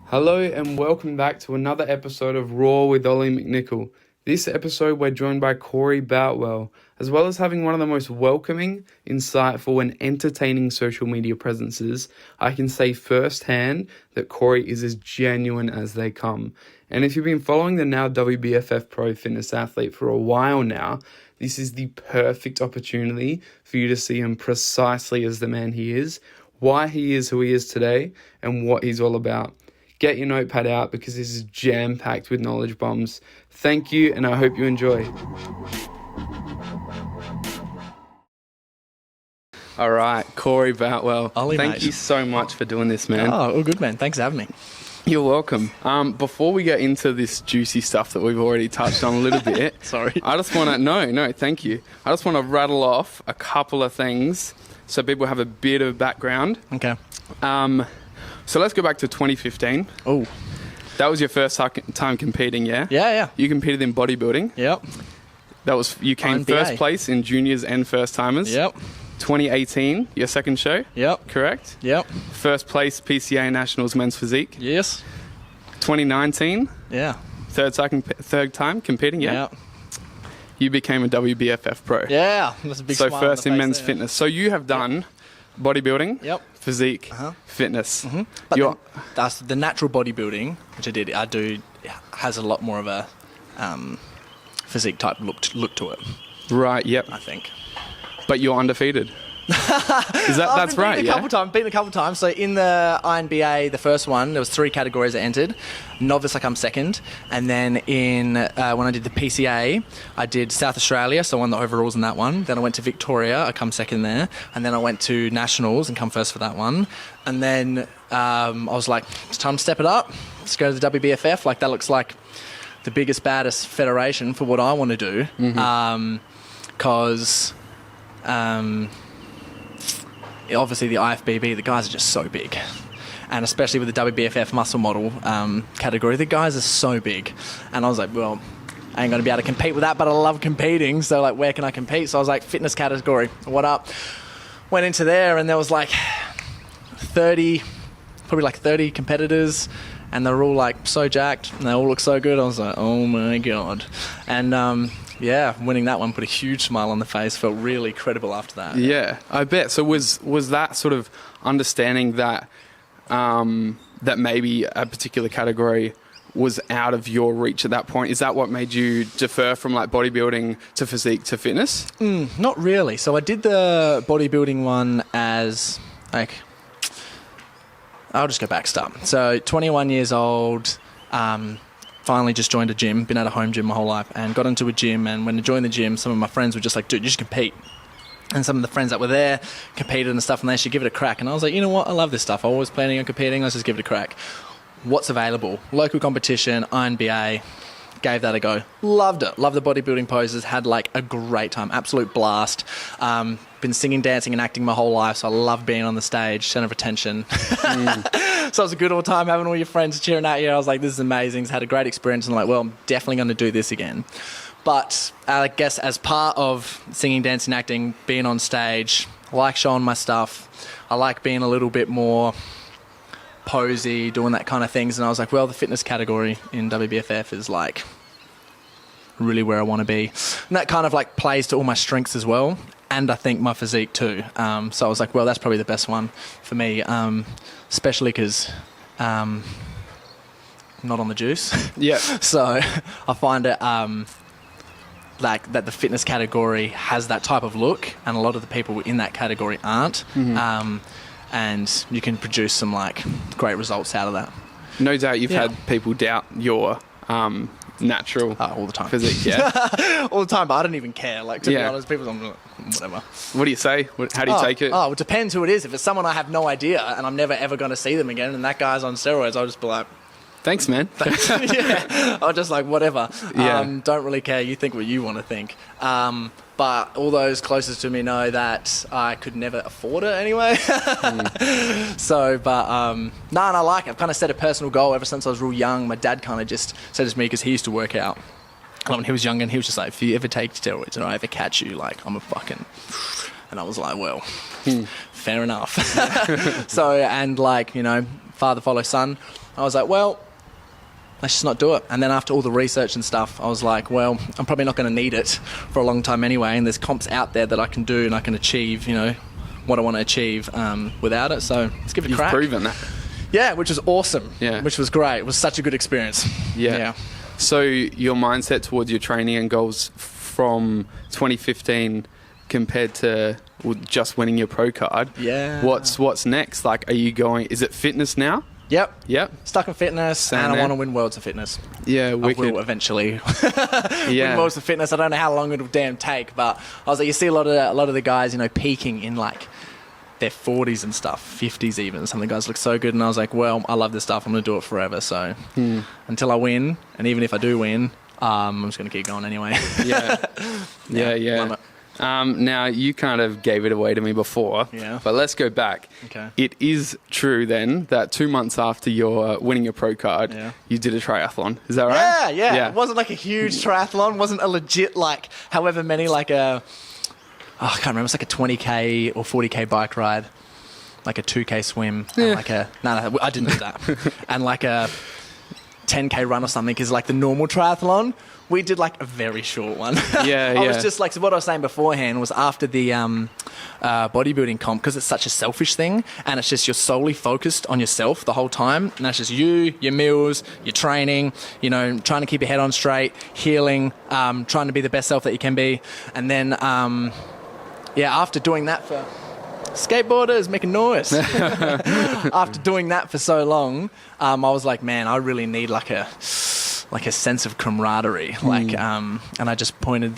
Hello and welcome back to another episode of Raw with Ollie McNicol. This episode we're joined by Corey Boutwell, as well as having one of the most welcoming, insightful and entertaining social media presences. I can say firsthand that Corey is as genuine as they come. And if you've been following the now WBFF Pro fitness athlete for a while now, this is the perfect opportunity for you to see him precisely as the man he is, why he is who he is today, and what he's all about. Get your notepad out because this is jam-packed with knowledge bombs. Thank you, and I hope you enjoy. All right, Corey Boutwell. Ollie, thank mate. you so much for doing this, man. Oh, all good, man. Thanks for having me. You're welcome. Before we get into this juicy stuff that we've already touched on a little bit, Sorry. I just want to, no, thank you. I just want to rattle off a couple of things so people have a bit of background. Okay. So let's go back to 2015. Oh. That was your first time competing, yeah? Yeah. You competed in bodybuilding. Yep. You came NBA. first place in juniors and first timers. Yep. 2018, your second show. Yep. Correct? Yep. First place PCA Nationals men's physique. Yes. 2019, Yeah. third time competing, yeah? Yep. You became a WBFF Pro. Yeah. That's a big So smile first on in the face men's there. fitness. So you have done bodybuilding, Yep. physique, Uh-huh. fitness. Mm-hmm. But that's the natural bodybuilding, which I do, has a lot more of a physique type look to it, Right, yep. I think. But you're undefeated. That's right, Beaten a couple times. So in the INBA, the first one, there was 3 categories I entered. Novice, I come second. And then when I did the PCA, I did South Australia, so I won the overalls in that one. Then I went to Victoria, I come second there. And then I went to Nationals and come first for that one. And then I was like, it's time to step it up. Let's go to the WBFF. Like, that looks like the biggest, baddest federation for what I want to do. Because... obviously the IFBB, the guys are just so big, and especially with the WBFF muscle model category, the guys are so big. And I was like, well, I ain't gonna be able to compete with that, but I love competing, so like, where can I compete? So I was like, fitness category, what up? Went into there and there was like 30 competitors, and they're all like so jacked and they all look so good. I was like, oh my god. And winning that one put a huge smile on the face. Felt really credible after that. Yeah, I bet. So was that sort of understanding that that maybe a particular category was out of your reach at that point? Is that what made you defer from like bodybuilding to physique to fitness? Not really. So I did the bodybuilding one as like, I'll just go back start. So 21 years old. Finally just joined a gym, been at a home gym my whole life, and got into a gym. And when I joined the gym, some of my friends were just like, dude, you should compete. And some of the friends that were there competed and stuff, and they should give it a crack. And I was like, you know what, I love this stuff. I was planning on competing, let's just give it a crack. What's available? Local competition, INBA, gave that a go. Loved it. Loved the bodybuilding poses, had like a great time, absolute blast. Been singing, dancing and acting my whole life, so I love being on the stage, center of attention. So it was a good old time having all your friends cheering at you. I was like, this is amazing. Had a great experience, and I'm like, well, I'm definitely going to do this again. But I guess as part of singing, dancing, acting, being on stage, I like showing my stuff. I like being a little bit more posy, doing that kind of things. And I was like, well, the fitness category in WBFF is like really where I want to be. And that kind of like plays to all my strengths as well. And I think my physique too. So I was like, well, that's probably the best one for me, especially because I'm not on the juice. Yeah. So I find it like that the fitness category has that type of look, and a lot of the people in that category aren't. And you can produce some like great results out of that. No doubt you've had people doubt your natural all the time physique, yeah. All the time, but I don't even care. Like, to be honest, people, I'm like, whatever. What do you say? How do you take it? Oh, it depends who it is. If it's someone I have no idea and I'm never ever going to see them again, and that guy's on steroids, I'll just be like, thanks, man. Yeah, I'll just like, whatever. Don't really care. You think what you want to think. But all those closest to me know that I could never afford it anyway. So, but, no, and I like it. I've kind of set a personal goal ever since I was real young. My dad kind of just said it to me because he used to work out. And when he was young, and he was just like, if you ever take steroids and I ever catch you, like, I'm a fucking... And I was like, well, fair enough. So, and like, you know, father follow son, I was like, well, let's just not do it. And then after all the research and stuff, I was like, well, I'm probably not going to need it for a long time anyway. And there's comps out there that I can do and I can achieve, you know, what I want to achieve without it. So let's give it a crack. You've proven that. Yeah, which was awesome. Yeah. Which was great. It was such a good experience. Yeah. So your mindset towards your training and goals from 2015 compared to just winning your pro card. Yeah. What's next? Like, are you going, is it fitness now? Yep. Yep. Stuck in fitness, and I want to win Worlds of Fitness. Yeah, wicked. I will eventually Yeah. win Worlds of Fitness. I don't know how long it'll damn take, but I was like, you see a lot of the guys, you know, peaking in like their 40s and stuff, 50s even. Some of the guys look so good, and I was like, well, I love this stuff. I'm going to do it forever. So until I win, and even if I do win, I'm just going to keep going anyway. Yeah. Now, you kind of gave it away to me before, but let's go back. Okay. It is true then that 2 months after your winning your pro card, you did a triathlon. Is that right? Yeah. It wasn't like a huge triathlon. It wasn't a legit, like, however many, like I can't remember. It's like a 20K or 40K bike ride, like a 2K swim, and like no, I didn't do that. And like a 10K run or something, because like the normal triathlon, we did like a very short one. I was just like, so what I was saying beforehand was after the bodybuilding comp, because it's such a selfish thing and it's just you're solely focused on yourself the whole time, and that's just you, your meals, your training, you know, trying to keep your head on straight, healing, trying to be the best self that you can be. And then after doing that for skateboarders making noise after doing that for so long, I was like, man, I really need like a sense of camaraderie, and I just pointed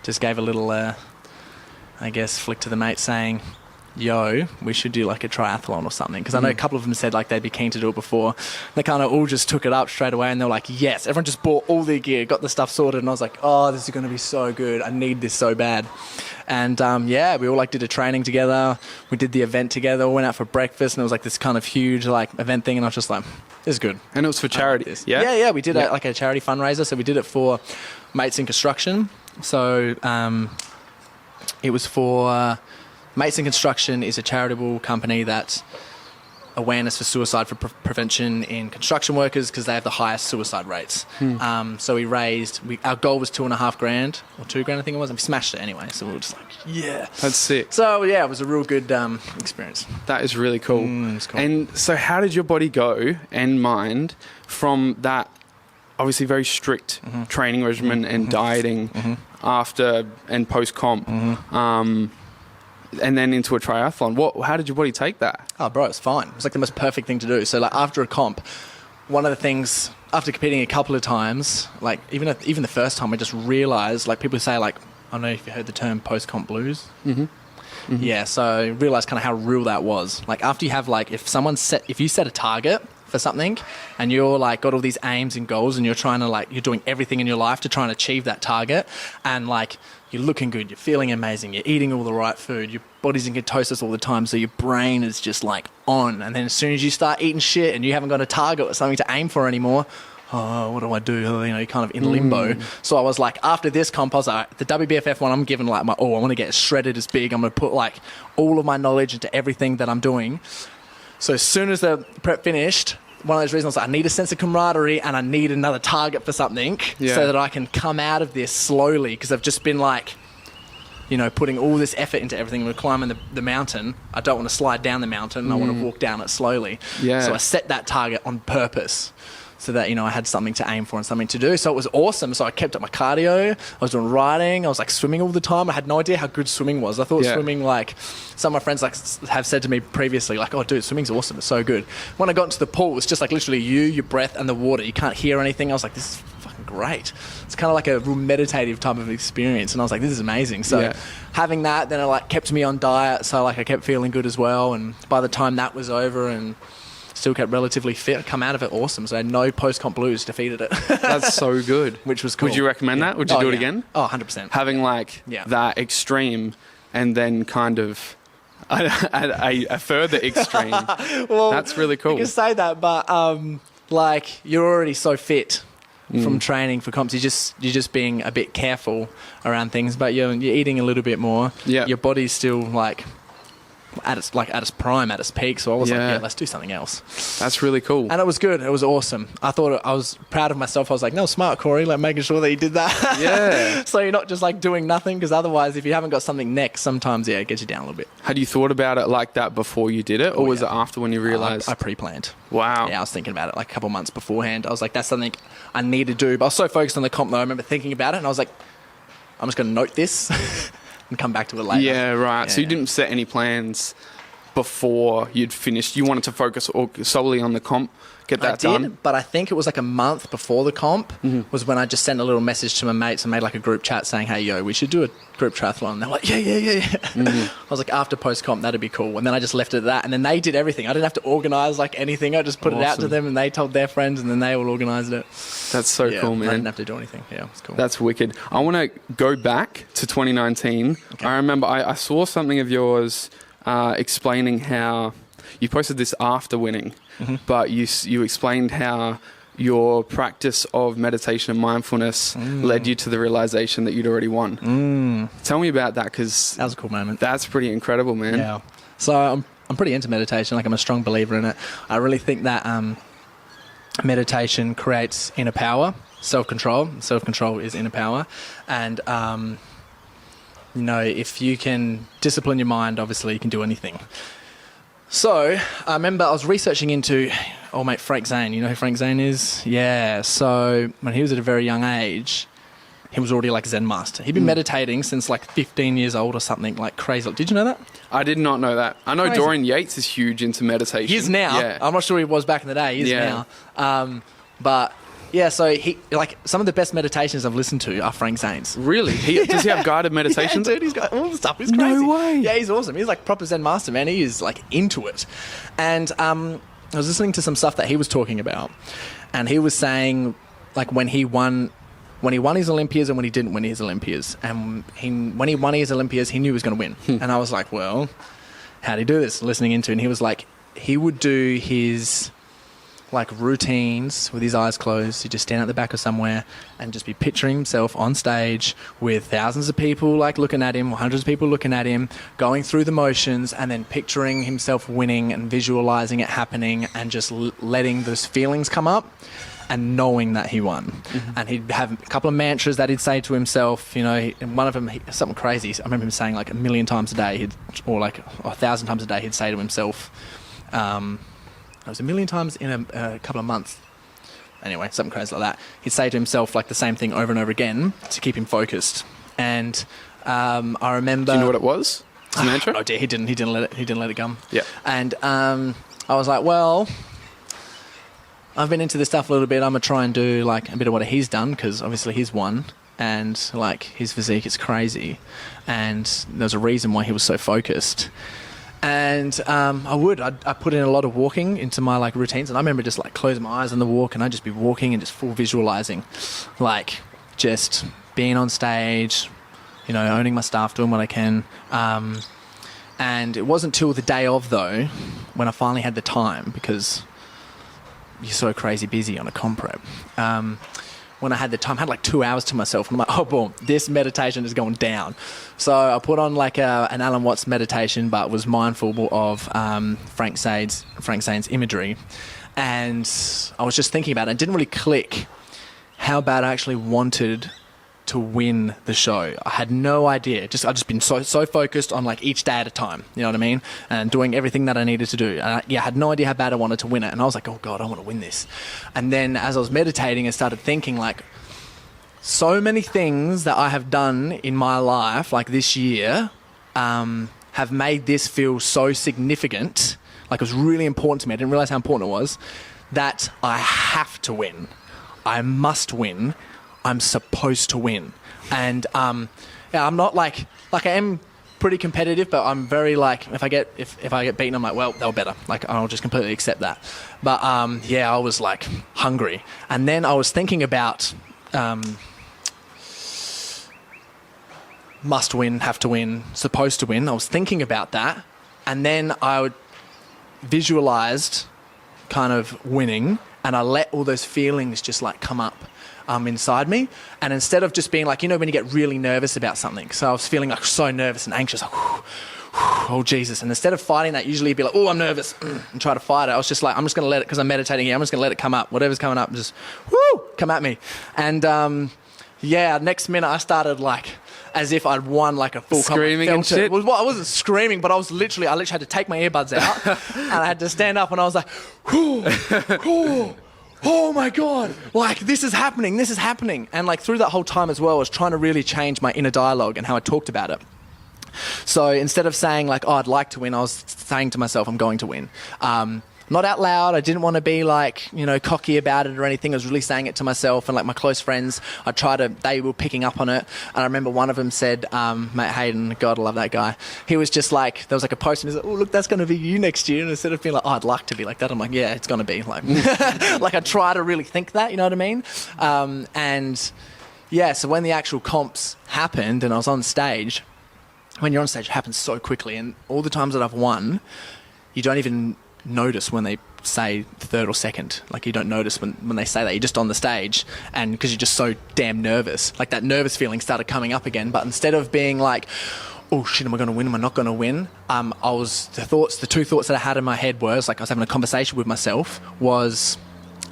just gave a little I guess flick to the mate saying, yo, we should do like a triathlon or something, because I know a couple of them said like they'd be keen to do it before. They kind of all just took it up straight away, and they were like, yes. Everyone just bought all their gear, got the stuff sorted, and I was like, oh, this is going to be so good, I need this so bad. And we all like did a training together, we did the event together, we went out for breakfast, and it was like this kind of huge like event thing, and I was just like, this is good. And it was for charity. Yeah, we did like a charity fundraiser, so we did it for Mates in Construction. So it was for Mates in Construction is a charitable company that's awareness for suicide for prevention in construction workers, because they have the highest suicide rates. So we raised, our goal was $2,500 or $2,000, I think it was, and we smashed it anyway. So we were just like, yeah, that's sick. So yeah, it was a real good experience. That is really cool. It's cool. And so how did your body go and mind from that obviously very strict training regimen and dieting after and post comp? And then into a triathlon. How did your body take that? Oh, bro, it's fine. It was like the most perfect thing to do. So like after a comp, one of the things, after competing a couple of times, like even the first time, I just realised, like people say like, I don't know if you heard the term post-comp blues. Yeah, so I realised kind of how real that was. Like after you have like, if you set a target for something and you're like got all these aims and goals and you're trying to like, you're doing everything in your life to try and achieve that target, and like you're looking good, you're feeling amazing, you're eating all the right food, your body's in ketosis all the time, so your brain is just like on. And then as soon as you start eating shit and you haven't got a target or something to aim for anymore, oh, what do I do? You know, you're kind of in limbo. So I was like, after this comp, I was like, the WBFF one, I'm giving like my all. I want to get shredded as big. I'm going to put like all of my knowledge into everything that I'm doing. So as soon as the prep finished, one of those reasons I was like, I need a sense of camaraderie and I need another target for something so that I can come out of this slowly, because I've just been like, you know, putting all this effort into everything. We're climbing the mountain. I don't want to slide down the mountain. I want to walk down it slowly. Yeah. So I set that target on purpose so that, you know, I had something to aim for and something to do. So it was awesome. So I kept up my cardio. I was doing riding. I was like swimming all the time. I had no idea how good swimming was. I thought swimming, like some of my friends like have said to me previously, like, oh dude, swimming's awesome. It's so good. When I got into the pool, it's just like literally you, your breath and the water. You can't hear anything. I was like, this is fucking great. It's kind of like a real meditative type of experience. And I was like, this is amazing. So having that, then it like kept me on diet. So like I kept feeling good as well. And by the time that was over and still kept relatively fit, come out of it awesome. So no post-comp blues, defeated it. That's so good. Which was cool. Would you recommend that? Would you do it again? Oh, 100%. Having like that extreme and then kind of a further extreme. Well, that's really cool. You can say that, but like you're already so fit from training for comps. You're just being a bit careful around things, but you're eating a little bit more. Yeah. Your body's still like at its prime, at its peak. So I was like, yeah, let's do something else. That's really cool. And it was good. It was awesome. I was proud of myself. I was like, no, smart, Corey, like making sure that you did that. Yeah. So you're not just like doing nothing, because otherwise, if you haven't got something next, sometimes it gets you down a little bit. Had you thought about it like that before you did it, or was it after when you realised? I pre-planned. Wow. Yeah, I was thinking about it like a couple of months beforehand. I was like, that's something I need to do. But I was so focused on the comp though. I remember thinking about it, and I was like, I'm just going to note this and come back to it later. Yeah, right. Yeah, so you didn't set any plans before you'd finished. You wanted to focus solely on the comp, get that done? I did, but I think it was like a month before the comp was when I just sent a little message to my mates and made like a group chat saying, hey, yo, we should do a group triathlon. And they're like, yeah. I was like, after post-comp, that'd be cool. And then I just left it at that. And then they did everything. I didn't have to organise like anything. I just put it out to them and they told their friends and then they all organised it. That's so cool, man. I didn't have to do anything. Yeah, it's cool. That's wicked. I want to go back to 2019. Okay. I remember I saw something of yours explaining how you posted this after winning, but you explained how your practice of meditation and mindfulness led you to the realization that you'd already won. Tell me about that, because that was a cool moment. That's pretty incredible, man. Yeah. So I'm pretty into meditation. Like, I'm a strong believer in it. I really think that meditation creates inner power, self-control. Self-control is inner power, and you know, if you can discipline your mind, obviously you can do anything. So I remember I was researching into old mate Frank Zane. You know who Frank Zane is? Yeah. So when he was at a very young age, he was already like Zen master. He'd been meditating since like 15 years old or something, like crazy. Did you know that? I did not know that. I know crazy. Dorian Yates is huge into meditation. He is now. Yeah. I'm not sure he was back in the day. He is now. But yeah, so he, like, some of the best meditations I've listened to are Frank Zane's. Really? Does he have guided meditations? Yeah, dude, he's got all the stuff. He's crazy. No way. Yeah, he's awesome. He's like proper Zen master, man. He is like into it. And I was listening to some stuff that he was talking about, and he was saying like when he won his Olympias and when he didn't win his Olympias. And when he won his Olympias, he knew he was going to win. And I was like, well, how'd he do this? Listening into it, and he was like, he would do his like routines with his eyes closed. He'd just stand at the back of somewhere and just be picturing himself on stage with thousands of people like looking at him, or hundreds of people looking at him, going through the motions, and then picturing himself winning and visualizing it happening, and just letting those feelings come up and knowing that he won. And he'd have a couple of mantras that he'd say to himself, you know, and one of them, something crazy. I remember him saying like 1,000,000 times a day, or like 1,000 times a day, he'd say to himself, it was 1,000,000 times in a couple of months. Anyway, something crazy like that. He'd say to himself like the same thing over and over again to keep him focused. And I remember. Do you know what it was? His mantra? Oh dear, he didn't let it come. Yeah. And I was like, well, I've been into this stuff a little bit. I'm gonna try and do like a bit of what he's done, because obviously he's won, and like his physique is crazy, and there's a reason why he was so focused. And I put in a lot of walking into my like routines, and I remember just like closing my eyes on the walk, and I'd just be walking and just full visualizing, like just being on stage, you know, owning my stuff, doing what I can. And it wasn't till the day of though, when I finally had the time, because you're so crazy busy on a comp prep. When I had the time, I had like 2 hours to myself. And I'm like, oh, boom, this meditation is going down. So I put on like an Alan Watts meditation, but was mindful of Frank Zane's imagery. And I was just thinking about it. It didn't really click how bad I actually wanted to win the show. I had no idea. I've just been so focused on like each day at a time, you know what I mean? And doing everything that I needed to do. And I had no idea how bad I wanted to win it. And I was like, oh God, I want to win this. And then as I was meditating, I started thinking like, so many things that I have done in my life, like this year, have made this feel so significant. Like it was really important to me. I didn't realize how important it was, that I have to win. I must win. I'm supposed to win. And yeah, I'm not like I am pretty competitive, but I'm very like, if I get beaten, I'm like, well, they were better. Like I'll just completely accept that. But yeah, I was like hungry. And then I was thinking about must win, have to win, supposed to win. I was thinking about that, and then I would visualized kind of winning, and I let all those feelings just like come up inside me. And instead of just being like, you know, when you get really nervous about something, so I was feeling like so nervous and anxious, like, oh Jesus. And instead of fighting that, usually you'd be like, oh, I'm nervous, and try to fight it. I was just like, I'm just going to let it, because I'm meditating here, I'm just going to let it come up. Whatever's coming up, just, come at me. And next minute I started like, as if I'd won like a full screaming and shit. Well, I wasn't screaming, but I literally had to take my earbuds out and I had to stand up, and I was like, oh my God, like this is happening. And like through that whole time as well, I was trying to really change my inner dialogue and how I talked about it. So instead of saying like, oh, I'd like to win, I was saying to myself, I'm going to win. Not out loud. I didn't want to be like, cocky about it or anything. I was really saying it to myself and like my close friends. They were picking up on it. And I remember one of them said, mate Hayden, God, I love that guy. He was just like, there was like a post and he's like, oh, look, that's going to be you next year. And instead of being like, oh, I'd like to be like that, I'm like, yeah, it's going to be like, like I try to really think that, you know what I mean? So when the actual comps happened and I was on stage, when you're on stage, it happens so quickly. And all the times that I've won, you don't even notice when they say third or second. Like you don't notice when they say that. You're just on the stage, and because you're just so damn nervous, like that nervous feeling started coming up again. But instead of being like, oh shit, am I going to win, am I not going to win, the two thoughts that I had in my head was like, I was having a conversation with myself, was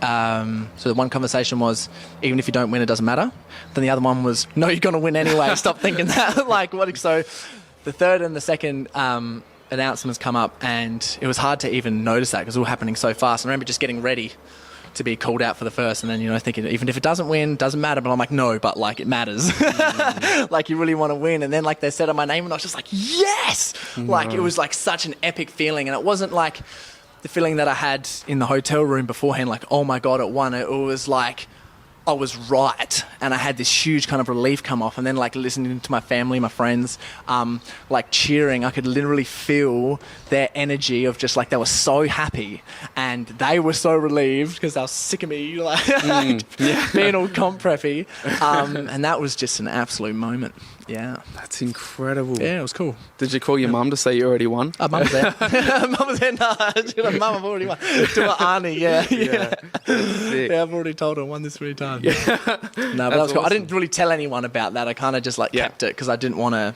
so the one conversation was, even if you don't win, it doesn't matter. Then the other one was, no, you're going to win anyway. Stop thinking that. Like what? So the third and the second announcements come up, and it was hard to even notice that because it was all happening so fast. And I remember just getting ready to be called out for the first, and then thinking, even if it doesn't win, doesn't matter. But I'm like, no, but like it matters. Like you really want to win. And then like they said my name, and I was just like, yes. Like it was like such an epic feeling, and it wasn't like the feeling that I had in the hotel room beforehand, like, oh my God, it won. It was like I was right, and I had this huge kind of relief come off, and then like listening to my family, my friends, like cheering, I could literally feel their energy of just like they were so happy, and they were so relieved because they were sick of me, like being all comp preppy, and that was just an absolute moment. Yeah, that's incredible. Yeah, it was cool. Did you call your mum to say you already won? Mum was there. Mum was there. No, Mum, I've already won. To her auntie, yeah. Yeah, I've already told her I won this 3 times. Yeah. No, but that was cool. I didn't really tell anyone about that. I kind of just like kept it because I didn't want to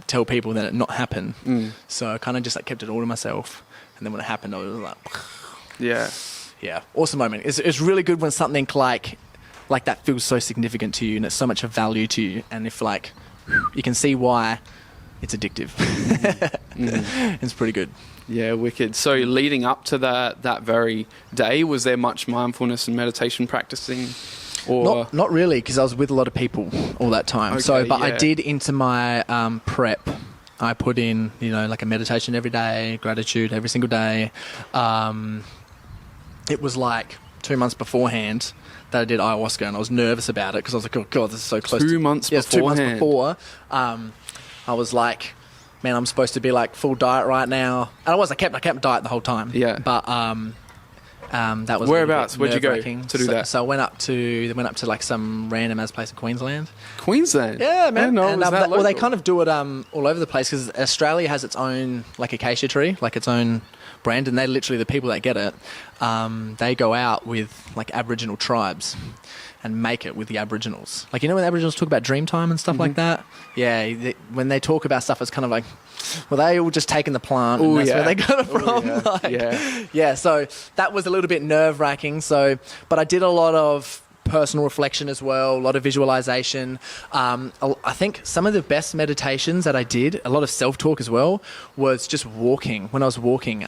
tell people that it not happen. So I kind of just like kept it all to myself. And then when it happened, I was like, yeah, awesome moment. It's really good when something like that feels so significant to you and it's so much of value to you, and if like you can see why it's addictive. It's pretty good. Yeah, wicked. So leading up to that very day, was there much mindfulness and meditation practicing? Or not really, because I was with a lot of people all that time. Okay, I did into my prep, I put in like a meditation every day, gratitude every single day. It was like 2 months beforehand that I did ayahuasca, and I was nervous about it because I was like, oh God, this is so close. 2 months beforehand. 2 months before. I was like, man, I'm supposed to be like full diet right now. And I kept diet the whole time. Yeah. But that was whereabouts? Where'd you go to do that? So I went up to like some random ass place in Queensland. Queensland? Yeah, man. And, well, they kind of do it all over the place because Australia has its own like acacia tree, like its own brand, and they literally, the people that get it, they go out with like Aboriginal tribes and make it with the Aboriginals. Like, when the Aboriginals talk about dream time and stuff like that? Yeah, when they talk about stuff, it's kind of like, well, they all just taken the plant and that's where they got it from. Yeah, so that was a little bit nerve-wracking. But I did a lot of personal reflection as well, a lot of visualization. I think some of the best meditations that I did, a lot of self-talk as well, was just walking. When I was walking,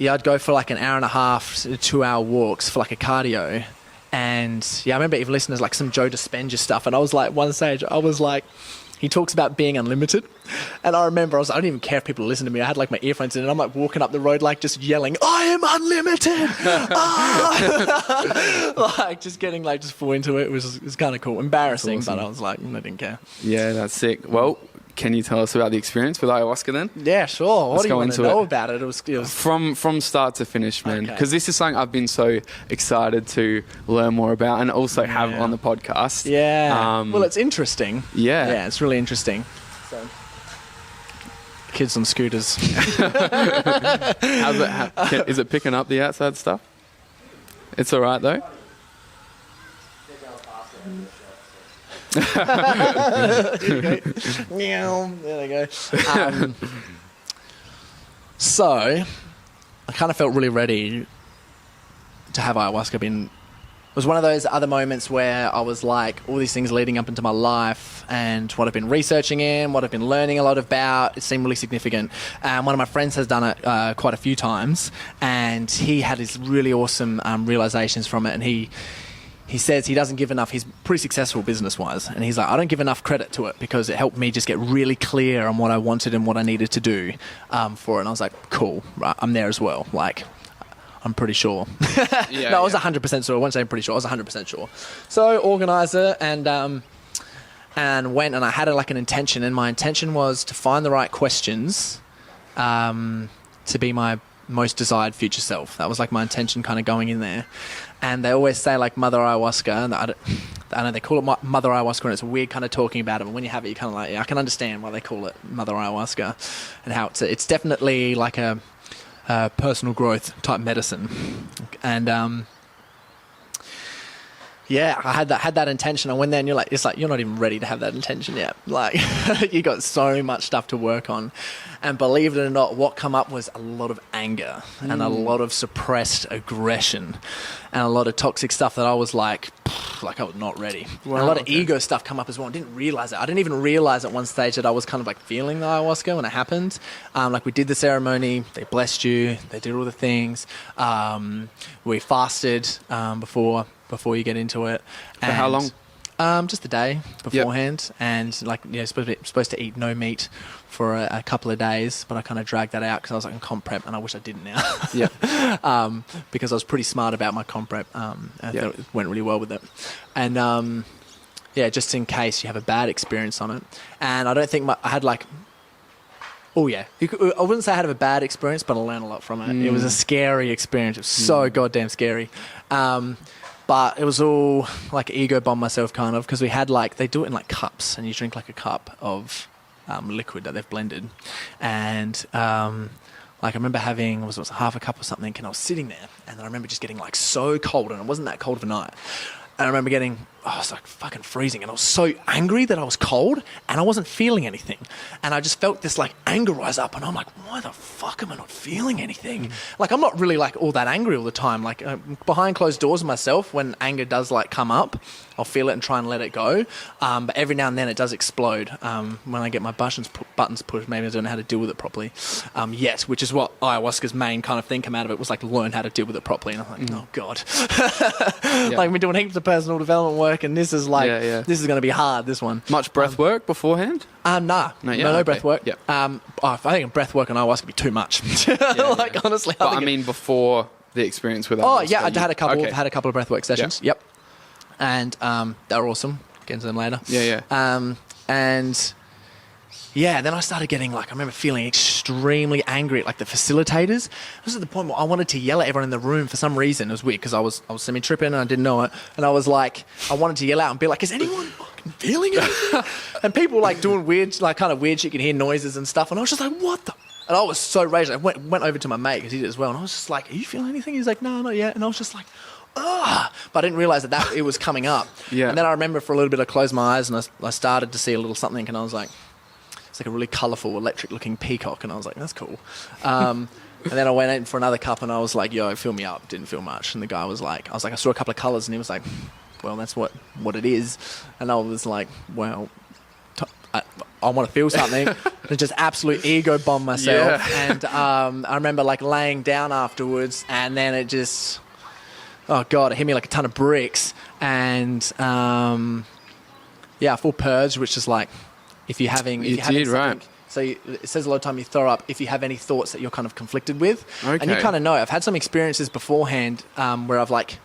I'd go for like an hour and a half, 2 hour walks for like a cardio. And I remember even listening to like some Joe Dispenza stuff. And I was like, one stage, I was like, he talks about being unlimited. And I remember I didn't even care if people listen to me. I had like my earphones in and I'm like walking up the road, like just yelling, I am unlimited. Like just getting like just full into it. It was kind of cool. Embarrassing, awesome. But I was like, I didn't care. Yeah, that's sick. Well, can you tell us about the experience with ayahuasca then? Yeah, sure. What do you want to know about it? It was from start to finish, man. Because this is something I've been so excited to learn more about and also have on the podcast. Yeah. Well, it's interesting. Yeah. Yeah, it's really interesting. So, kids on scooters. Is it picking up the outside stuff? It's all right though. There you go. Meow. There they go. So I kind of felt really ready to have ayahuasca. It was one of those other moments where I was like, all these things leading up into my life and what I've been researching in, what I've been learning a lot about, it seemed really significant. One of my friends has done it quite a few times, and he had these really awesome realizations from it. And he says he doesn't give enough. He's pretty successful business-wise, and he's like, I don't give enough credit to it because it helped me just get really clear on what I wanted and what I needed to do for it. And I was like, cool, right, I'm there as well. Like, I'm pretty sure. I was 100% sure. I won't say I'm pretty sure. I was 100% sure. So organised it and went, and I had like an intention, and my intention was to find the right questions to be my most desired future self. That was like my intention kind of going in there. And they always say like Mother Ayahuasca, and I know they call it Mother Ayahuasca, and it's weird kind of talking about it, but when you have it, you kind of like, yeah, I can understand why they call it Mother Ayahuasca and how it's definitely like a personal growth type medicine. And I had that intention. I went there, and it's like you're not even ready to have that intention yet. Like you got so much stuff to work on. And believe it or not, what come up was a lot of anger and a lot of suppressed aggression and a lot of toxic stuff that I was like I was not ready. Wow, and a lot of ego stuff come up as well. I didn't realize it. I didn't even realize at one stage that I was kind of like feeling the ayahuasca when it happened. Like we did the ceremony, they blessed you, they did all the things. We fasted before you get into it. For how long? Just a day beforehand, and supposed to eat no meat for a couple of days, but I kind of dragged that out because I was like in comp prep, and I wish I didn't now. Because I was pretty smart about my comp prep. I thought it went really well with it, and just in case you have a bad experience on it. And I don't think I had like. Oh yeah, I wouldn't say I had a bad experience, but I learned a lot from it. It was a scary experience. It was so goddamn scary. But it was all like ego bomb myself kind of, because we had like, they do it in like cups, and you drink like a cup of liquid that they've blended. And like I remember having, was half a cup or something, and I was sitting there, and then I remember just getting like so cold, and it wasn't that cold of a night. And I remember I was like fucking freezing, and I was so angry that I was cold and I wasn't feeling anything. And I just felt this like anger rise up, and I'm like, why the fuck am I not feeling anything? Like I'm not really like all that angry all the time. Like behind closed doors myself, when anger does like come up, I'll feel it and try and let it go. But every now and then it does explode. When I get my buttons pushed, maybe I don't know how to deal with it properly. Yes, which is what ayahuasca's main kind of thing come out of it was like learn how to deal with it properly. And I'm like, oh God. Like we're doing heaps of personal development work, and this is like, this is going to be hard, this one. Much breath work beforehand? No breath work. Yep. I think breath work on ayahuasca would be too much. Honestly. But I mean, before the experience with ayahuasca. Oh yeah, I had a couple of breath work sessions. Yep. And they were awesome. Get into them later. And then I started getting like, I remember feeling extremely angry at like the facilitators. This was at the point where I wanted to yell at everyone in the room for some reason. It was weird because I was semi-tripping and I didn't know it. And I was like, I wanted to yell out and be like, is anyone fucking feeling it? And people like doing weird, like kind of weird shit. You can hear noises and stuff. And I was just like, what the? And I was so raged. I went over to my mate because he did it as well. And I was just like, are you feeling anything? He's like, no, not yet. And I was just like, but I didn't realise that it was coming up. And then I remember for a little bit I closed my eyes and I started to see a little something, and I was like, it's like a really colourful electric looking peacock, and I was like, that's cool. And then I went in for another cup and I was like, yo, fill me up. Didn't feel much. And the guy was like, I saw a couple of colours, and he was like, well, that's what it is. And I was like, well, I want to feel something. And just absolute ego bomb myself. And I remember like laying down afterwards, and then it just... Oh God, it hit me like a ton of bricks. And full purge, which is like if you're having right. So it says a lot of time you throw up if you have any thoughts that you're kind of conflicted with. Okay. And you kind of know. I've had some experiences beforehand where I've like,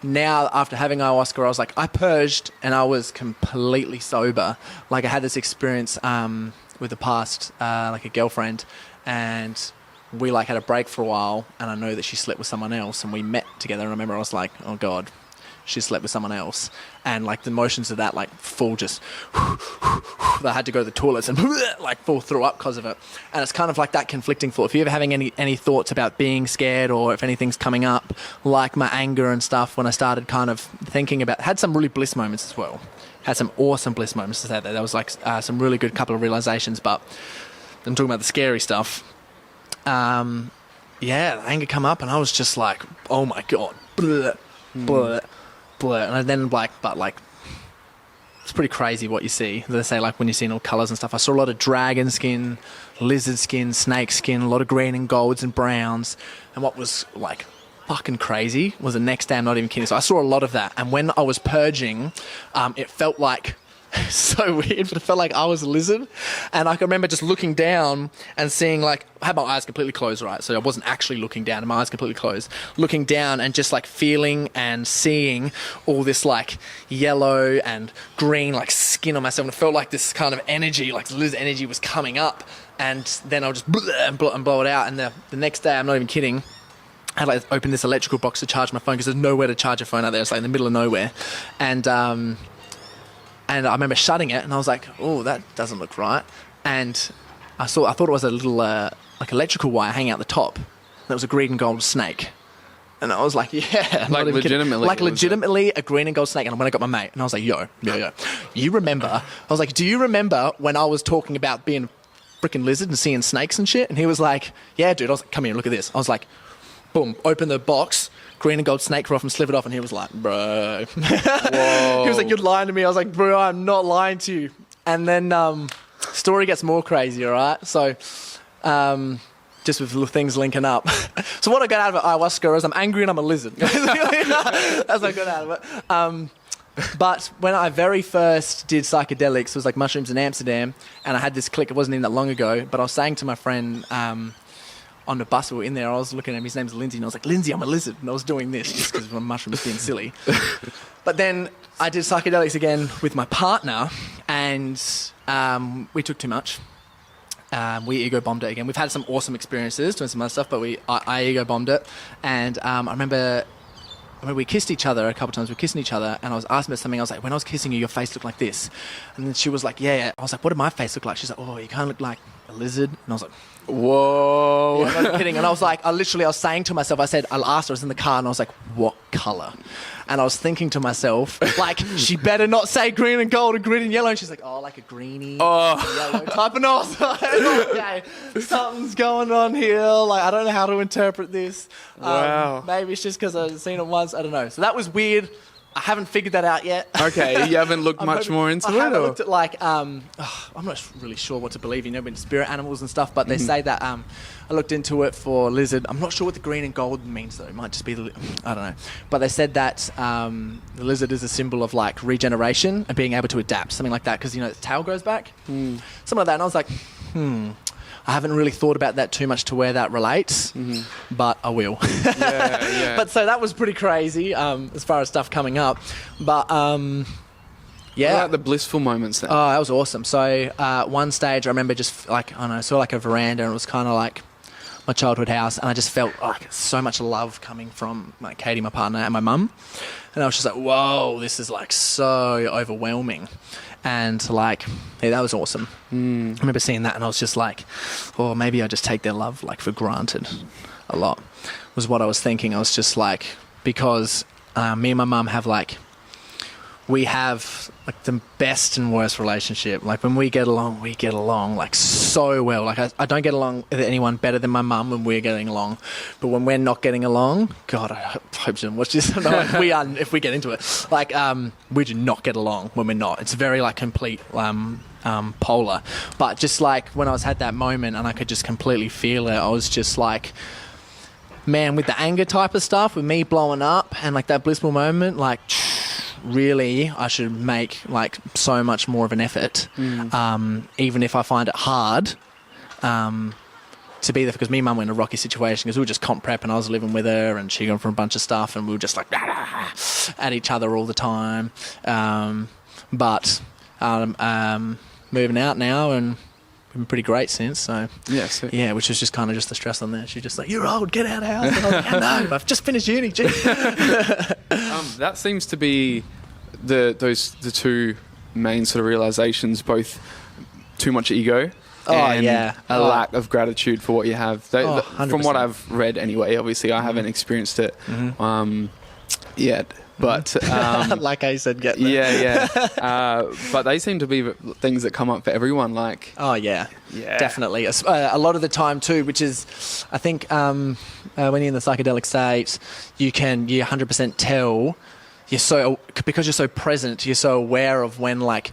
now after having ayahuasca, I was like, I purged and I was completely sober. Like I had this experience with the past, like a girlfriend, and we like had a break for a while, and I know that she slept with someone else, and we met together. And I remember I was like, oh God, she slept with someone else. And like the motions of that, like full just, I had to go to the toilets and like full throw up because of it. And it's kind of like that conflicting thought. If you're ever having any thoughts about being scared, or if anything's coming up, like my anger and stuff, when I started kind of thinking about, had some really bliss moments as well. had some awesome bliss moments to say that. There was like some really good couple of realizations, but I'm talking about the scary stuff. The anger come up and I was just like, oh my God, bleh, bleh, bleh. And then it's pretty crazy what you see. They say like when you're seeing all colours and stuff. I saw a lot of dragon skin, lizard skin, snake skin, a lot of green and golds and browns. And what was like fucking crazy was the next day, I'm not even kidding. So I saw a lot of that. And when I was purging, it felt like, so weird, but it felt like I was a lizard. And I can remember just looking down and seeing like, I had my eyes completely closed, right? So I wasn't actually looking down, and my eyes completely closed. Looking down and just like feeling and seeing all this like yellow and green like skin on myself. And it felt like this kind of energy, like lizard energy was coming up. And then I'll just and blow it out. And the next day, I'm not even kidding, I had like opened this electrical box to charge my phone because there's nowhere to charge a phone out there. It's like in the middle of nowhere. And I remember shutting it, and I was like, "Oh, that doesn't look right." And I thought it was a little like electrical wire hanging out the top. And it was a green and gold snake. And I was like, "Yeah, like legitimately a green and gold snake." And when I got my mate, and I was like, "Yo, you remember?" I was like, "Do you remember when I was talking about being a freaking lizard and seeing snakes and shit?" And he was like, "Yeah, dude." I was like, "Come here, look at this." I was like, boom, open the box. Green and gold snake off and slivered off, and he was like, bro. He was like, you're lying to me. I was like, bro, I'm not lying to you. And then story gets more crazy, all right? So just with little things linking up. So what I got out of ayahuasca is I'm angry and I'm a lizard. That's what I got out of it. But when I very first did psychedelics, it was like mushrooms in Amsterdam, and I had this click. It wasn't even that long ago, but I was saying to my friend on the bus, we were in there, I was looking at him, his name's Lindsay, and I was like, Lindsay, I'm a lizard. And I was doing this just because my mushroom was being silly. But then I did psychedelics again with my partner, and we took too much. We ego bombed it again. We've had some awesome experiences doing some other stuff, but I ego bombed it. And I remember we kissed each other a couple of times. We were kissing each other, and I was asking about something. I was like, when I was kissing you, your face looked like this. And then she was like, yeah. I was like, what did my face look like? She's like, oh, you kind of look like a lizard. And I was like, whoa. Yeah, I'm not kidding. And I was like, I was saying to myself, I asked her, I was in the car, and I was like, what colour? And I was thinking to myself, like, she better not say green and gold and green and yellow. And she's like, oh, like a greeny yellow type. And I was like, okay, something's going on here. Like, I don't know how to interpret this. Wow. Maybe it's just because I've seen it once. I don't know. So that was weird. I haven't figured that out yet. Okay, you haven't looked much more into it? I haven't looked at, like, I'm not really sure what to believe, in spirit animals and stuff, but they say that I looked into it for lizard. I'm not sure what the green and gold means, though. It might just be, I don't know. But they said that the lizard is a symbol of, like, regeneration and being able to adapt, something like that, because, its tail grows back. Something like that. And I was like, I haven't really thought about that too much to where that relates, but I will. Yeah. But so that was pretty crazy as far as stuff coming up. But yeah. What about the blissful moments then? Oh, that was awesome. So one stage I remember just like, I don't know, I saw like a veranda, and it was kind of like my childhood house, and I just felt like so much love coming from like Katie, my partner, and my mum. And I was just like, whoa, this is like so overwhelming. And like, yeah, that was awesome. I remember seeing that, and I was just like, oh, maybe I just take their love like for granted a lot, was what I was thinking. I was just like, because me and my mum have like, we have like the best and worst relationship. Like when we get along like so well. Like I don't get along with anyone better than my mum when we're getting along. But when we're not getting along, God, I hope she doesn't watch this. No, we are, if we get into it. Like we do not get along when we're not. It's very like complete polar. But just like when I had that moment and I could just completely feel it, I was just like, man, with the anger type of stuff, with me blowing up and like that blissful moment, like really I should make like so much more of an effort, even if I find it hard to be there, because me and mum were in a rocky situation because we were just comp prep and I was living with her and she gone for a bunch of stuff and we were just like at each other all the time, but moving out now and we've been pretty great since, so yeah, which is just kind of just the stress on there. She's just like, you're old, get out of house. And I was like, I know, I've just finished uni. That seems to be the two main sort of realizations, both too much ego and a lack of gratitude for what you have. From what I've read anyway, obviously I haven't experienced it yet, But like I said, get there. yeah. But they seem to be things that come up for everyone. Like, oh yeah, definitely. A lot of the time too, which is, I think, when you're in the psychedelic state, you 100% tell. Because you're so present, you're so aware of when, like,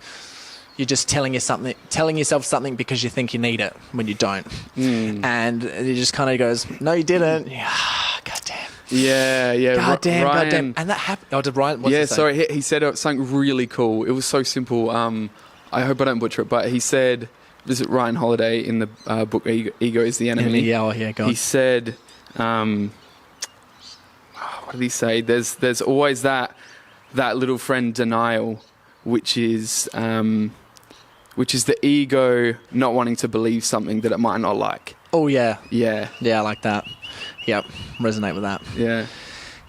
you're just telling yourself something because you think you need it when you don't, and it just kind of goes, no, you didn't. God damn. Yeah. God damn. And that happened. Oh, did Ryan? He said something really cool. It was so simple. I hope I don't butcher it, but he said, "This is Ryan Holiday in the book Ego is the Enemy." Yeah, go on. He said, "What did he say? There's always that little friend denial, which is the ego not wanting to believe something that it might not like." Oh yeah, yeah, I like that. Yep, resonate with that. Yeah,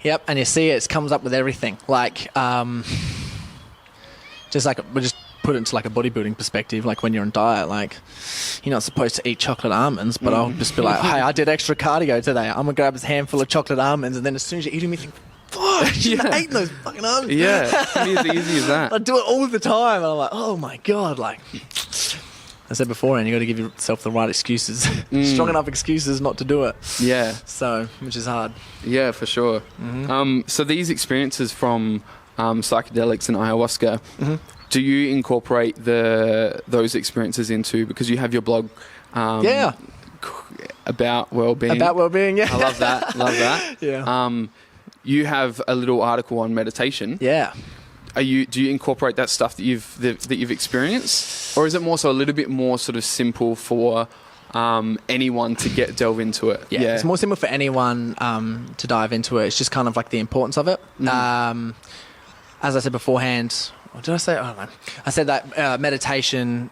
yep. And you see, it comes up with everything. Like, just like we'll just put it into like a bodybuilding perspective. Like when you're on diet, like you're not supposed to eat chocolate almonds, but I'll just be like, hey, I did extra cardio today. I'm gonna grab this handful of chocolate almonds, and then as soon as you eat them, you think, fuck, I shouldn't have eaten those fucking almonds. Yeah, it's as easy as that. I do it all the time, and I'm like, oh my god, like I said before, and you got to give yourself the right excuses, strong enough excuses not to do it. Yeah. So, which is hard. Yeah, for sure. So these experiences from psychedelics and ayahuasca, do you incorporate those experiences into, because you have your blog? About well-being. About well-being, yeah. I love that. Yeah. You have a little article on meditation. Yeah. Do you incorporate that stuff that you've experienced, or is it more so a little bit more sort of simple for anyone to delve into it? Yeah, it's more simple for anyone to dive into it. It's just kind of like the importance of it. As I said beforehand, or did I say? I don't know. I said that meditation,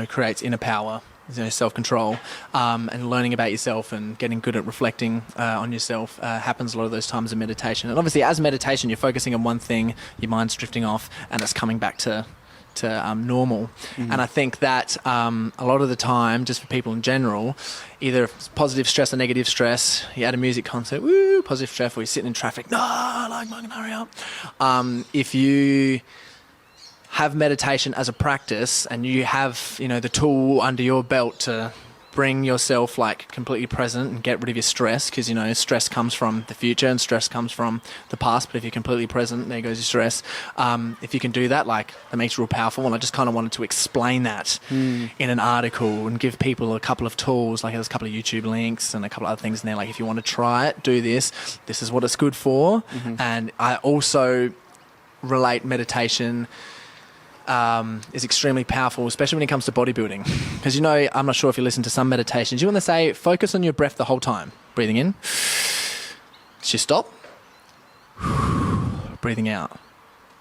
creates inner power. Self-control, and learning about yourself and getting good at reflecting on yourself happens a lot of those times in meditation. And obviously, as meditation, you're focusing on one thing, your mind's drifting off, and it's coming back to normal. And I think that a lot of the time, just for people in general, either positive stress or negative stress, you're at a music concert, woo, positive stress, or you're sitting in traffic, no, like, fucking hurry up. If you have meditation as a practice and you have, the tool under your belt to bring yourself like completely present and get rid of your stress, because, stress comes from the future and stress comes from the past. But if you're completely present, there goes your stress. If you can do that, like, that makes it real powerful. And I just kind of wanted to explain that in an article and give people a couple of tools. Like, there's a couple of YouTube links and a couple of other things in there. Like, if you want to try it, do this. This is what it's good for. And I also relate meditation is extremely powerful, especially when it comes to bodybuilding. Because, I'm not sure if you listen to some meditations, you want to say, focus on your breath the whole time. Breathing in. You stop. Breathing out.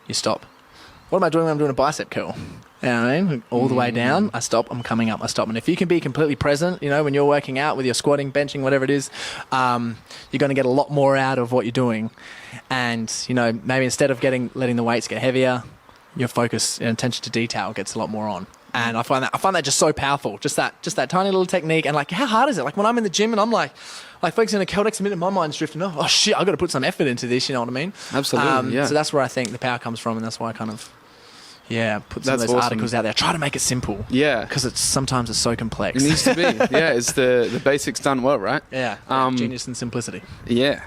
You stop. What am I doing when I'm doing a bicep curl? You know what I mean? All the way down, I stop, I'm coming up, I stop. And if you can be completely present, when you're working out with your squatting, benching, whatever it is, you're going to get a lot more out of what you're doing. And, maybe instead of letting the weights get heavier, your focus and attention to detail gets a lot more on. And I find that just so powerful. Just that tiny little technique. And like, how hard is it? Like when I'm in the gym and I'm like focusing on a curl, next minute my mind's drifting off. Oh shit, I've got to put some effort into this, you know what I mean? Absolutely, yeah. So that's where I think the power comes from, and that's why I kind of put some of those articles out there. I try to make it simple. Yeah. Because sometimes it's so complex. It needs to be. Yeah, it's the basics done well, right? Yeah. Genius and simplicity. Yeah.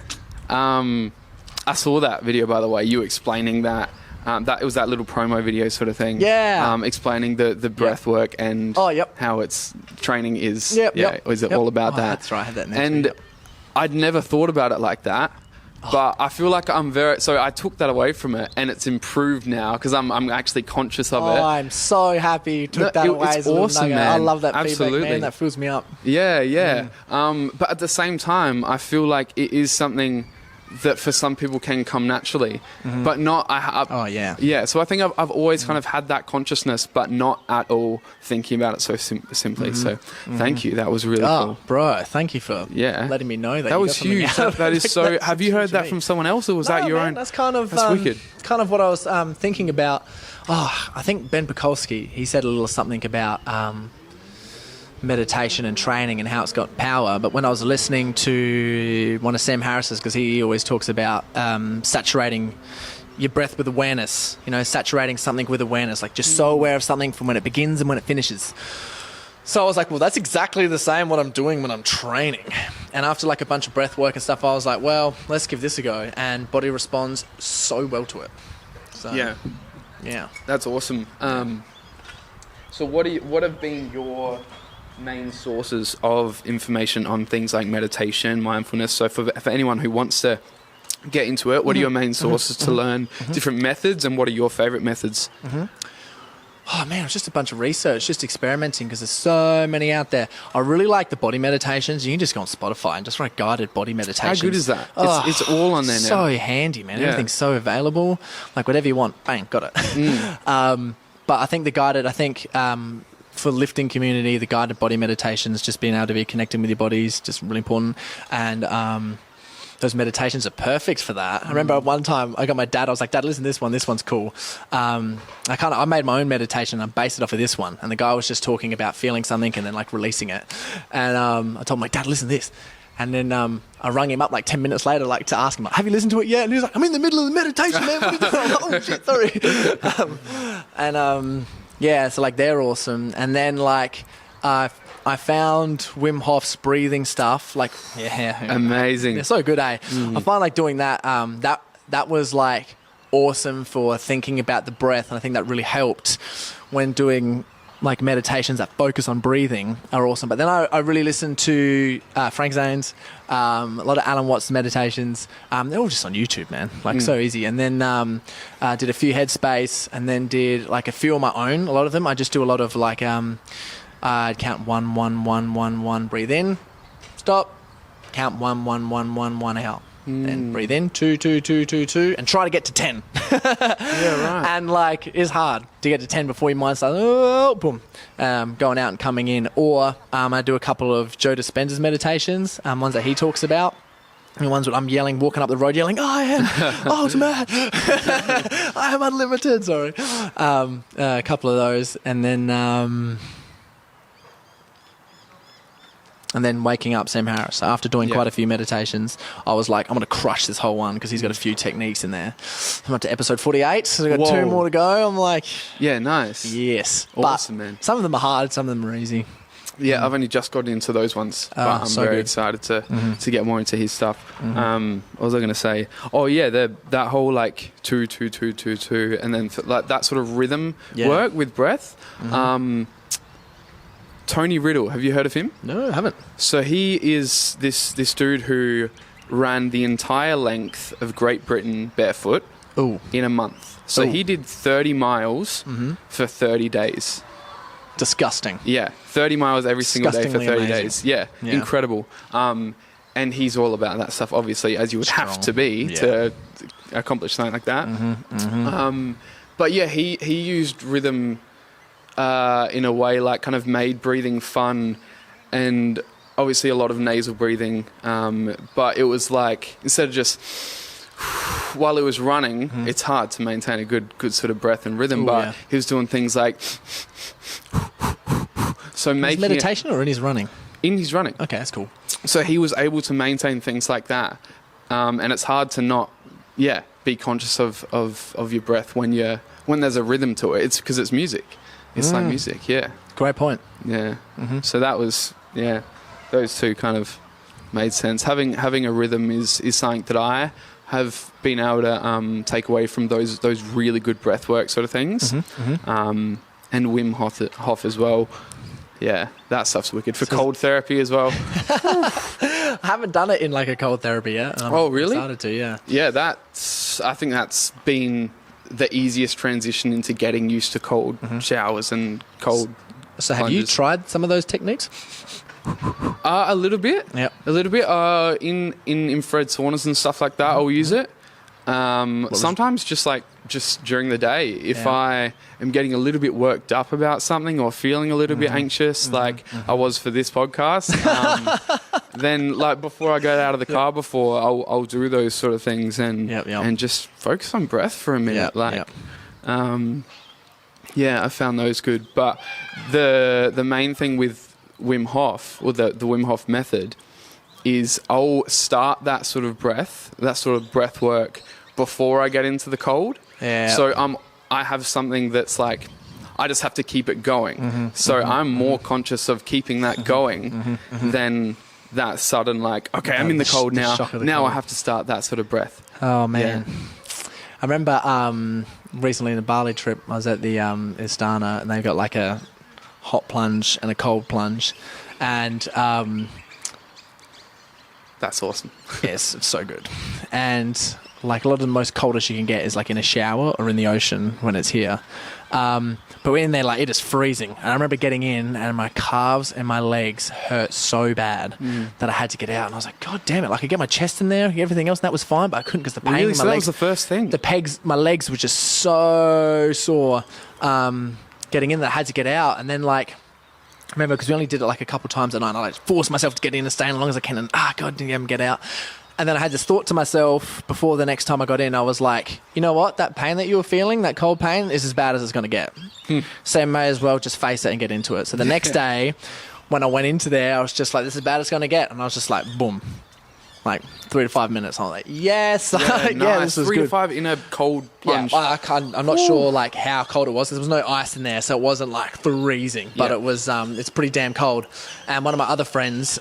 I saw that video, by the way, you explaining that. That it was that little promo video sort of thing. Yeah. Explaining the breath work and how its training is. Is it all about that? That's right. I had that next And video. I'd never thought about it like that. But I feel like so I took that away from it, and it's improved now because I'm actually conscious of it. I'm so happy you took that away. It's awesome, man. I love that Absolutely. feedback, man. That fills me up. Yeah. But at the same time, I feel like it is something that for some people can come naturally, but not. Yeah. So I think I've always kind of had that consciousness, but not at all thinking about it so simply. So thank you. That was really cool, bro. Thank you for letting me know that. That was huge. That is so. Have you heard that from someone else, or was that your own? That's kind of wicked. It's kind of what I was thinking about. I think Ben Pekulski, he said a little something about meditation and training and how it's got power. But when I was listening to one of Sam Harris's, because he always talks about saturating your breath with awareness, saturating something with awareness, like just so aware of something from when it begins and when it finishes. So I was like, well, that's exactly the same what I'm doing when I'm training. And after like a bunch of breath work and stuff, I was like, well, let's give this a go. And body responds so well to it. So, yeah. That's awesome. So what have been your main sources of information on things like meditation, mindfulness? So for anyone who wants to get into it, what are your main sources to learn different methods, and what are your favorite methods? Oh man, it's just a bunch of research, just experimenting, because there's so many out there. I really like the body meditations. You can just go on Spotify and just write guided body meditations. How good is that? It's all on there now. So handy, man. Everything's so available. Like whatever you want, bang, got it. But I think for lifting community, the guided body meditations, just being able to be connecting with your bodies, just really important. And those meditations are perfect for that. I remember one time I got my dad, I was like, Dad, listen to this one's cool. I made my own meditation and I based it off of this one. And the guy was just talking about feeling something and then like releasing it. And I told him, like, Dad, listen to this. And then I rung him up like 10 minutes later, like to ask him, like, have you listened to it yet? And he was like, I'm in the middle of the meditation, man. What are you doing? I'm like, oh shit, sorry. So like they're awesome. And then like I found Wim Hof's breathing stuff, like, amazing. They're so good, eh? I find like doing that, that was like awesome for thinking about the breath. And I think that really helped when doing like meditations that focus on breathing are awesome. But then I really listened to Frank Zane's, a lot of Alan Watts meditations. They're all just on YouTube, man. Like so easy. And then did a few Headspace, and then did like a few on my own. A lot of them. I just do a lot of like, I'd count 1, 1, 1, 1, 1, breathe in, stop, count 1, 1, 1, 1, 1 out. Then breathe in, 2, 2, 2, 2, 2, and try to get to 10. Right. And like, it's hard to get to 10 before your mind starts, boom, going out and coming in. Or I do a couple of Joe Dispenza's meditations, ones that he talks about. And the ones where I'm yelling, walking up the road, yelling, I am ultimate, I am unlimited, sorry. A couple of those, and then waking up Sam Harris. So after doing quite a few meditations, I was like, I'm going to crush this whole one because he's got a few techniques in there. I'm up to episode 48, so I've got 2 more to go. I'm like... Yeah, nice. Yes. Awesome, man. Some of them are hard, some of them are easy. Yeah, I've only just got into those ones, but I'm so very excited to get more into his stuff. What was I going to say? Oh, yeah, that whole like 2, 2, 2, 2, 2, and then like that sort of rhythm work with breath. Tony Riddle, have you heard of him? No, I haven't. So he is this dude who ran the entire length of Great Britain barefoot in a month. So he did 30 miles for 30 days. Disgusting. Yeah, 30 miles every single day for 30 days. Yeah, incredible. And he's all about that stuff, obviously, as you would have to be to accomplish something like that. But yeah, he used rhythm in a way like kind of made breathing fun, and obviously a lot of nasal breathing, but it was like instead of just while it was running, it's hard to maintain a good sort of breath and rhythm. He was doing things like so making meditation or in his running. In his running. Okay, that's cool. So he was able to maintain things like that, and it's hard to not be conscious of your breath when there's a rhythm to it. It's because it's music. It's like music, Great point. Yeah. So that was, those two kind of made sense. Having a rhythm is something that I have been able to take away from those really good breathwork sort of things. And Wim Hof as well. Yeah, that stuff's wicked. For cold therapy as well. I haven't done it in like a cold therapy yet. Oh, really? Started to, yeah. Yeah, I think that's been the easiest transition into getting used to cold showers and cold So have you tried some of those techniques? A little bit. Yeah. A little bit. In infrared saunas and stuff like that, I'll use it. Sometimes just during the day, if I am getting a little bit worked up about something or feeling a little bit anxious, like I was for this podcast, then like before I go out of the car, I'll do those sort of things and just focus on breath for a minute. I found those good. But the main thing with Wim Hof, or the Wim Hof method, is I'll start that sort of breath work before I get into the cold. Yeah. So I have something that's like, I just have to keep it going. So I'm more conscious of keeping that going than that sudden like, okay, I'm in the cold now. Now I have to start that sort of breath. Oh man. Yeah. I remember recently in the Bali trip, I was at the Istana, and they've got like a hot plunge and a cold plunge, and that's awesome. Yes, it's so good. And like a lot of the most coldest you can get is like in a shower or in the ocean when it's here. But we're in there, like, it is freezing. And I remember getting in, and my calves and my legs hurt so bad that I had to get out. And I was like, God damn it. Like, I could get my chest in there, everything else, and that was fine, but I couldn't because the pain in my so legs. That was the first thing. My legs were just so sore getting in that I had to get out. And then, like, I remember because we only did it like a couple times a night, and I like forced myself to get in and stay in as long as I can, and God damn, get out. And then I had this thought to myself before the next time I got in. I was like, you know what? That pain that you were feeling, that cold pain, is as bad as it's going to get. So I may as well just face it and get into it. So the next day, when I went into there, I was just like, this is as bad as it's going to get. And I was just like, boom. Like 3 to 5 minutes. I'm like, yes. Yeah, nice. This was 3 good. to 5 in a cold plunge. Yeah, I'm not sure like how cold it was. There was no ice in there, so it wasn't like freezing. But it was. It's pretty damn cold. And one of my other friends,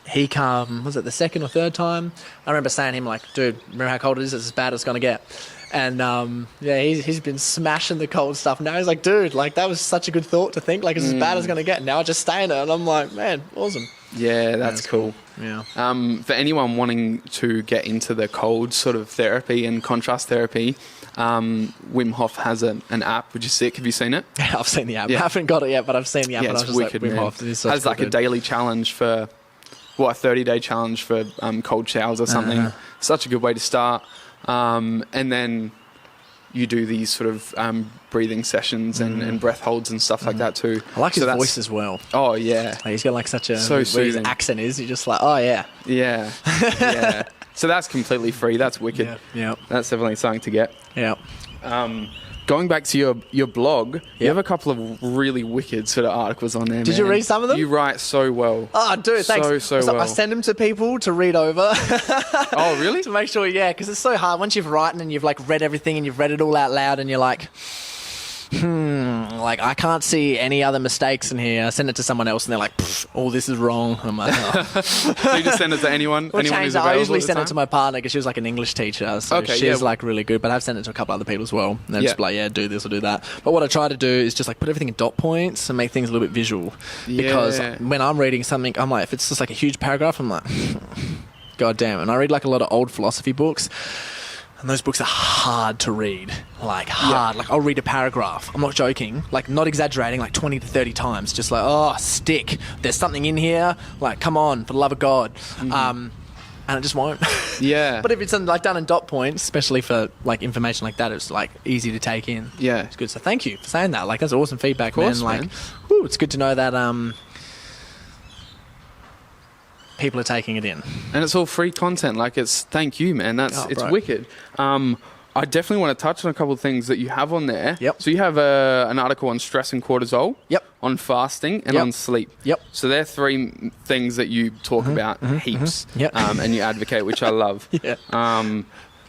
he come. Was it the second or third time? I remember saying to him like, dude, remember how cold it is? It's as bad as it's gonna get. And he's been smashing the cold stuff. Now he's like, dude, like that was such a good thought to think. Like it's as bad as it's gonna get. Now I just stay in it, and I'm like, man, awesome. Yeah, that's cool. Yeah. For anyone wanting to get into the cold sort of therapy and contrast therapy, Wim Hof has an app, which is sick. Have you seen it? Yeah, I've seen the app. Yeah. I haven't got it yet, but I've seen the app. Yeah, and I it's was just wicked, like, Wim man. Hof. This is has like a daily challenge for, a 30-day challenge for cold showers or something. Such a good way to start. And then you do these sort of breathing sessions and breath holds and stuff like that too. I like his voice as well. Oh yeah, like he's got like such a so where soothing. his accent is. You're just like, oh yeah, yeah. So that's completely free. That's wicked. Yeah. That's definitely something to get. Yeah. Going back to your blog, you have a couple of really wicked sort of articles on there. Did you read some of them? You write so well. Oh, dude, thanks. So well. I send them to people to read over. Oh, really? To make sure, because it's so hard. Once you've written and you've like read everything and you've read it all out loud and you're like, like I can't see any other mistakes in here. I send it to someone else and they're like, oh, this is wrong. I'm like, oh. So you just send it to anyone? Anyone who's available? I usually send it to my partner because she was like an English teacher, so she's like really good. But I've sent it to a couple other people as well. And they're just like, do this or do that. But what I try to do is just like put everything in dot points and make things a little bit visual. Because when I'm reading something, I'm like, if it's just like a huge paragraph, I'm like, God damn. And I read like a lot of old philosophy books. And those books are hard to read, like hard. Like I'll read a paragraph. I'm not joking, like not exaggerating, like 20 to 30 times. Just like, oh, stick. There's something in here. Like, come on, for the love of God. And it just won't. Yeah. But if it's like done in dot points, especially for like information like that, it's like easy to take in. Yeah. It's good. So thank you for saying that. Like that's awesome feedback, man. Like, whew, it's good to know that people are taking it in, and it's all free content. Like it's thank you, man. It's wicked. I definitely want to touch on a couple of things that you have on there. So you have an article on stress and cortisol. On fasting and on sleep. So they're 3 things that you talk about heaps. And you advocate, which I love.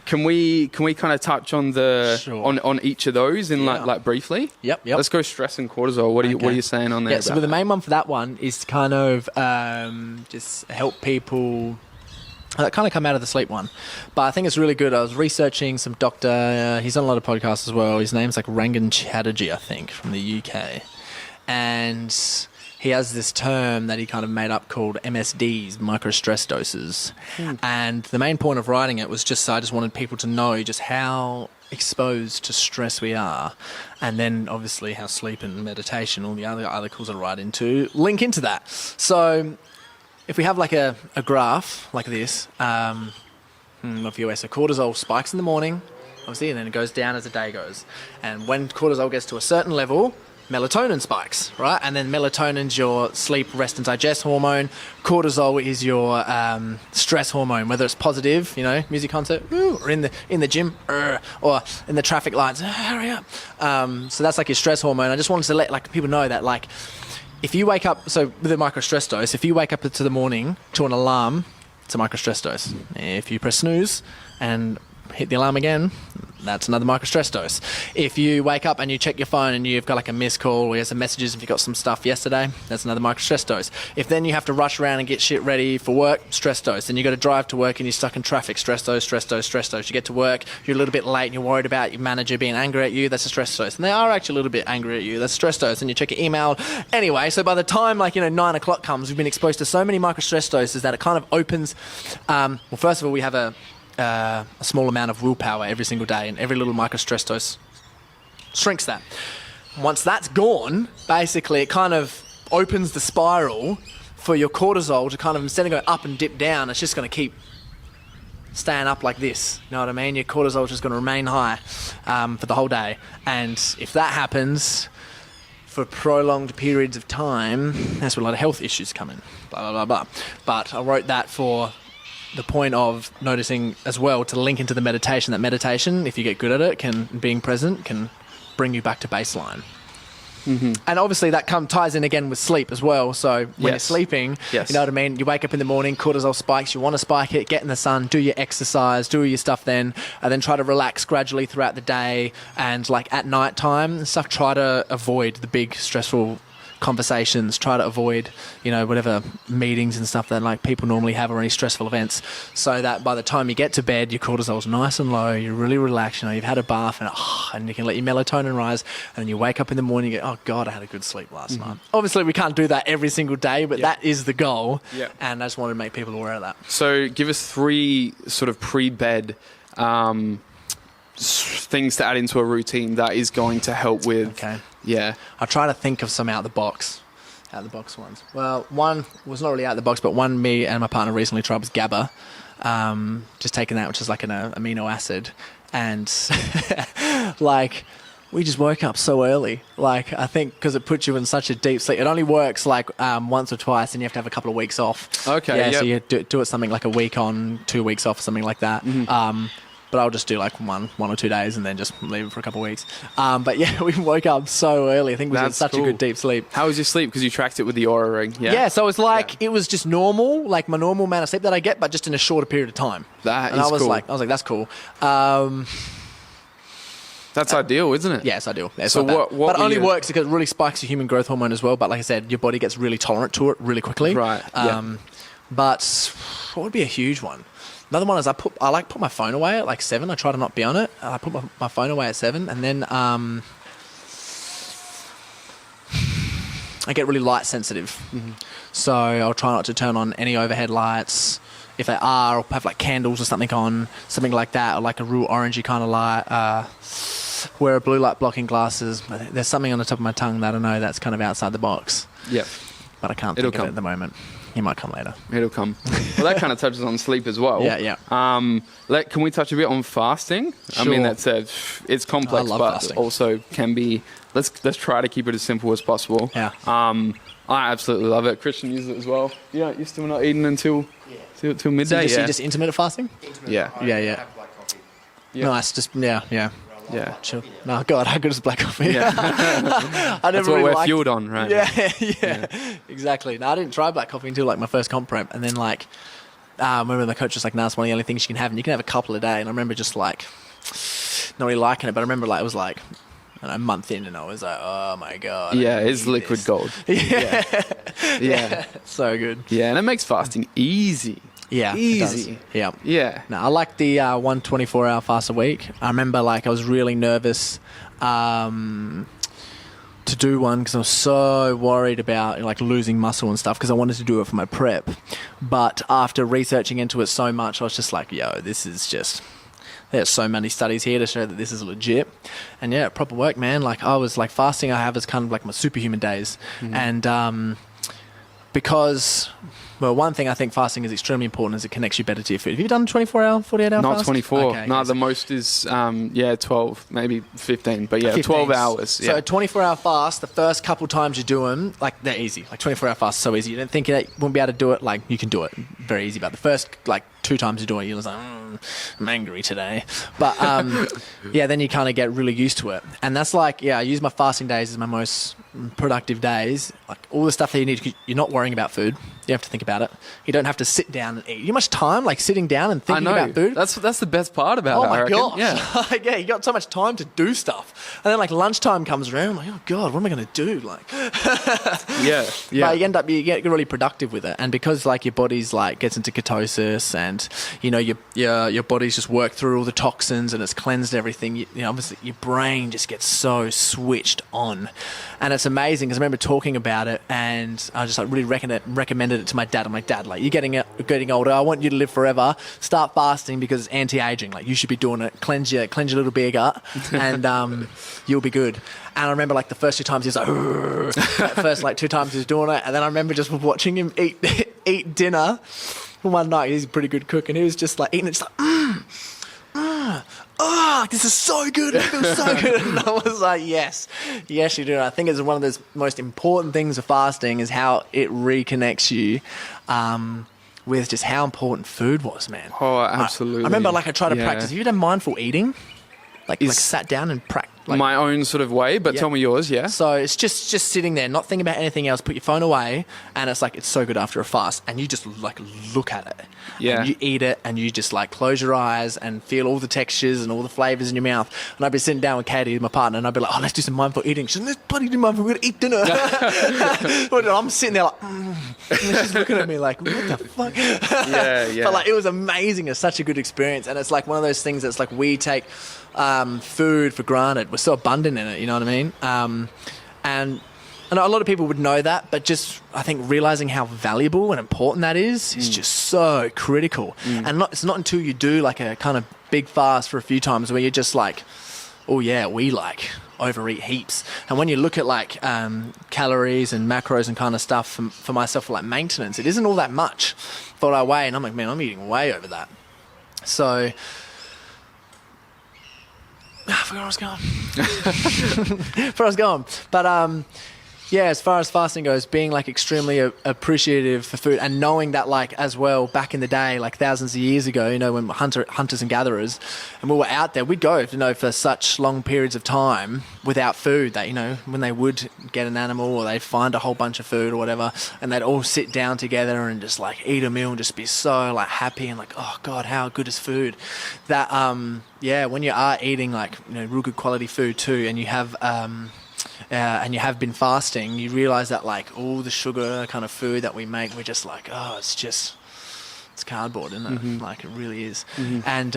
Can we kind of touch on on each of those in like briefly? Let's go stress and cortisol. What are you saying on there? So the main one for that one is to kind of just help people. That kind of come out of the sleep one, but I think it's really good. I was researching some doctor. He's on a lot of podcasts as well. His name's like Rangan Chatterjee, I think, from the UK, and he has this term that he kind of made up called MSDs, micro stress doses. And the main point of writing it was I just wanted people to know just how exposed to stress we are, and then obviously how sleep and meditation, all the other articles I write into, link into that. So if we have like a graph like this, of US, so cortisol spikes in the morning, obviously, and then it goes down as the day goes. And when cortisol gets to a certain level, melatonin spikes, right? And then melatonin's your sleep, rest and digest hormone. Cortisol is your stress hormone, whether it's positive, music concert, or in the gym, or in the traffic lights, hurry up. So that's like your stress hormone. I just wanted to let like people know that like if you wake up, so with a micro stress dose, if you wake up into the morning to an alarm, it's a micro stress dose. If you press snooze and hit the alarm again, that's another micro stress dose. If you wake up and you check your phone and you've got like a missed call or you have some messages, if you got some stuff yesterday, that's another micro stress dose. If then you have to rush around and get shit ready for work, stress dose. Then you got to drive to work and you're stuck in traffic, stress dose, stress dose, stress dose. You get to work, you're a little bit late and you're worried about your manager being angry at you, that's a stress dose. And they are actually a little bit angry at you, that's a stress dose. And you check your email. Anyway, so by the time 9 o'clock comes, we've been exposed to so many micro stress doses that it kind of opens, well, first of all, we have a small amount of willpower every single day, and every little micro stress dose shrinks that. Once that's gone, basically it kind of opens the spiral for your cortisol to kind of, instead of going up and dip down, it's just going to keep staying up like this. You know what I mean? Your cortisol is just going to remain high for the whole day. And if that happens for prolonged periods of time, that's where a lot of health issues come in. Blah, blah, blah, blah. But I wrote that for the point of noticing as well, to link into the meditation, that meditation, if you get good at it, being present can bring you back to baseline. Mm-hmm. And obviously that ties in again with sleep as well. So when you're sleeping, you know what I mean? You wake up in the morning, cortisol spikes, you want to spike it, get in the sun, do your exercise, do your stuff then, and then try to relax gradually throughout the day. And like at night time and stuff, try to avoid the big stressful conversations, try to avoid whatever meetings and stuff that like people normally have or any stressful events, so that by the time you get to bed your cortisol's nice and low, you're really relaxed, you've had a bath and you can let your melatonin rise, and then you wake up in the morning and you go, oh god, I had a good sleep last night. Obviously we can't do that every single day, but that is the goal, and I just wanted to make people aware of that. So give us 3 sort of pre-bed things to add into a routine that is going to help with I'll try to think of some out the box ones. Well, one was not really out the box, but one me and my partner recently tried was GABA, just taking that, which is like an amino acid, and like we just woke up so early, like I think because it puts you in such a deep sleep. It only works like once or twice, and you have to have a couple of weeks off. So you do it something like a week on, 2 weeks off, something like that. But I'll just do like one or 2 days and then just leave it for a couple of weeks. But yeah, we woke up so early. I think we was in such a good deep sleep. How was your sleep? Because you tracked it with the Aura ring. Yeah, so it's like it was just normal, like my normal amount of sleep that I get, but just in a shorter period of time. I was cool. I was like, that's cool. That's ideal, isn't it? Yeah, it's ideal. Yeah, so what but it only works because it really spikes your human growth hormone as well. But like I said, your body gets really tolerant to it really quickly. Right. But what would be a huge one? Another one is I put my phone away at like 7. I try to not be on it. I put my phone away at 7, and then I get really light sensitive. So I'll try not to turn on any overhead lights. If they are, I'll have like candles or something on, something like that, or like a real orangey kind of light. Wear blue light blocking glasses. There's something on the top of my tongue that I know that's kind of outside the box. Yeah. But I can't think of it at the moment. He might come later. It'll come. Well, that kind of touches on sleep as well. Yeah. Can we touch a bit on fasting? Sure. I mean, it's complex, but fasting. also can be. Let's try to keep it as simple as possible. Yeah. I absolutely love it. Christian uses it as well. Yeah, you're still not eating until midday. So you just intermittent fasting? Yeah. Have black coffee. Nice. Just Yeah. Chill. No, God, how good is black coffee? Yeah. I never That's what we're fueled on, right? Yeah, exactly. No, I didn't try black coffee until like my first comp prep, and then like I remember the coach was like, "No, it's one of the only things you can have, and you can have a couple a day." And I remember just like not really liking it, but I remember like it was like a month in, and I was like, "Oh my God!" Yeah, it's liquid gold. Yeah, so good. Yeah, and it makes fasting easy. Yeah, easy. Yeah. No, I like the 1 24-hour fast a week. I remember like I was really nervous to do one because I was so worried about like losing muscle and stuff because I wanted to do it for my prep. But after researching into it so much, I was just like, yo, this is just... There's so many studies here to show that this is legit. And yeah, proper work, man. Like I was like fasting I have is kind of like my superhuman days. And because... Well, one thing I think fasting is extremely important is it connects you better to your food. Have you done 24-hour, 48-hour fast? Not 24. Okay, no, the most is, 12, maybe 15. But yeah, 15. 12 hours. Yeah. So a 24-hour fast, the first couple times you do them, like they're easy. Like 24-hour fast is so easy. You don't think you won't be able to do it. Like you can do it very easy. But the first like 2 times you do it, you're just like, I'm angry today. But yeah, then you kind of get really used to it. And that's like, I use my fasting days as my most productive days, like all the stuff that you need, you're not worrying about food. You have to think about it. You don't have to sit down and eat. You much time like sitting down and thinking about food. That's the best part about it. Oh my gosh. Yeah. Yeah, you got so much time to do stuff. And then like lunchtime comes around, like, oh God, what am I going to do? Like, yeah. But you get really productive with it. And because like your body's like gets into ketosis and, you know, your body's just worked through all the toxins and it's cleansed everything, you know, obviously your brain just gets so switched on. And it's amazing because I remember talking about it and I just like really recommended it to my dad. I'm like, Dad, like you're getting older. I want you to live forever. Start fasting because it's anti-aging. Like you should be doing it. Cleanse your little beer gut and you'll be good. And I remember like the first 2 times he was like, first like 2 times he was doing it. And then I remember just watching him eat dinner one night. He's a pretty good cook and he was just like eating it, just like, this is so good. It feels so good. And I was like, yes, you do. I think it's one of the most important things of fasting is how it reconnects you with just how important food was, man. Oh, absolutely. I remember like I tried to practice. Have you done mindful eating? Like sat down and practice. Like, my own sort of way, but tell me yours, yeah? So it's just sitting there, not thinking about anything else, put your phone away, and it's like, it's so good after a fast, and you just like look at it. Yeah. And you eat it, and you just like close your eyes and feel all the textures and all the flavours in your mouth. And I'd be sitting down with Katie, my partner, and I'd be like, oh, let's do some mindful eating. She's like, let's bloody do mindful, we're going to eat dinner. I'm sitting there like, and she's looking at me like, what the fuck? Yeah. But like, it was amazing. It's such a good experience. And it's like one of those things that's like, we take food for granted. We're so abundant in it, you know what I mean? And a lot of people would know that, but just I think realizing how valuable and important that is just so critical. And it's not until you do like a kind of big fast for a few times where you're just like, oh yeah, we like overeat heaps. And when you look at like calories and macros and kind of stuff for myself for like maintenance, it isn't all that much for what I weigh. And I'm like, man, I'm eating way over that. So I forgot where I was going. But yeah, as far as fasting goes, being like extremely appreciative for food and knowing that like as well back in the day, like thousands of years ago, you know, when hunters and gatherers, and we were out there, we'd go, you know, for such long periods of time without food that, you know, when they would get an animal or they'd find a whole bunch of food or whatever, and they'd all sit down together and just like eat a meal and just be so like happy and like, oh God, how good is food? That yeah, when you are eating like, you know, real good quality food too, and you have been fasting, you realize that like all the sugar kind of food that we make, we're just like, oh, it's cardboard, isn't it? Like it really is. And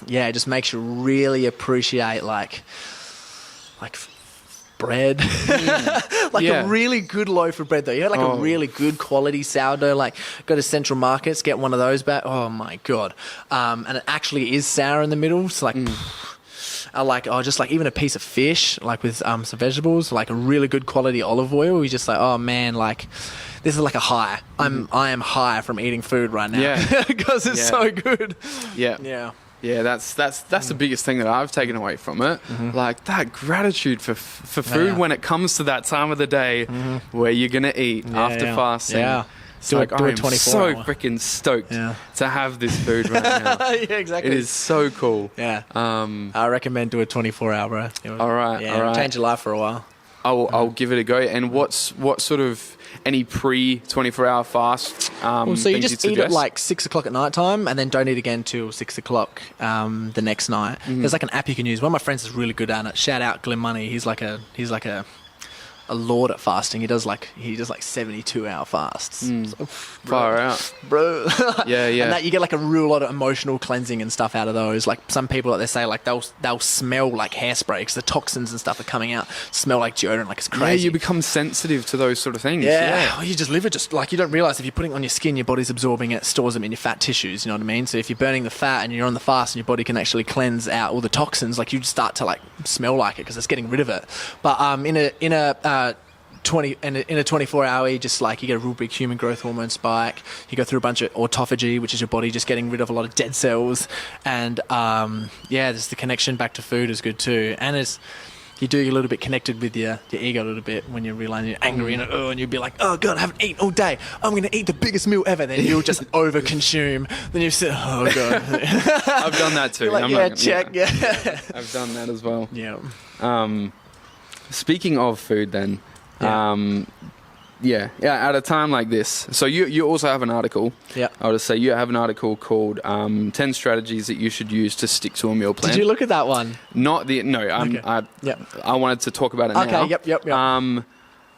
yeah, it just makes you really appreciate like bread. Like a really good loaf of bread though. You had like a really good quality sourdough, like go to Central Markets, get one of those back. Oh my God. And it actually is sour in the middle. It's like just like even a piece of fish, like with some vegetables, like a really good quality olive oil. You're just like, oh man, like this is like a high. I am high from eating food right now because it's so good. Yeah, that's the biggest thing that I've taken away from it. Like that gratitude for food when it comes to that time of the day where you're gonna eat after fasting. Yeah. It's like, I'm so freaking stoked to have this food right now. Yeah, exactly. It is so cool. Yeah. I recommend do a 24-hour, bro. All right. Change your life for a while. I'll give it a go. And what sort of any pre-24-hour fast? So you just eat at like 6 o'clock at night time, and then don't eat again till 6 o'clock the next night. There's like an app you can use. One of my friends is really good at it. Shout out Glenn Money. He's like a lord at fasting. He does like 72-hour fasts. So, far out, bro. Yeah. And that you get like a real lot of emotional cleansing and stuff out of those. Like some people, like they say, like they'll smell like hairspray because the toxins and stuff are coming out. Smell like deodorant, like it's crazy. Yeah, you become sensitive to those sort of things. Yeah. Well, you just live it. Just like you don't realize if you're putting it on your skin, your body's absorbing it, stores them in your fat tissues. You know what I mean? So if you're burning the fat and you're on the fast, and your body can actually cleanse out all the toxins, like you start to like smell like it because it's getting rid of it. But in a 24-hour, you just like you get a real big human growth hormone spike. You go through a bunch of autophagy, which is your body just getting rid of a lot of dead cells, and there's the connection back to food is good too. And it's you do get a little bit connected with your ego a little bit when you're realizing you're angry and you'd be like, oh God, I haven't eaten all day. I'm going to eat the biggest meal ever. Then you'll just over-consume. Then you say, oh God. I've done that too. Like, I've done that as well. Yeah. speaking of food, then, at a time like this, so you also have an article. Yeah. I would just say you have an article called 10 strategies that you should use to stick to a meal plan. Did you look at that one? I wanted to talk about it now. Okay, yep.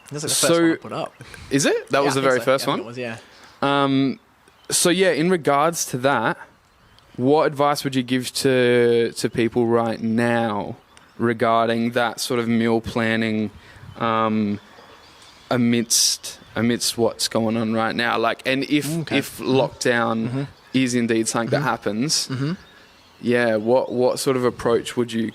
That's like the first one I put up. Is it? That was the very first one? It was, yeah. In regards to that, what advice would you give to people right now regarding that sort of meal planning amidst what's going on right now? Like, and if lockdown is indeed something that happens, what sort of approach would you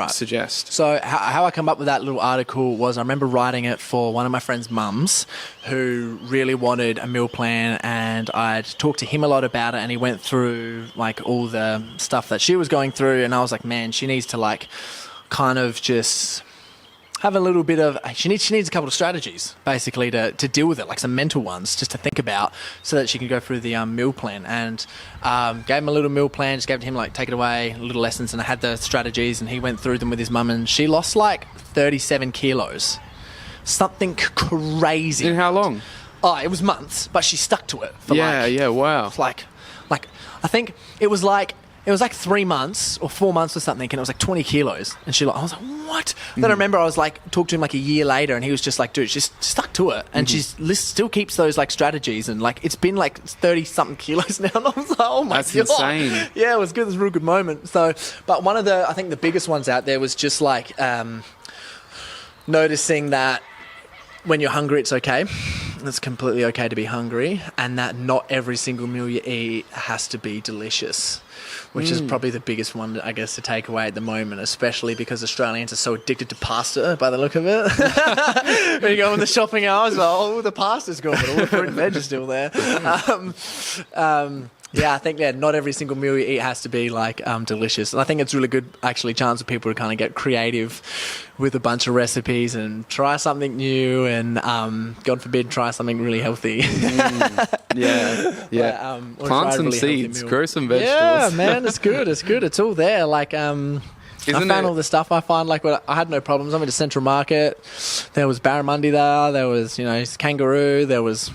suggest? So how I come up with that little article was I remember writing it for one of my friend's mums who really wanted a meal plan, and I'd talked to him a lot about it, and he went through like all the stuff that she was going through, and I was like, man, she needs to like kind of just have a little bit of, she needs a couple of strategies basically to deal with it, like some mental ones just to think about, so that she can go through the meal plan. And gave him a little meal plan, just gave it to him, like, take it away, little lessons, and I had the strategies, and he went through them with his mum, and she lost like 37 kilos. Something crazy. In how long? Oh, it was months, but she stuck to it for wow. like I think it was like 3 months or 4 months or something, and it was like 20 kilos. And I was like, what? Then I remember I was like, talked to him like a year later, and he was just like, dude, she's stuck to it. And she still keeps those like strategies. And like, it's been like 30 something kilos now. And I was like, oh my God. That's insane. Yeah, it was good. It was a real good moment. So, but one of I think the biggest ones out there was just like noticing that when you're hungry, it's okay. It's completely okay to be hungry, and that not every single meal you eat has to be delicious, which is probably the biggest one, I guess, to take away at the moment, especially because Australians are so addicted to pasta by the look of it. When you go in the shopping hours, the pasta's gone, but all the fruit and veg is still there. I think not every single meal you eat has to be like delicious. And I think it's really good actually chance for people to kind of get creative with a bunch of recipes and try something new, and God forbid, try something really healthy. Plant some really seeds, grow some vegetables. Yeah, man, it's good. It's all there. Like I found all the stuff. I find like I had no problems. I went to Central Market. There was barramundi there. There was kangaroo. There was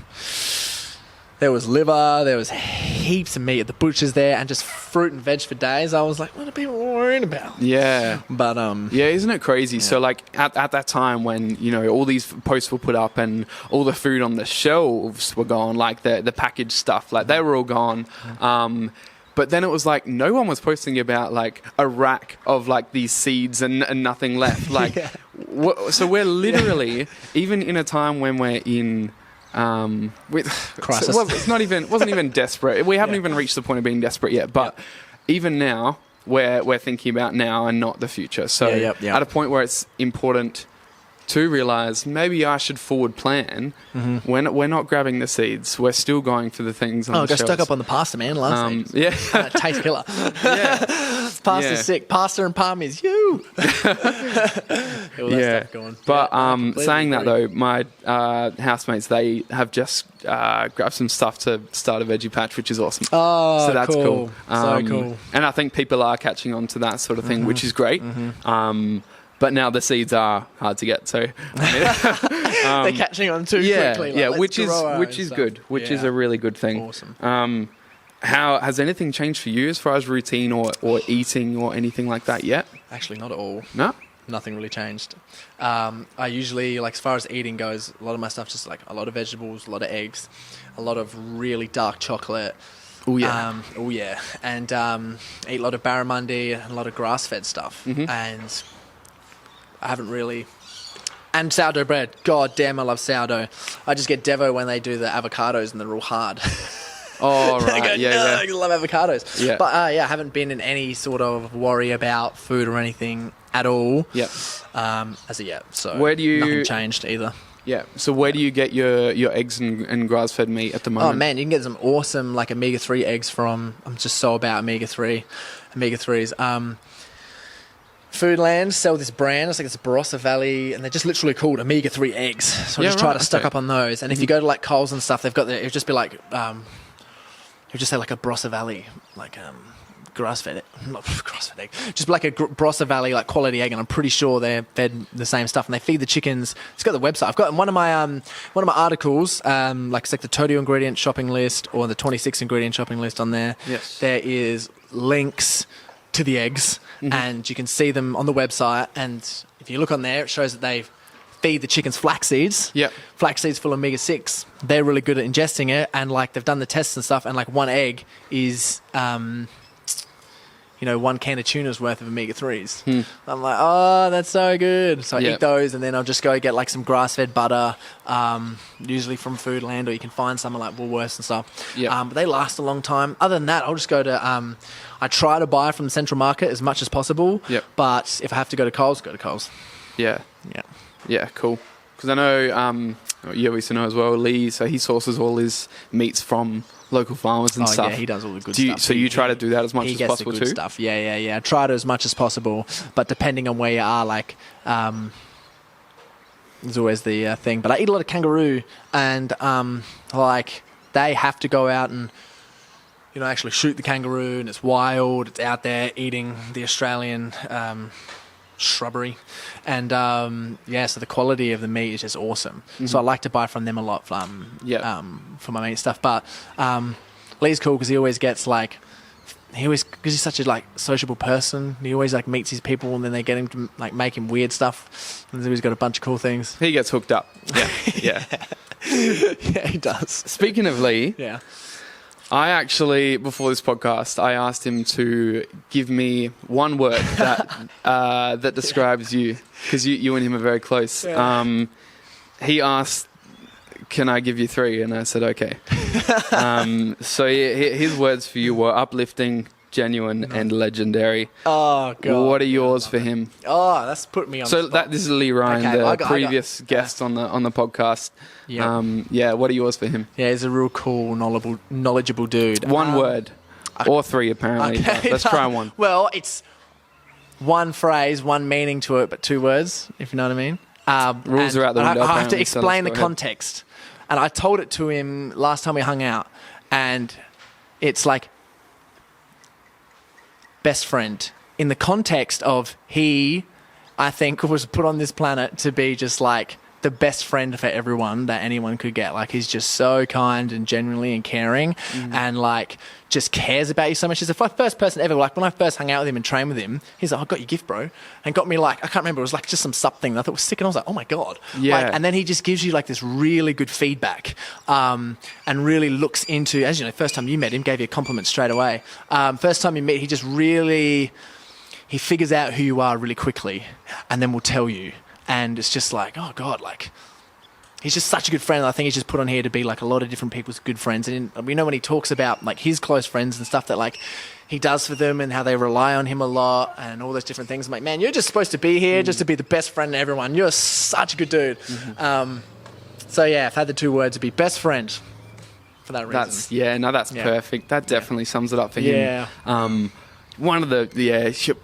liver, there was heaps of meat at the butcher's there, and just fruit and veg for days. I was like, what are people worrying about? Yeah. But isn't it crazy? Yeah. So like at that time when, all these posts were put up and all the food on the shelves were gone, like the packaged stuff, like they were all gone. But then it was like no one was posting about like a rack of like these seeds and nothing left. Like, so we're literally, even in a time when we're in with crisis. Wasn't even desperate. We haven't even reached the point of being desperate yet. But even now, we're thinking about now and not the future. So at a point where it's important to realise maybe I should forward plan. We're not grabbing the seeds. We're still going for the things on the shelves. Stuck up on the pasta, man. Last taste killer. Pasta's sick. Pasta and palm is you. Stuff going. But saying that though, my housemates, they have just grabbed some stuff to start a veggie patch, which is awesome. Oh, so that's cool. So cool. And I think people are catching on to that sort of thing, which is great. But now the seeds are hard to get, so they're catching on too quickly. Which is good, which is a really good thing. Awesome. How has anything changed for you as far as routine or eating or anything like that yet? Actually, not at all. No, nothing really changed. I usually, like, as far as eating goes, a lot of my stuff just like a lot of vegetables, a lot of eggs, a lot of really dark chocolate. Oh yeah. And eat a lot of barramundi and a lot of grass-fed stuff. And I haven't really... And sourdough bread. God damn, I love sourdough. I just get Devo when they do the avocados and they're real hard. Oh, right. I love avocados. Yeah. But, I haven't been in any sort of worry about food or anything at all. Yep. As of yet. So nothing changed either. Yeah. So where do you get your eggs and grass-fed meat at the moment? Oh, man, you can get some awesome, like, omega-3 eggs from... I'm just so about omega-3s. Foodland sell this brand. It's like it's Barossa Valley, and they're just literally called omega-3 eggs. So I just try to stock up on those. And if you go to like Coles and stuff, they've got it'll just be like, it'll just say like a Barossa Valley, like grass-fed, not grass-fed egg, just like a Barossa Valley like quality egg, and I'm pretty sure they're fed the same stuff, and they feed the chickens. It's got the website. I've got in one of my articles, like it's like the total ingredient shopping list or the 26 ingredient shopping list on there. Yes. There is links to the eggs, and you can see them on the website, and if you look on there, it shows that they feed the chickens flax seeds. Yep. Flax seeds full of omega-6. They're really good at ingesting it, and like they've done the tests and stuff, and like one egg is one can of tuna's worth of omega-3s. I'm like, oh, that's so good. So I eat those, and then I'll just go get like some grass-fed butter, usually from Foodland, or you can find some like Woolworths and stuff. But they last a long time. Other than that, I'll just go to I try to buy from the Central Market as much as possible. But if I have to go to Coles, go to Coles. Yeah, cool. Because I know, we used to know as well, Lee, so he sources all his meats from local farmers and stuff. Yeah, he does all the good stuff. So you try to do that as much as possible too? He gets the good stuff. Yeah. I try to as much as possible, but depending on where you are, like, there's always the thing. But I eat a lot of kangaroo, and like they have to go out and actually shoot the kangaroo, and it's wild. It's out there eating the Australian shrubbery, and so the quality of the meat is just awesome. So I like to buy from them a lot for my meat stuff. But Lee's cool because he always gets like because he's such a like sociable person. He always like meets his people, and then they get him to like make him weird stuff, and he's got a bunch of cool things. He gets hooked up. Yeah. Yeah, he does. Speaking of Lee, I actually, before this podcast, I asked him to give me one word that that describes you, because you and him are very close. He asked, can I give you 3? And I said, okay. So his words for you were uplifting, genuine, and legendary. Oh, God. What are yours for him? Oh, that's put me on the spot. This is Lee Ryan, the previous guest on the podcast. What are yours for him? Yeah, he's a real cool, knowledgeable dude. One word. Or 3, apparently. Okay. Let's try one. Well, it's one phrase, one meaning to it, but 2 words, if you know what I mean. Rules are out the window. I have to explain the context. And I told it to him last time we hung out, and it's like best friend in the context of he, I think, was put on this planet to be just like the best friend for everyone that anyone could get. Like, he's just so kind and genuinely and caring, and like just cares about you so much. He's the first person ever, like when I first hung out with him and trained with him, he's like, I got your gift, bro. And got me like, I can't remember, it was like just some something that I thought was sick, and I was like, oh my God. Like, and then he just gives you like this really good feedback, and really looks into, as you know, first time you met him, gave you a compliment straight away. First time you meet, he just really, he figures out who you are really quickly, and then will tell you. And it's just like, oh God, like, he's just such a good friend. I think he's just put on here to be like a lot of different people's good friends. And we know when he talks about like his close friends and stuff that like he does for them and how they rely on him a lot and all those different things. I'm like, man, you're just supposed to be here just to be the best friend to everyone. You're such a good dude. So yeah, if I had the 2 words, it'd be best friend for that reason. That's perfect. That definitely sums it up for him. One of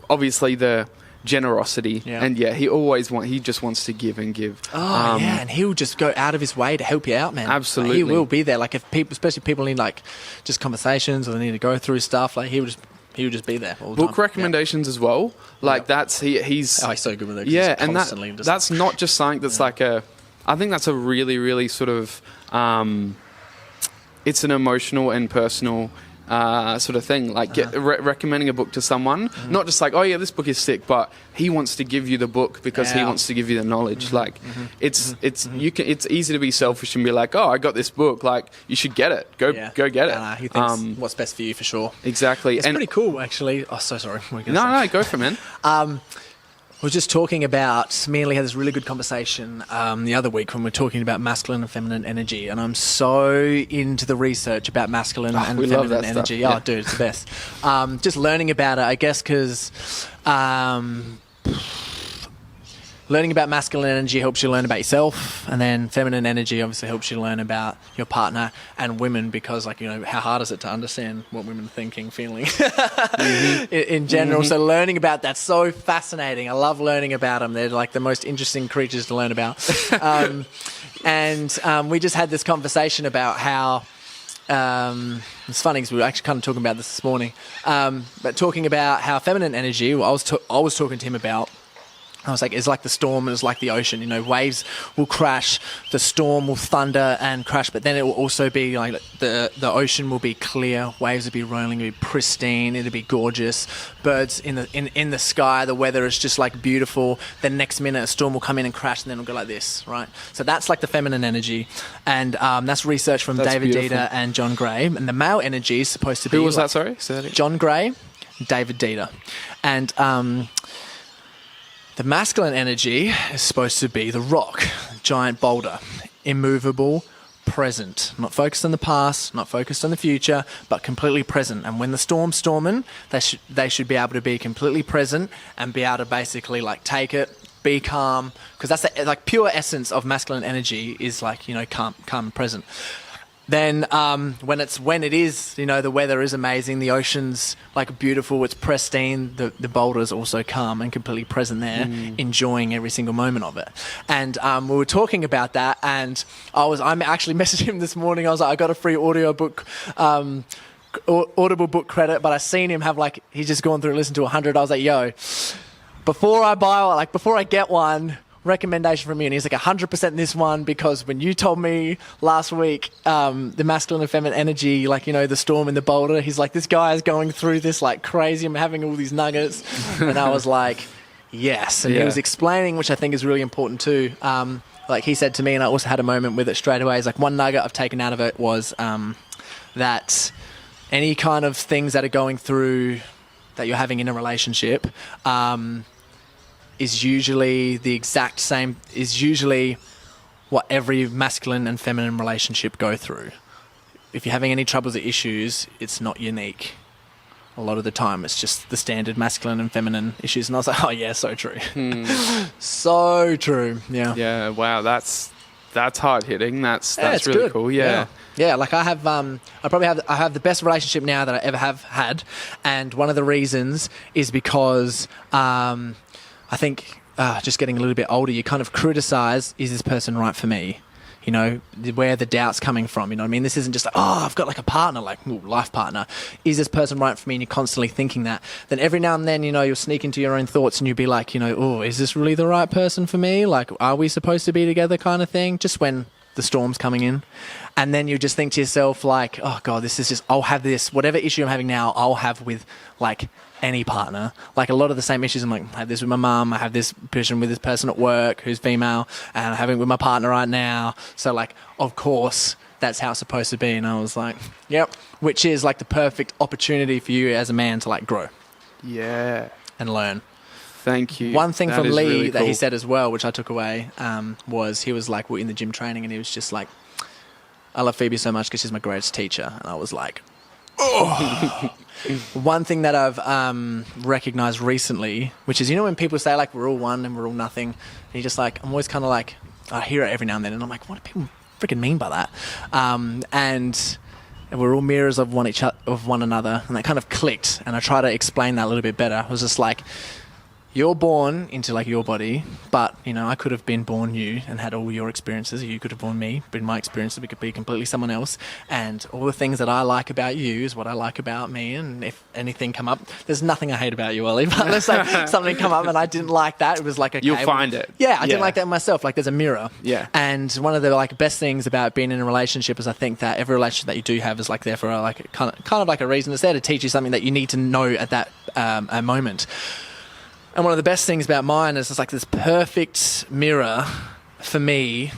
obviously the generosity, and he just wants to give and give. And he'll just go out of his way to help you out, man. Absolutely. Like, he will be there. Like, if people, especially people need like just conversations or they need to go through stuff, like he would just be there all the book time. Recommendations as well, like he's he's so good with it. And that's not just something that's like I think that's a really, really sort of it's an emotional and personal sort of thing, like recommending a book to someone, not just like, oh yeah, this book is sick, but he wants to give you the book because he wants to give you the knowledge. Like, it's easy to be selfish and be like, oh, I got this book, like you should get it, go get it. He thinks what's best for you for sure. Exactly. It's pretty cool, actually. Oh, so sorry. No, go for it, man. We were just talking about, me and Lee had this really good conversation the other week when we were talking about masculine and feminine energy, and I'm so into the research about masculine and feminine energy. Stuff. Oh, dude, it's the best. Just learning about it, I guess, because learning about masculine energy helps you learn about yourself, and then feminine energy obviously helps you learn about your partner and women, because, like, you know, how hard is it to understand what women are thinking, feeling in general. So learning about that's so fascinating. I love learning about them. They're like the most interesting creatures to learn about. And we just had this conversation about how it's funny because we were actually kind of talking about this morning, but talking about how feminine energy, I was talking to him about, I was like, it's like the storm and it's like the ocean. You know, waves will crash, the storm will thunder and crash, but then it will also be like the ocean will be clear, waves will be rolling, it'll be pristine, it'll be gorgeous. Birds in the sky, the weather is just like beautiful. Then next minute a storm will come in and crash, and then it'll go like this, right? So that's like the feminine energy, and that's research from David Deida and John Gray. And the male energy is supposed to be. Who was like, that? Sorry, say that again. John Gray, David Deida, and the masculine energy is supposed to be the rock, giant boulder, immovable, present, not focused on the past, not focused on the future, but completely present. And when the storm's storming, they should be able to be completely present and be able to basically like take it, be calm, because that's the like pure essence of masculine energy is like, you know, calm and present. Then when it is, you know, the weather is amazing, the ocean's like beautiful, it's pristine, the boulder's also calm and completely present there, enjoying every single moment of it. And we were talking about that, and I actually messaged him this morning. I was like, I got a free audible book credit, but I seen him have like, he's just gone through and listened to 100. I was like, yo, before I get one, recommendation from me, and he's like 100% this one, because when you told me last week the masculine and feminine energy, like, you know, the storm in the boulder, he's like, this guy is going through this like crazy, I'm having all these nuggets. And I was like, yes. And he was explaining, which I think is really important too, like he said to me, and I also had a moment with it straight away, is like one nugget I've taken out of it was that any kind of things that are going through that you're having in a relationship is usually the exact same, is usually what every masculine and feminine relationship go through. If you're having any troubles or issues, it's not unique. A lot of the time, it's just the standard masculine and feminine issues. And I was like, oh yeah, so true. So true. Yeah. Yeah. Wow. That's hard hitting. That's really good. Cool. Yeah. Yeah, like I have, I have the best relationship now that I ever have had, and one of the reasons is because I think just getting a little bit older, you kind of criticize, is this person right for me? You know, where the doubt's coming from, you know what I mean? This isn't just like, oh, I've got like a partner, like life partner. Is this person right for me? And you're constantly thinking that. Then every now and then, you know, you'll sneak into your own thoughts and you'll be like, you know, oh, is this really the right person for me? Like, are we supposed to be together kind of thing? Just when the storm's coming in. And then you just think to yourself like, oh God, this is just, I'll have this, whatever issue I'm having now, I'll have with like any partner. Like a lot of the same issues, I'm like, I have this with my mum, I have this person with this person at work who's female, and I'm having it with my partner right now. So like, of course, that's how it's supposed to be. And I was like, yep, which is like the perfect opportunity for you as a man to like grow. Yeah. And learn. Thank you. One thing from Lee really that cool. he said as well, which I took away, was he was like, we're in the gym training, and he was just like, I love Phoebe so much because she's my greatest teacher. And I was like, oh. One thing that I've recognized recently, which is, you know, when people say like we're all one and we're all nothing, and you're just like, I'm always kind of like, I hear it every now and then, and I'm like, what do people freaking mean by that? And we're all mirrors of one another, and that kind of clicked. And I try to explain that a little bit better. I was just like, you're born into like your body, but you know, I could have been born you and had all your experiences. You could have born me, but in my experiences, we could be completely someone else. And all the things that I like about you is what I like about me. And if anything come up, there's nothing I hate about you, Ollie. But let's say something come up and I didn't like that, it was like, okay, you'll find it. Yeah, I didn't like that in myself. Like there's a mirror. Yeah. And one of the like best things about being in a relationship is I think that every relationship that you do have is like there for like kind of like a reason. It's there to teach you something that you need to know at that a moment. And one of the best things about mine is it's like this perfect mirror for me,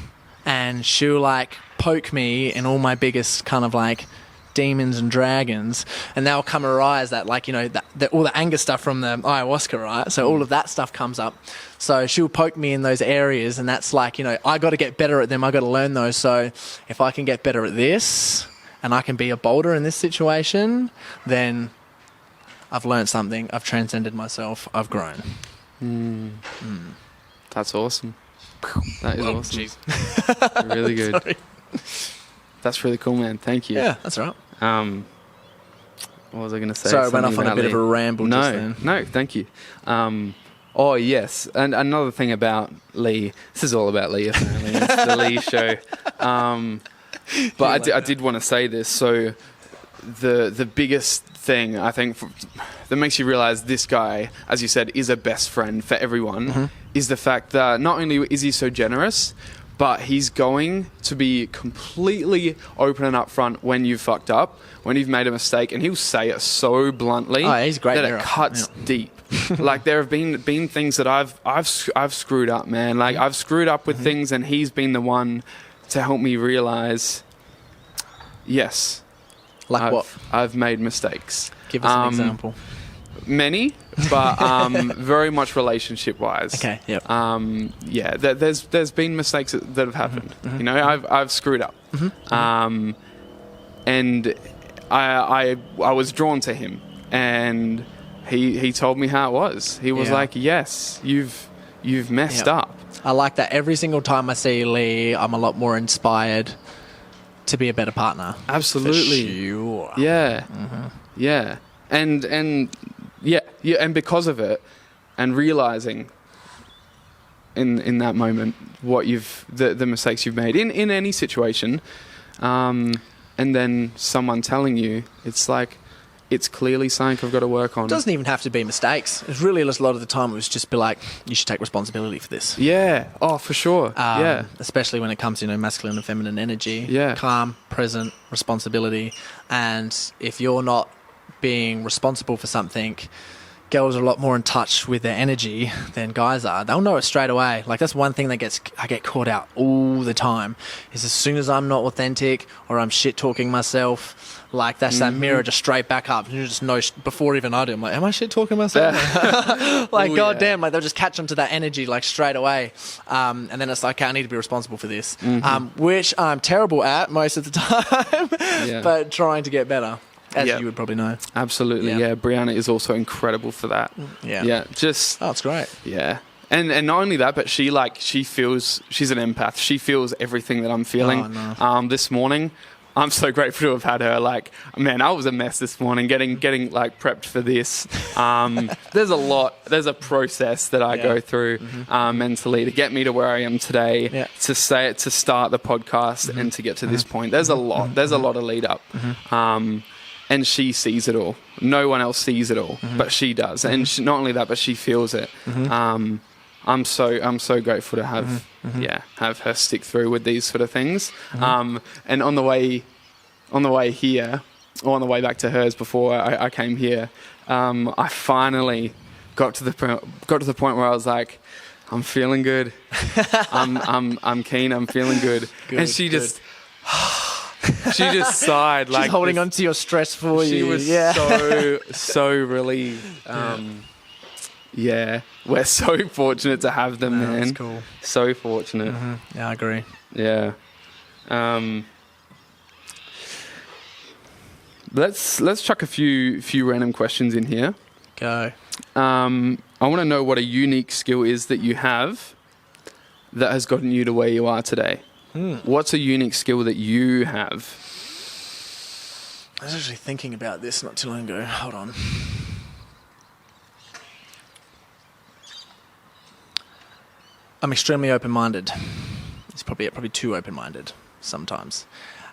and she'll like poke me in all my biggest kind of like demons and dragons, and they'll come arise that like, you know, all the anger stuff from the ayahuasca, right? So all of that stuff comes up. So she'll poke me in those areas, and that's like, you know, I got to get better at them. I got to learn those. So if I can get better at this and I can be a boulder in this situation, then I've learned something. I've transcended myself. I've grown. That's awesome. That is awesome. Really good. Sorry. That's really cool, man. Thank you. Yeah, that's right. What was I going to say? Sorry, I went off on a bit of a ramble just then. No, thank you. Oh, yes. And another thing about Lee, this is all about Lee, apparently. It's the Lee show. But I did want to say this. So the biggest thing I think that makes you realize this guy, as you said, is a best friend for everyone, is the fact that not only is he so generous, but he's going to be completely open and upfront when you've fucked up, when you've made a mistake, and he'll say it so bluntly he's a great that mirror. it cuts deep. Like there have been things that I've screwed up, man. Like I've screwed up with things, and he's been the one to help me realize, yes, Like what? I've made mistakes. Give us an example. Many, but very much relationship-wise. Okay. Yep. Yeah. There's been mistakes that have happened. You know, I've screwed up. And I was drawn to him, and he told me how it was. He was like, "Yes, you've messed up." I like that. Every single time I see Lee, I'm a lot more inspired to be a better partner. Absolutely. For sure. Yeah. Yeah. And because of it, and realizing in that moment what the mistakes you've made in any situation, and then someone telling you, it's like, it's clearly something I've got to work on. It doesn't even have to be mistakes. It's really just a lot of the time it was just be like, you should take responsibility for this. Yeah. Oh, for sure. Yeah. Especially when it comes to, masculine and feminine energy. Yeah. Calm, present, responsibility. And if you're not being responsible for something, girls are a lot more in touch with their energy than guys are. They'll know it straight away. Like, that's one thing that I get caught out all the time, is as soon as I'm not authentic or I'm shit talking myself, like that's that mirror just straight back up. You just know before even I do. I'm like, am I shit talking myself? Like, goddamn, like they'll just catch onto that energy like straight away. And then it's like, okay, I need to be responsible for this, which I'm terrible at most of the time, but trying to get better. As you would probably know. Absolutely, yeah. Brianna is also incredible for that. Yeah. Yeah, just... Oh, it's great. Yeah. And not only that, but she feels... She's an empath. She feels everything that I'm feeling. Oh, no. This morning, I'm so grateful to have had her. Like, man, I was a mess this morning getting like prepped for this. There's a process that I go through mentally to get me to where I am today, to start the podcast and to get to this point. There's a lot of lead up. And she sees it all. No one else sees it all, but she does. And not only that, but she feels it. I'm so grateful to have her stick through with these sort of things. And on the way here, or on the way back to hers before I came here, I finally got to the point where I was like, I'm feeling good. I'm keen. I'm feeling good. And she just. She just sighed. She's like holding on to your stress for you. She was so relieved. Yeah, we're so fortunate to have them, man. That's cool. So fortunate. Yeah, I agree. Yeah. Let's chuck a few random questions in here. Go. I want to know what a unique skill is that you have that has gotten you to where you are today. What's a unique skill that you have? I was actually thinking about this not too long ago. Hold on. I'm extremely open-minded. It's probably too open-minded sometimes.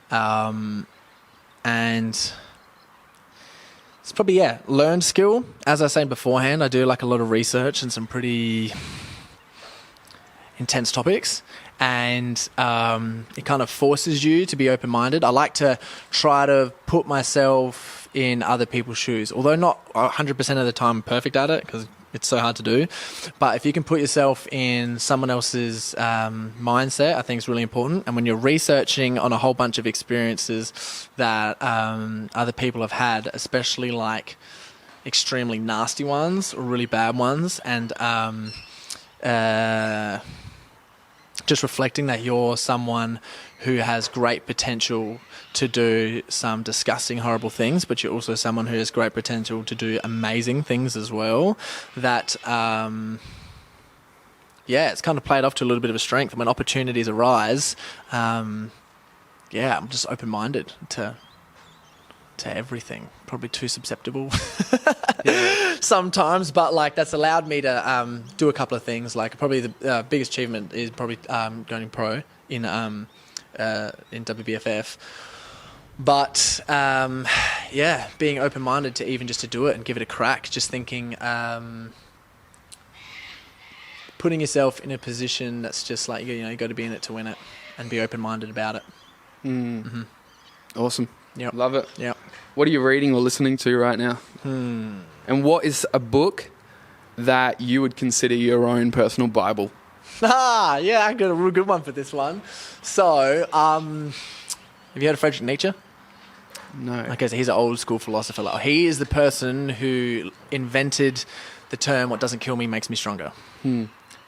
And it's probably, learned skill. As I was saying beforehand, I do like a lot of research and some pretty intense topics. And it kind of forces you to be open-minded. I like to try to put myself in other people's shoes, although not 100% of the time perfect at it, because it's so hard to do. But if you can put yourself in someone else's mindset, I think it's really important. And when you're researching on a whole bunch of experiences that other people have had, especially like extremely nasty ones or really bad ones, and just reflecting that you're someone who has great potential to do some disgusting, horrible things, but you're also someone who has great potential to do amazing things as well. That, it's kind of played off to a little bit of a strength. And when opportunities arise, I'm just open-minded to everything. Probably too susceptible sometimes, but like that's allowed me to do a couple of things. Like probably the biggest achievement is probably going pro in in WBFF. But being open-minded to even just to do it and give it a crack. Just thinking, putting yourself in a position that's just like, you got to be in it to win it, and be open-minded about it. Mm-hmm. Awesome. Yep. Love it. Yeah. What are you reading or listening to right now? And what is a book that you would consider your own personal Bible? I got a real good one for this one. So, have you heard of Friedrich Nietzsche? No. Okay, so he's an old school philosopher. Like, he is the person who invented the term, "What doesn't kill me makes me stronger."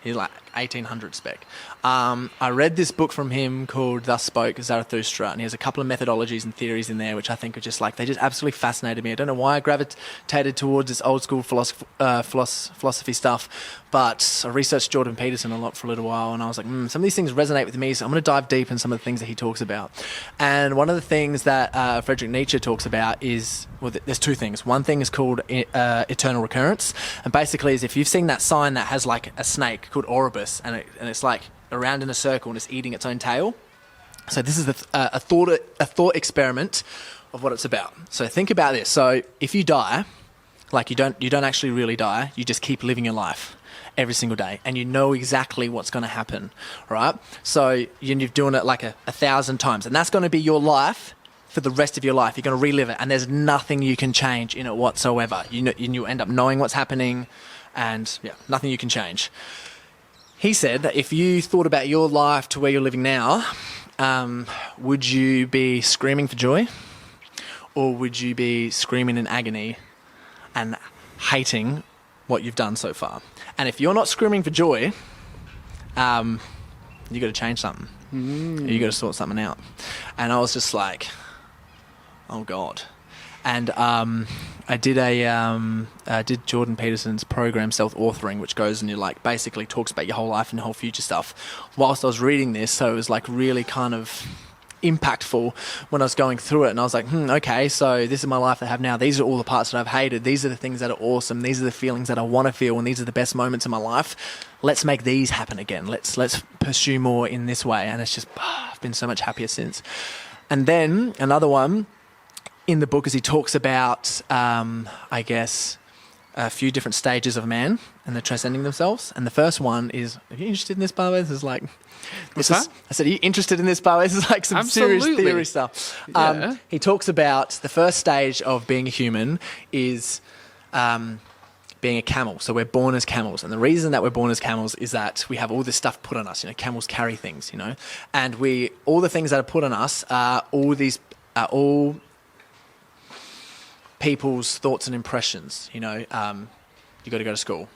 He's like 1800 spec. I read this book from him called Thus Spoke Zarathustra, and he has a couple of methodologies and theories in there which I think are just like, they just absolutely fascinated me. I don't know why I gravitated towards this old school philosophy stuff, but I researched Jordan Peterson a lot for a little while, and I was like, some of these things resonate with me, so I'm going to dive deep in some of the things that he talks about. And one of the things that Friedrich Nietzsche talks about is, well, there's two things. One thing is called eternal recurrence, and basically is if you've seen that sign that has like a snake called Oribus, and it's like around in a circle and it's eating its own tail. So this is a thought experiment of what it's about. So think about this. So if you die, like you don't actually really die, you just keep living your life every single day, and you know exactly what's going to happen, right? So you're doing it like 1,000 times, and that's going to be your life for the rest of your life. You're going to relive it, and there's nothing you can change in it whatsoever. You end up knowing what's happening, and nothing you can change. He said that if you thought about your life to where you're living now, would you be screaming for joy, or would you be screaming in agony and hating what you've done so far? And if you're not screaming for joy, you got to change something. You got to sort something out. And I was just like, oh God. And I did Jordan Peterson's program, Self-Authoring, which goes and you like basically talks about your whole life and your whole future stuff whilst I was reading this. So it was like really kind of impactful when I was going through it. And I was like, okay, so this is my life I have now. These are all the parts that I've hated. These are the things that are awesome. These are the feelings that I want to feel. And these are the best moments in my life. Let's make these happen again. Let's pursue more in this way. And it's just, I've been so much happier since. And then another one in the book is he talks about, I guess, a few different stages of man and they're transcending themselves. And the first one is, are you interested in this, by the way? This is like... I said, are you interested in this, by the way? This is like some serious theory stuff. Yeah. He talks about the first stage of being a human is being a camel. So we're born as camels. And the reason that we're born as camels is that we have all this stuff put on us. Camels carry things, And all the things that are put on us are all people's thoughts and impressions. You got to go to school.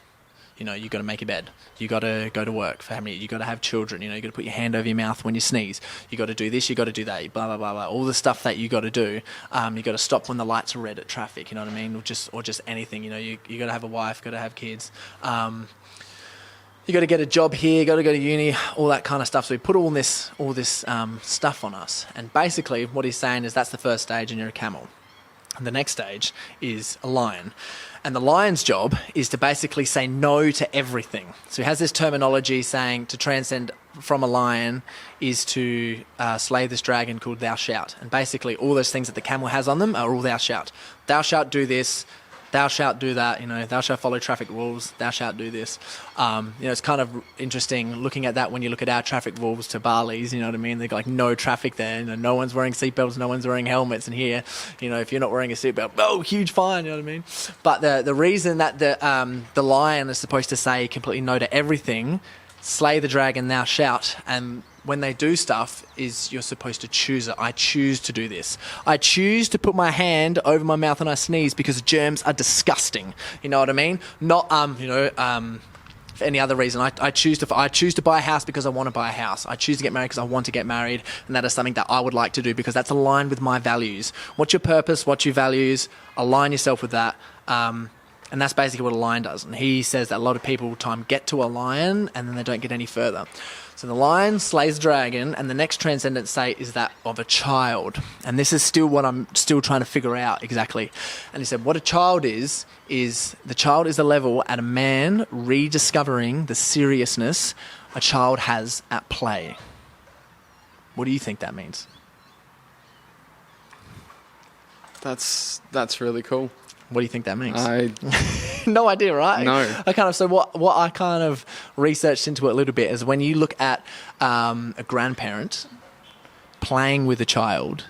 You got to make your bed. You got to go to work for family. You got to have children. You got to put your hand over your mouth when you sneeze. You got to do this. You got to do that. Blah blah blah blah. All the stuff that you got to do. You got to stop when the lights are red at traffic. You know what I mean? Or just anything. You got to have a wife. Got to have kids. You got to get a job here. You got to go to uni. All that kind of stuff. So we put all this stuff on us. And basically, what he's saying is that's the first stage, and you're a camel. And the next stage is a lion. And the lion's job is to basically say no to everything. So he has this terminology saying to transcend from a lion is to slay this dragon called thou shalt. And basically all those things that the camel has on them are all thou shalt. Thou shalt do this. Thou shalt do that, thou shalt follow traffic rules, thou shalt do this. It's kind of interesting looking at that when you look at our traffic rules to Bali's, you know what I mean? They've got like no traffic there, no one's wearing seatbelts, no one's wearing helmets. And here, if you're not wearing a seatbelt, huge fine, you know what I mean? But the reason that the lion is supposed to say completely no to everything, slay the dragon, thou shalt, and when they do stuff is you're supposed to choose it. I choose to do this. I choose to put my hand over my mouth when I sneeze because germs are disgusting. You know what I mean? Not, for any other reason. I choose to buy a house because I want to buy a house. I choose to get married because I want to get married. And that is something that I would like to do because that's aligned with my values. What's your purpose? What's your values? Align yourself with that. And that's basically what a lion does. And he says that a lot of people get to a lion and then they don't get any further. So the lion slays the dragon, and the next transcendent state is that of a child. And this is still what I'm still trying to figure out exactly. And he said what a child is the child is a level at a man rediscovering the seriousness a child has at play. What do you think that means? That's really cool. What do you think that means? I No idea, right? No. So what I kind of researched into it a little bit is when you look at a grandparent playing with a child,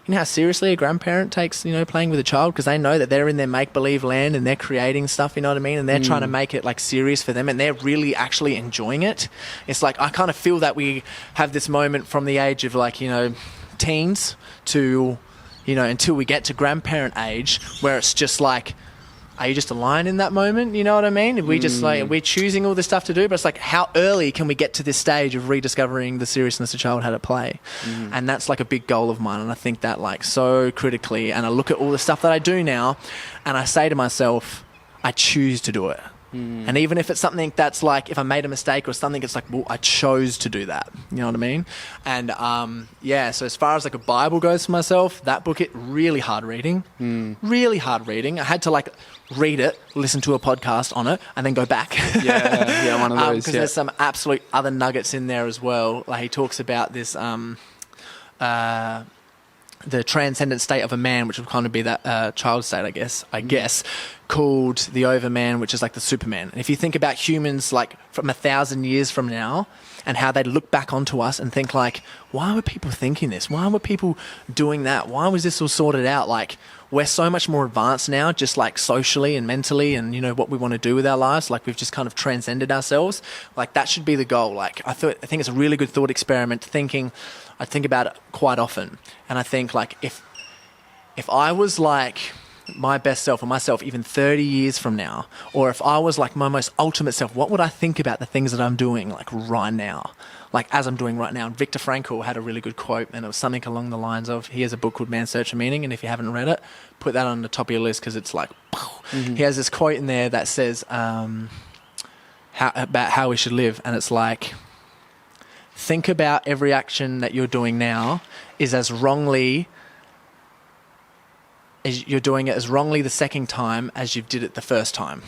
you know how seriously a grandparent takes, playing with a child, because they know that they're in their make-believe land and they're creating stuff, you know what I mean? And they're trying to make it like serious for them, and they're really actually enjoying it. It's like, I kind of feel that we have this moment from the age of like, teens to, until we get to grandparent age, where it's just like, are you just a lion in that moment? You know what I mean? We just like, we're choosing all this stuff to do, but it's like, how early can we get to this stage of rediscovering the seriousness a child had at play? And that's like a big goal of mine. And I think that like so critically, and I look at all the stuff that I do now and I say to myself, I choose to do it. And even if it's something that's like, if I made a mistake or something, it's like, well, I chose to do that. You know what I mean? And so as far as like a Bible goes for myself, that book, it really hard reading. Really hard reading. I had to like read it, listen to a podcast on it, and then go back. Yeah, one of those. Because there's some absolute other nuggets in there as well. Like he talks about this, the transcendent state of a man, which would kind of be that child state, I guess, called the overman, which is like the Superman. And if you think about humans like from 1,000 years from now, and how they'd look back onto us and think like, why were people thinking this? Why were people doing that? Why was this all sorted out? Like, we're so much more advanced now, just like socially and mentally, and what we want to do with our lives. Like, we've just kind of transcended ourselves. Like, that should be the goal. Like, I think it's a really good thought experiment. I think about it quite often, and I think like if I was like my best self or myself even 30 years from now, or if I was like my most ultimate self, what would I think about the things that I'm doing like right now, like as I'm doing right now? And Viktor Frankl had a really good quote, and it was something along the lines of, he has a book called Man's Search for Meaning, and if you haven't read it, put that on the top of your list, because it's like, he has this quote in there that says about how we should live, and it's like, think about every action that you're doing now is as wrongly as you're doing it as wrongly the second time as you did it the first time.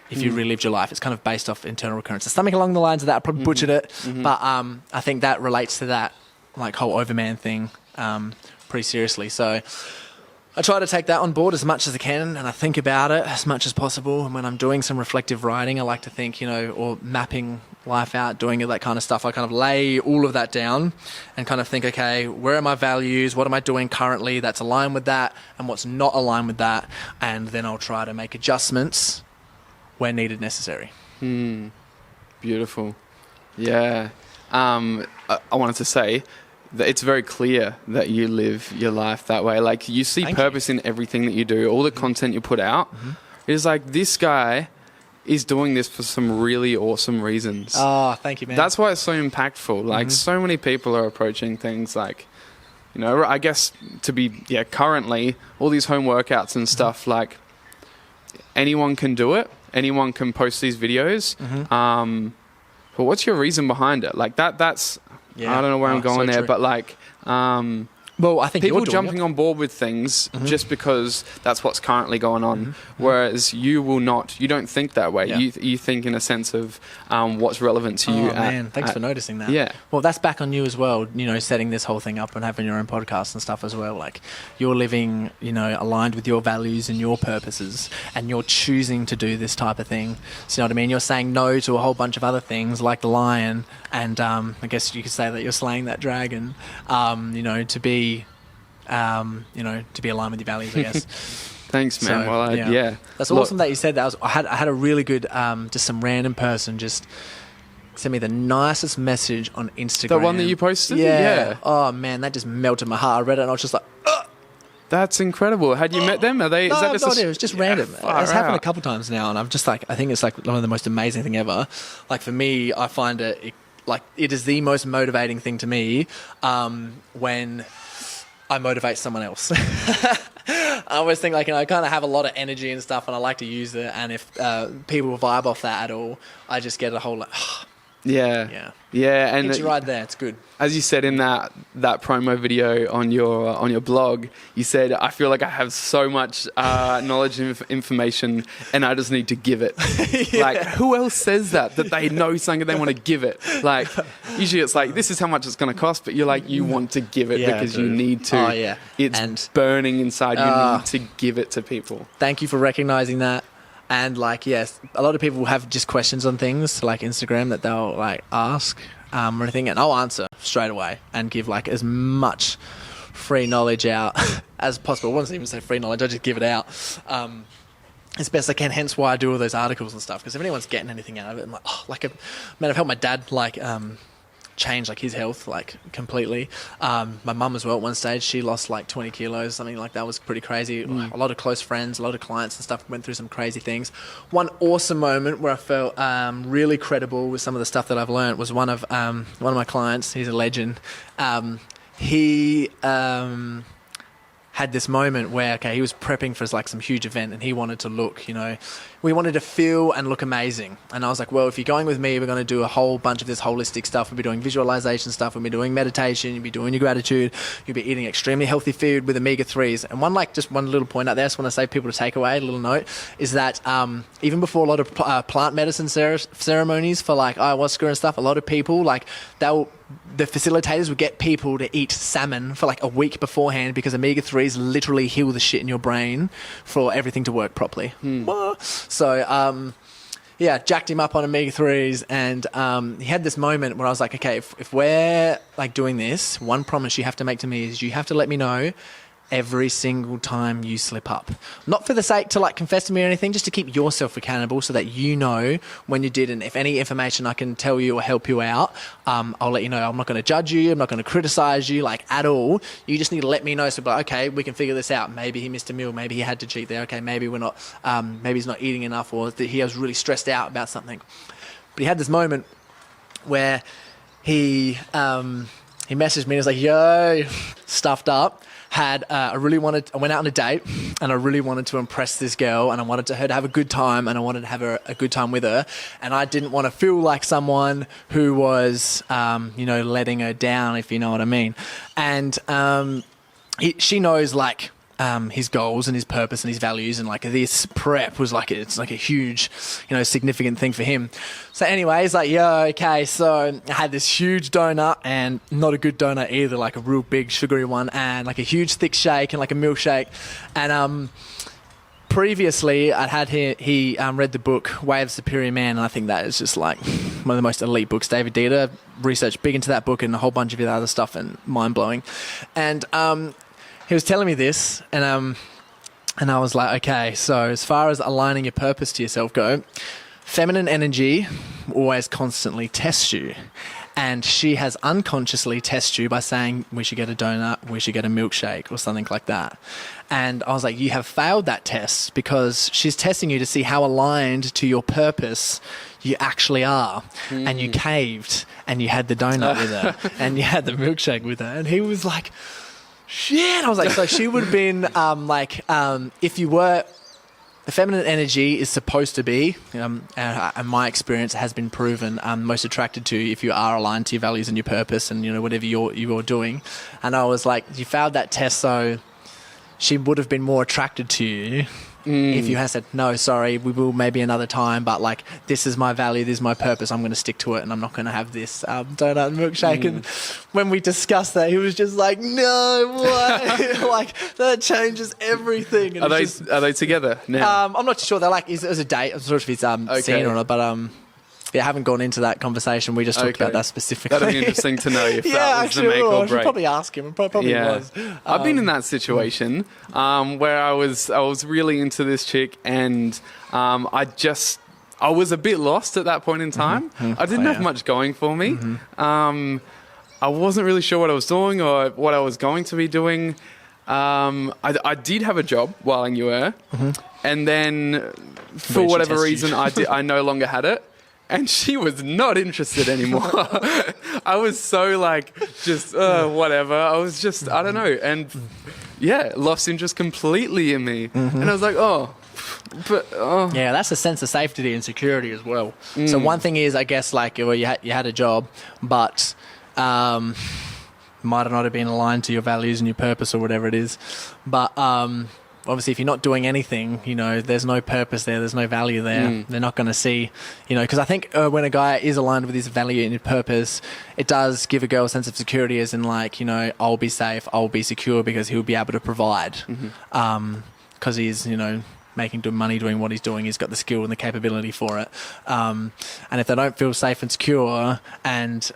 If you relived your life, it's kind of based off internal recurrence. It's something along the lines of that. I probably butchered it, but I think that relates to that like whole overman thing pretty seriously. So I try to take that on board as much as I can, and I think about it as much as possible. And when I'm doing some reflective writing, I like to think, or mapping life out, doing that kind of stuff, I kind of lay all of that down and kind of think, okay, where are my values? What am I doing currently that's aligned with that, and what's not aligned with that? And then I'll try to make adjustments where needed, necessary. Beautiful. Yeah. I wanted to say that it's very clear that you live your life that way. Like, you see purpose in everything that you do, all the content you put out. It is like, this guy is doing this for some really awesome reasons. Oh, thank you, man. That's why it's so impactful. Like, so many people are approaching things like, I guess currently all these home workouts and stuff, like, anyone can do it. Anyone can post these videos. But what's your reason behind it? Like, that's, I don't know where I'm going there, but like, well, I think people jumping on board with things just because that's what's currently going on, whereas you don't think that way. You think in a sense of what's relevant to you. Thanks for noticing that. Yeah. Well, that's back on you as well, setting this whole thing up and having your own podcast and stuff as well. Like, you're living, aligned with your values and your purposes, and you're choosing to do this type of thing. So, you know what I mean? You're saying no to a whole bunch of other things like the lion, and I guess you could say that you're slaying that dragon, to be aligned with your values, I guess. Thanks, man. So, that's awesome that you said that. I had a really good, just some random person just sent me the nicest message on Instagram. The one that you posted? Yeah. Oh man, that just melted my heart. I read it and I was just like, ugh. That's incredible. Had you met them? Are they? No, is that just it was just random. It's happened a couple times now, and I'm just like, I think it's like one of the most amazing thing ever. Like, for me, I find it is the most motivating thing to me when I motivate someone else. I always think I kind of have a lot of energy and stuff, and I like to use it. And if people vibe off that at all, I just get a whole Yeah, and Hits you right there. It's good. as you said in that promo video on your blog, you said, I feel like I have so much knowledge and information and I just need to give it. Like, who else says that they know something and they want to give it? Like, usually it's like, this is how much it's going to cost, but you're like, you want to give it because you need to. Oh, yeah. It's burning inside. You need to give it to people. Thank you for recognizing that. And like, yes, a lot of people have just questions on things like Instagram that they'll like ask or anything, and I'll answer straight away and give like as much free knowledge out as possible. I wouldn't even say free knowledge, I just give it out as best I can. Hence why I do all those articles and stuff, because if anyone's getting anything out of it, I'm like, I've helped my dad like change like his health like completely. My mum as well at one stage, she lost like 20 kilos, something like that. Was pretty crazy. A lot of close friends, a lot of clients and stuff went through some crazy things. One awesome moment where I felt really credible with some of the stuff that I've learned was one of my clients. He's a legend. He had this moment where, okay, he was prepping for like some huge event and he wanted to look, we wanted to feel and look amazing. And I was like, well, if you're going with me, we're going to do a whole bunch of this holistic stuff. We'll be doing visualization stuff. We'll be doing meditation. You'll be doing your gratitude. You'll be eating extremely healthy food with omega-3s. And just one little point out there, I just want to say people to take away, a little note, is that even before a lot of plant medicine ceremonies for like ayahuasca and stuff, a lot of people, like the facilitators would get people to eat salmon for like a week beforehand because omega-3s literally heal the shit in your brain for everything to work properly. So, jacked him up on omega-3s, and he had this moment where I was like, okay, if we're like doing this, one promise you have to make to me is you have to let me know every single time you slip up. Not for the sake to like confess to me or anything, just to keep yourself accountable so that you know when you did, and if any information I can tell you or help you out, I'll let you know. I'm not going to judge you. I'm not going to criticize you like at all. You just need to let me know. So, like, okay, we can figure this out. Maybe he missed a meal. Maybe he had to cheat there. Okay, maybe we're not, maybe he's not eating enough, or that he was really stressed out about something. But he had this moment where he messaged me and was like, yo, stuffed up. I went out on a date and I really wanted to impress this girl, and I wanted her to have a good time, and I wanted to have a good time with her, and I didn't want to feel like someone who was, letting her down, if you know what I mean. And she knows like his goals and his purpose and his values, and like this prep was like it's like a huge, significant thing for him. So anyway, he's like, yeah, okay. So I had this huge donut, and not a good donut either, like a real big sugary one, and like a huge thick shake and like a milkshake. And previously I'd had he read the book Way of the Superior Man, and I think that is just like one of the most elite books. David Deida researched big into that book and a whole bunch of other stuff, and mind blowing. And he was telling me this, and I was like, okay, so as far as aligning your purpose to yourself go, feminine energy always constantly tests you. And she has unconsciously tested you by saying, we should get a donut, we should get a milkshake, or something like that. And I was like, you have failed that test, because she's testing you to see how aligned to your purpose you actually are. And you caved, and you had the donut with her, and you had the milkshake with her. And he was like, shit. I was like, so she would have been if you were, the feminine energy is supposed to be, and my experience has been proven, most attracted to if you are aligned to your values and your purpose and, whatever you're doing. And I was like, you failed that test, so she would have been more attracted to you if you had said, no, sorry, we will maybe another time, but like, this is my value, this is my purpose, I'm going to stick to it, and I'm not going to have this donut and milkshake. And when we discussed that, he was just like, no, what? Like, that changes everything. And Are they together now? I'm not too sure. They're like, it was a date. I'm not sure if he's seen or not, but I haven't gone into that conversation. We just talked about that specifically. That'd be interesting to know if that was the make or break. I should probably ask him. It probably was. I've been in that situation where I was really into this chick, and I was a bit lost at that point in time. I didn't have much going for me. I wasn't really sure what I was doing or what I was going to be doing. I did have a job while I knew her, and then for whatever reason, I no longer had it. And she was not interested anymore. I was so like, just whatever. I was just, I don't know. And lost interest completely in me. And I was like, oh, But Yeah, that's a sense of safety and security as well. So one thing is, I guess, like, well, you had a job, but might not have been aligned to your values and your purpose or whatever it is. But obviously, if you're not doing anything, you know, there's no purpose there, there's no value there. They're not going to see, you know, because I think when a guy is aligned with his value and his purpose, it does give a girl a sense of security, as in, like, you know, I'll be safe, I'll be secure because he'll be able to provide. Because he's, you know, making good money doing what he's doing, he's got the skill and the capability for it. And if they don't feel safe and secure, and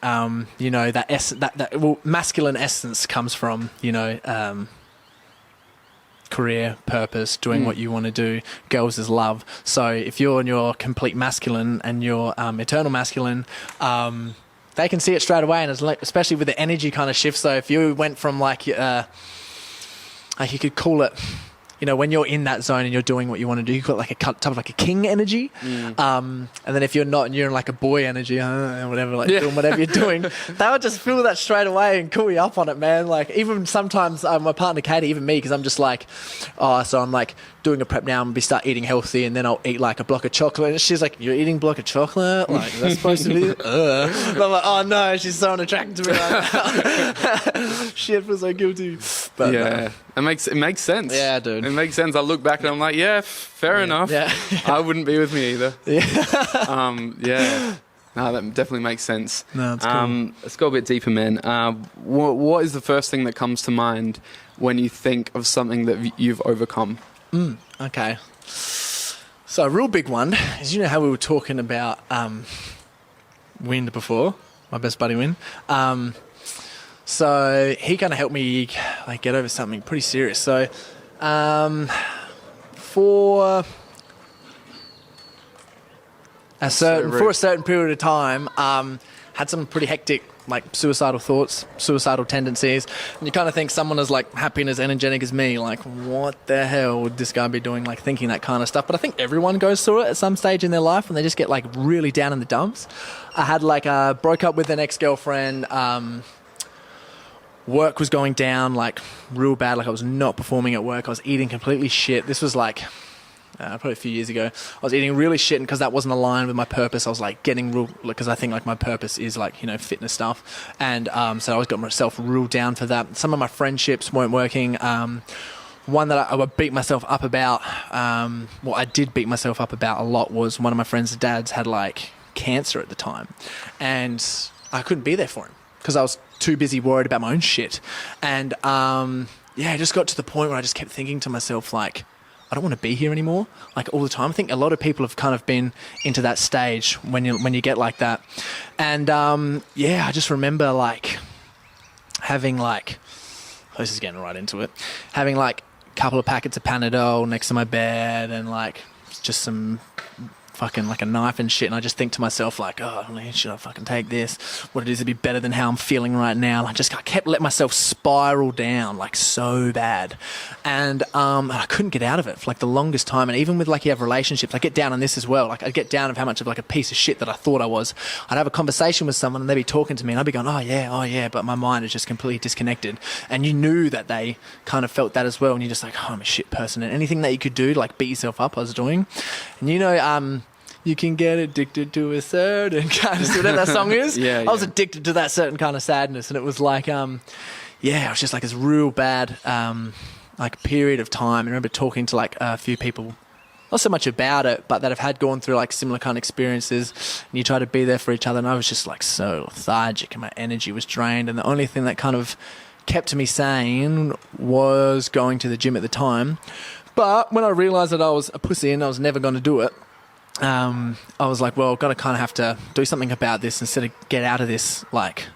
you know, that masculine essence comes from, you know, career, purpose, doing what you want to do. Girls is love. So if you're in your complete masculine and your eternal masculine, they can see it straight away, and it's like, especially with the energy kind of shift. So if you went from like you could call it, you know, when you're in that zone and you're doing what you want to do, you've got like a type of like a king energy. And then if you're not and you're in like a boy energy, whatever, like doing whatever you're doing, they would just feel that straight away and call you up on it, man. Like, even sometimes my partner Katie, even me, because I'm just like, so I'm like doing a prep now, I'm going to start eating healthy, and then I'll eat like a block of chocolate. And she's like, you're eating a block of chocolate? Like, that's supposed to be... And I'm like, oh no, she's so unattracted to me right now. Shit, I feel so guilty. But yeah, it makes sense. Yeah, dude. It makes sense. I look back and I'm like, yeah, fair enough. Yeah. I wouldn't be with me either. Yeah. Yeah. No, that definitely makes sense. No, it's cool. Let's go a bit deeper, man. What is the first thing that comes to mind when you think of something that you've overcome? Okay. So a real big one is, you know how we were talking about Wind before, my best buddy Wind. So he kind of helped me like get over something pretty serious. So for a certain period of time, had some pretty hectic, like, suicidal thoughts, suicidal tendencies, and you kind of think someone as like happy and as energetic as me, like, what the hell would this guy be doing, like, thinking that kind of stuff? But I think everyone goes through it at some stage in their life when they just get like really down in the dumps. I had like broke up with an ex-girlfriend. Work was going down like real bad. Like, I was not performing at work. I was eating completely shit. This was like probably a few years ago. I was eating really shit, and because that wasn't aligned with my purpose, I was like getting real, because I think like my purpose is like, you know, fitness stuff. And so I always got myself real down for that. Some of my friendships weren't working. One that I would beat myself up about, I did beat myself up about a lot, was one of my friends' dads had like cancer at the time, and I couldn't be there for him because I was too busy worried about my own shit. And it just got to the point where I just kept thinking to myself, like, I don't want to be here anymore, like, all the time. I think a lot of people have kind of been into that stage when you get like that. And I just remember like having like, this is getting right into it, having like a couple of packets of Panadol next to my bed, and like just some fucking like a knife and shit, and I just think to myself like, oh, should I fucking take this? What it is to be better than how I'm feeling right now? I kept letting myself spiral down like so bad, and I couldn't get out of it for like the longest time. And even with like, you have relationships, I get down on this as well. Like, I get down of how much of like a piece of shit that I thought I was. I'd have a conversation with someone and they'd be talking to me, and I'd be going, oh yeah, but my mind is just completely disconnected. And you knew that they kind of felt that as well, and you're just like, oh, I'm a shit person, and anything that you could do to like beat yourself up, I was doing. And you know, you can get addicted to a certain kind of, whatever that song is. I was addicted to that certain kind of sadness, and it was like, it was just like this real bad, like, period of time. I remember talking to like a few people, not so much about it, but that have had gone through like similar kind of experiences, and you try to be there for each other. And I was just like so lethargic, and my energy was drained, and the only thing that kind of kept me sane was going to the gym at the time. But when I realised that I was a pussy and I was never going to do it, I was like, well, I've got to kind of have to do something about this instead of get out of this like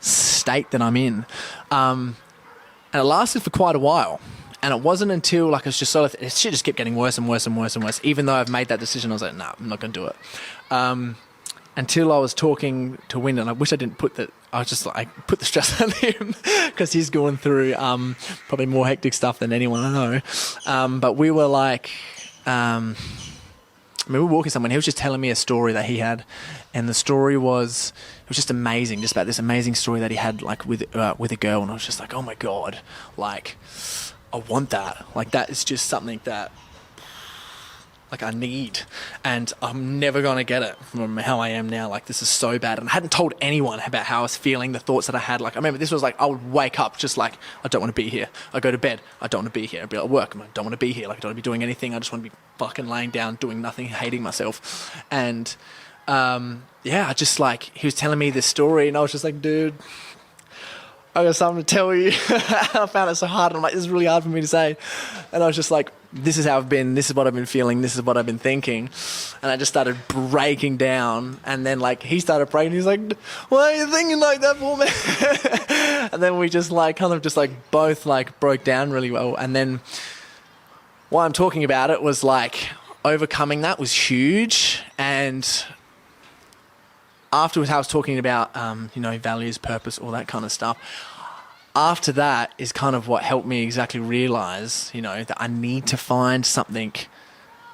state that I'm in. And it lasted for quite a while. And it wasn't until like, it's just sort of, shit just kept getting worse and worse and worse and worse. Even though I've made that decision, I was like, nah, I'm not going to do it. Until I was talking to Wind, and I wish I didn't put that. I was just like, I put the stress on him because he's going through probably more hectic stuff than anyone I know. But we were like, we were walking somewhere, and he was just telling me a story that he had, and the story was just amazing, just about this amazing story that he had like with a girl, and I was just like, oh my God, like, I want that. Like, that is just something that like I need, and I'm never going to get it from how I am now. Like, this is so bad. And I hadn't told anyone about how I was feeling, the thoughts that I had. Like, I remember this was like, I would wake up just like, I don't want to be here. I go to bed, I don't want to be here. I'd be at work, I don't want to be here. Like, I don't want to be doing anything. I just want to be fucking laying down, doing nothing, hating myself. And I just like, he was telling me this story, and I was just like, dude, I got something to tell you. I found it so hard. And I'm like, this is really hard for me to say. And I was just like, this is how I've been. This is what I've been feeling. This is what I've been thinking. And I just started breaking down. And then like he started breaking. He's like, why are you thinking like that for me? And then we just like kind of just like both like broke down really well. And then why I'm talking about it was like overcoming that was huge. And afterwards, I was talking about, values, purpose, all that kind of stuff. After that is kind of what helped me exactly realize, that I need to find something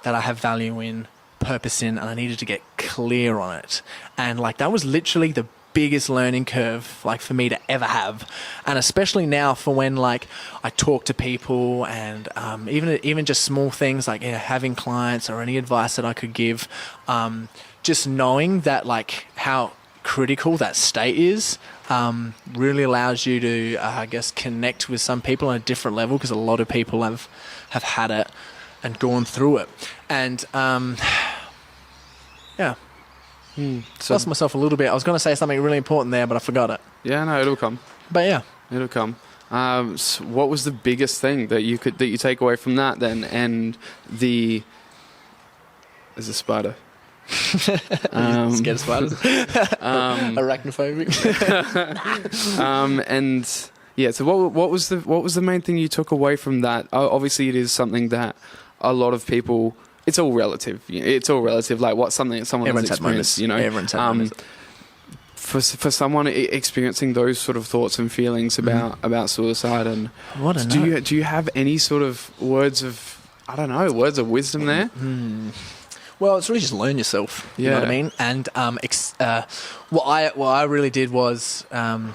that I have value in, purpose in, and I needed to get clear on it. And like, that was literally the biggest learning curve, like, for me to ever have. And especially now for when like I talk to people, and even just small things like having clients or any advice that I could give, just knowing that like how critical that state is really allows you to connect with some people on a different level, because a lot of people have had it and gone through it. And so lost myself a little bit. I was going to say something really important there, but I forgot it. Yeah, no, it'll come. But yeah, it'll come. So what was the biggest thing that you take away from that then? And there's a spider. Scared of spiders. Arachnophobic. So what was the main thing you took away from that? Obviously, it is something that a lot of people. It's all relative. It's all relative. Like what's something that someone has experienced. Everyone's had moments. For someone experiencing those sort of thoughts and feelings about suicide, and do you have any sort of words of wisdom there? Well, it's really just learn yourself. You know what I mean? And what I really did was I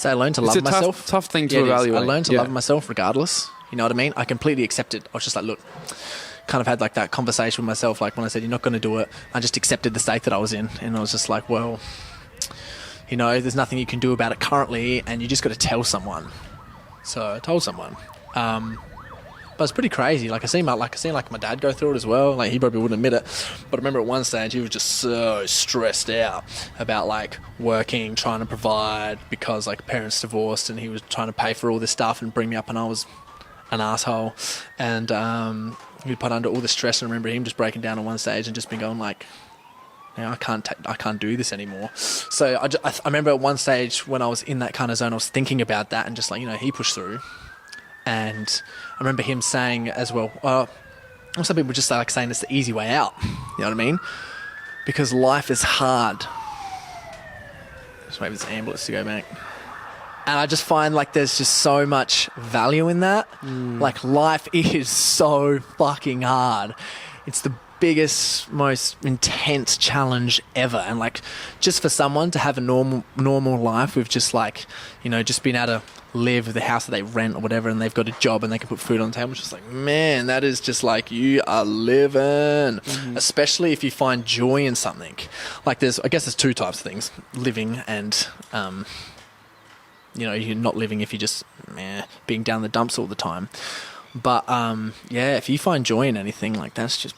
learned to love myself. It's a tough thing to evaluate. I learned to love myself regardless. You know what I mean? I completely accepted. I was just like, look, kind of had like that conversation with myself. Like when I said, you're not going to do it, I just accepted the state that I was in. And I was just like, well, there's nothing you can do about it currently, and you just got to tell someone. So I told someone. But it's pretty crazy. Like I seen my dad go through it as well. Like he probably wouldn't admit it, but I remember at one stage he was just so stressed out about like working, trying to provide, because like parents divorced, and he was trying to pay for all this stuff and bring me up, and I was an asshole, and he put under all the stress. And I remember him just breaking down at one stage and just been going like, I can't do this anymore. So I remember at one stage when I was in that kind of zone, I was thinking about that, and just like he pushed through. And I remember him saying as well, some people just like saying it's the easy way out. You know what I mean? Because life is hard. Just wait for this ambulance to go back. And I just find like there's just so much value in that. Like life is so fucking hard. It's the biggest, most intense challenge ever. And like just for someone to have a normal life with just like, just being able to live with the house that they rent or whatever, and they've got a job and they can put food on the table, it's just like, man, that is just like you are living. Especially if you find joy in something. Like there's two types of things: living and you're not living if you're just being down the dumps all the time. But if you find joy in anything, like that's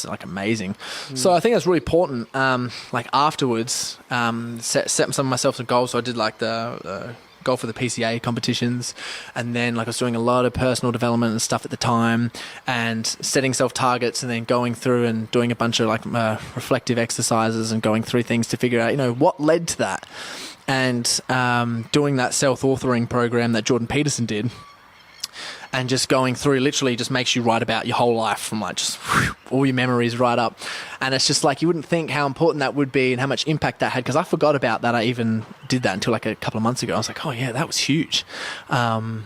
like amazing. So I think that's really important. Like afterwards, set some myself some goals. So I did like the goal for the PCA competitions, and then like I was doing a lot of personal development and stuff at the time, and setting self targets, and then going through and doing a bunch of like reflective exercises and going through things to figure out what led to that, and doing that self-authoring program that Jordan Peterson did. And just going through literally just makes you write about your whole life, from like just all your memories right up. And it's just like you wouldn't think how important that would be and how much impact that had, because I forgot about that. I even did that until like a couple of months ago. I was like, oh yeah, that was huge. So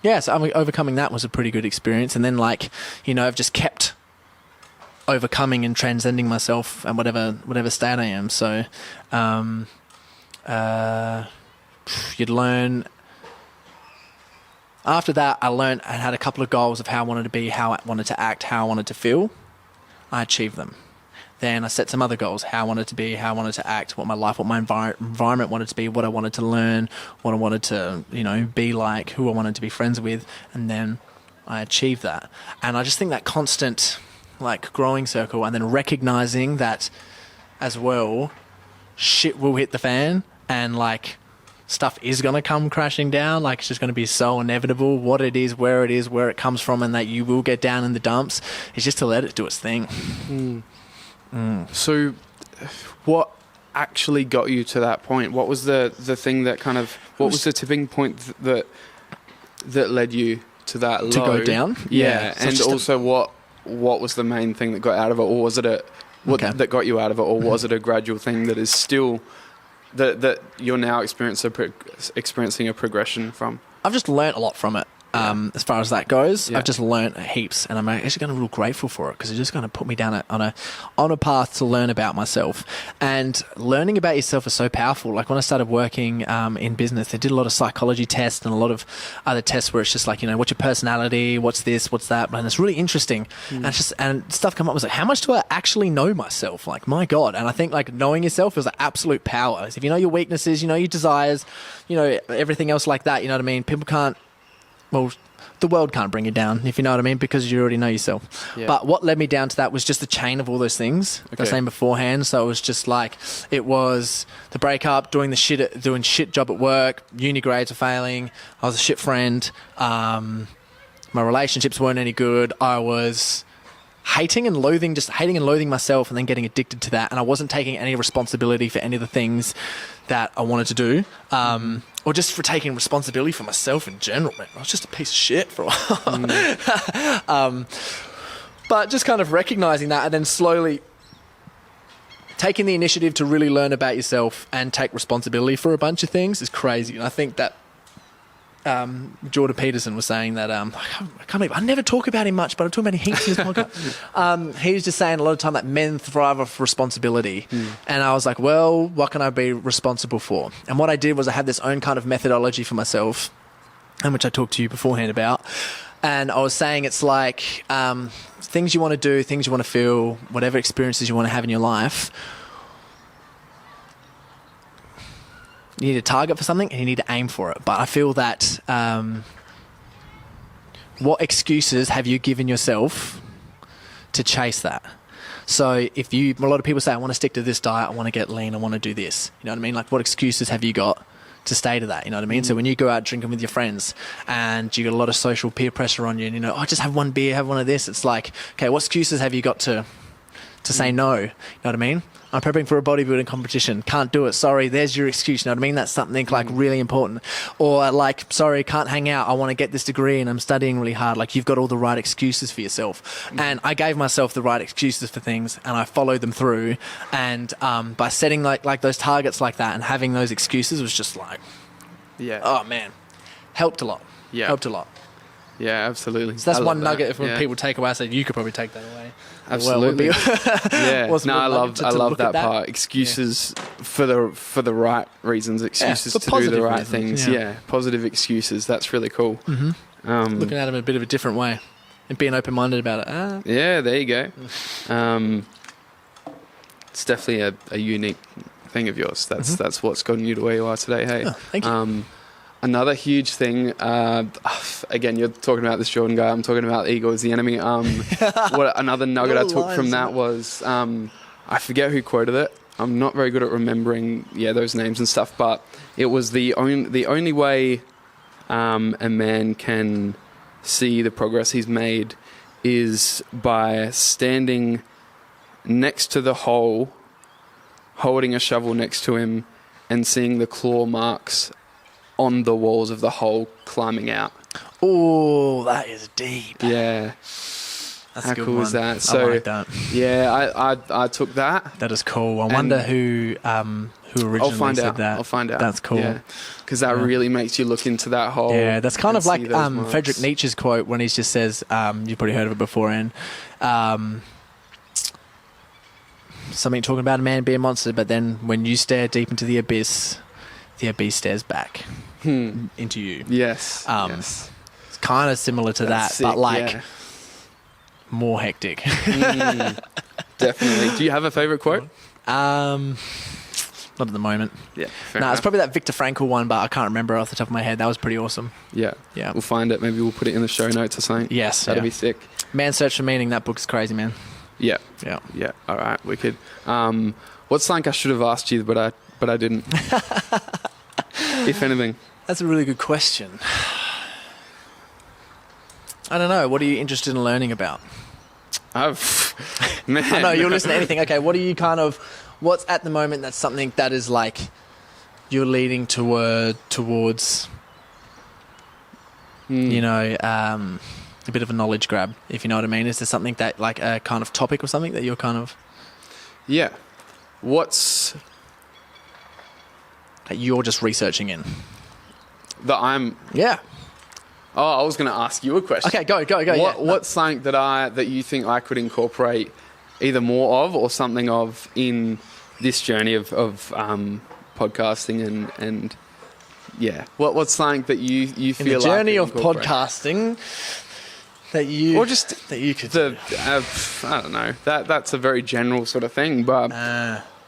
overcoming that was a pretty good experience. And then like, I've just kept overcoming and transcending myself and whatever state I am. So you'd learn After that, I learned and had a couple of goals of how I wanted to be, how I wanted to act, how I wanted to feel. I achieved them. Then I set some other goals, how I wanted to be, how I wanted to act, what my life, what my environment wanted to be, what I wanted to learn, what I wanted to, be like, who I wanted to be friends with. And then I achieved that. And I just think that constant, growing circle, and then recognizing that as well, shit will hit the fan and, stuff is going to come crashing down. It's just going to be so inevitable. What it is, where it comes from, and that you will get down in the dumps. It's just to let it do its thing. So what actually got you to that point? What was the thing that what was the tipping point that led you to that low? To go down? Yeah. So and also what was the main thing that got out of it? Or was it that got you out of it? Or was it a gradual thing that is still... that you're now experiencing a progression from? I've just learnt a lot from it. As far as that goes, Yeah. I've just learnt heaps, and I'm actually going to be real grateful for it because it's just going to put me down on a path to learn about myself. And learning about yourself is so powerful. When I started working in business, they did a lot of psychology tests and a lot of other tests where it's just what's your personality, what's this, what's that, and it's really interesting. And stuff come up was how much do I actually know myself? My God. And I think knowing yourself is absolute power. If you know your weaknesses, you know your desires, everything else like that. You know what I mean? People can't. Well, the world can't bring you down, if you know what I mean, because you already know yourself. Yeah. But what led me down to that was just the chain of all those things I was saying beforehand. So it was just it was the breakup, doing shit job at work, uni grades were failing, I was a shit friend, my relationships weren't any good, I was hating and loathing myself and then getting addicted to that, and I wasn't taking any responsibility for any of the things that I wanted to do. Or just for taking responsibility for myself in general, man. I was just a piece of shit for a while. But just kind of recognizing that and then slowly taking the initiative to really learn about yourself and take responsibility for a bunch of things is crazy. And I think that Jordan Peterson was saying that I can't believe I never talk about him much, but I'm talking about him heaps in his podcast. He was just saying a lot of time that men thrive off responsibility, and I was like, well, what can I be responsible for? And what I did was I had this own kind of methodology for myself, and which I talked to you beforehand about. And I was saying it's things you want to do, things you want to feel, whatever experiences you want to have in your life. You need a target for something and you need to aim for it. But I feel that what excuses have you given yourself to chase that? So a lot of people say, I want to stick to this diet, I want to get lean, I want to do this. You know what I mean? What excuses have you got to stay to that? You know what I mean? So when you go out drinking with your friends and you got a lot of social peer pressure on you and just have one beer, have one of this. It's okay, what excuses have you got to say no? You know what I mean? I'm prepping for a bodybuilding competition. Can't do it. Sorry, there's your excuse. You know what I mean? That's something really important. Or sorry, can't hang out. I want to get this degree and I'm studying really hard. You've got all the right excuses for yourself. And I gave myself the right excuses for things and I followed them through. And by setting those targets like that and having those excuses was just oh man, helped a lot. Yeah. Helped a lot. Yeah, absolutely. So that's one nugget if people take away. I said you could probably take that away. Absolutely. Yeah. No, I love that part. Excuses for the right reasons. Excuses to do the right things. Yeah. Positive excuses. That's really cool. Mm-hmm. Looking at them in a bit of a different way and being open-minded about it. Yeah, there you go. It's definitely a unique thing of yours. That's what's gotten you to where you are today. Hey. Oh, thank you. Another huge thing, again, you're talking about this Jordan guy, I'm talking about ego is the enemy. What another nugget I took from that was, I forget who quoted it. I'm not very good at remembering, those names and stuff, but it was the only way a man can see the progress he's made is by standing next to the hole, holding a shovel next to him, and seeing the claw marks on the walls of the hole climbing out. Oh, that is deep. Yeah. That's How a good cool one. is that? So, I like that. Yeah, I took that. That is cool. I wonder who originally said that. I'll find out. That's cool. Yeah. Because that really makes you look into that hole. Yeah, that's kind of like Friedrich Nietzsche's quote when he just says, you've probably heard of it beforehand, something talking about a man being a monster, but then when you stare deep into the abyss stares back into you. Yes. kind of similar to That's that, but sick, like yeah. more hectic. Definitely. Do you have a favorite quote? Not at the moment. Yeah. No, Fair enough. it's probably that Viktor Frankl one, but I can't remember off the top of my head. That was pretty awesome. Yeah. Yeah. We'll find it. Maybe we'll put it in the show notes or something. Yes. That'd yeah. be sick. Man's Search for Meaning. That book's crazy, man. Yeah. Yeah. Yeah. All right. Wicked. What's something I should have asked you, but I didn't? If anything. That's a really good question. I don't know. What are you interested in learning about? Man. I know you'll listen to anything. Okay, what are you what's at the moment that's something that is like you're leading towards, you know, a bit of a knowledge grab, if you know what I mean? Is there something that, like a kind of topic or something that you're kind of... Yeah. What's... that you're just researching in? That I'm... Yeah. Oh, I was going to ask you a question. Okay, go. Yeah. What's something that you think I could incorporate either more of or something of in this journey of podcasting and yeah? What's something that you feel in the journey like of podcasting that you or just that you could I don't know. That's a very general sort of thing, but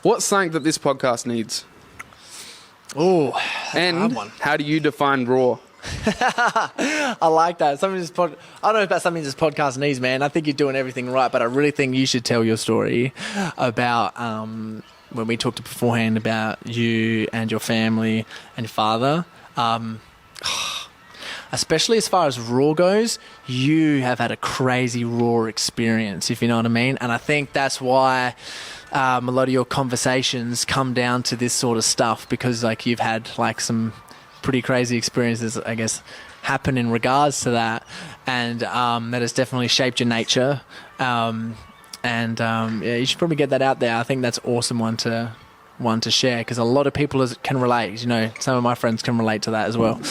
what's something that this podcast needs? Oh, and how do you define raw? I like that. I don't know about something this podcast needs, man. I think you're doing everything right, but I really think you should tell your story about when we talked beforehand about you and your family and your father. Especially as far as raw goes, you have had a crazy raw experience, if you know what I mean. And I think that's why a lot of your conversations come down to this sort of stuff, because like you've had like some pretty crazy experiences, I guess, happen in regards to that, and that has definitely shaped your nature. Yeah, you should probably get that out there. I think that's an awesome one to share, because a lot of people can relate. You know, some of my friends can relate to that as well.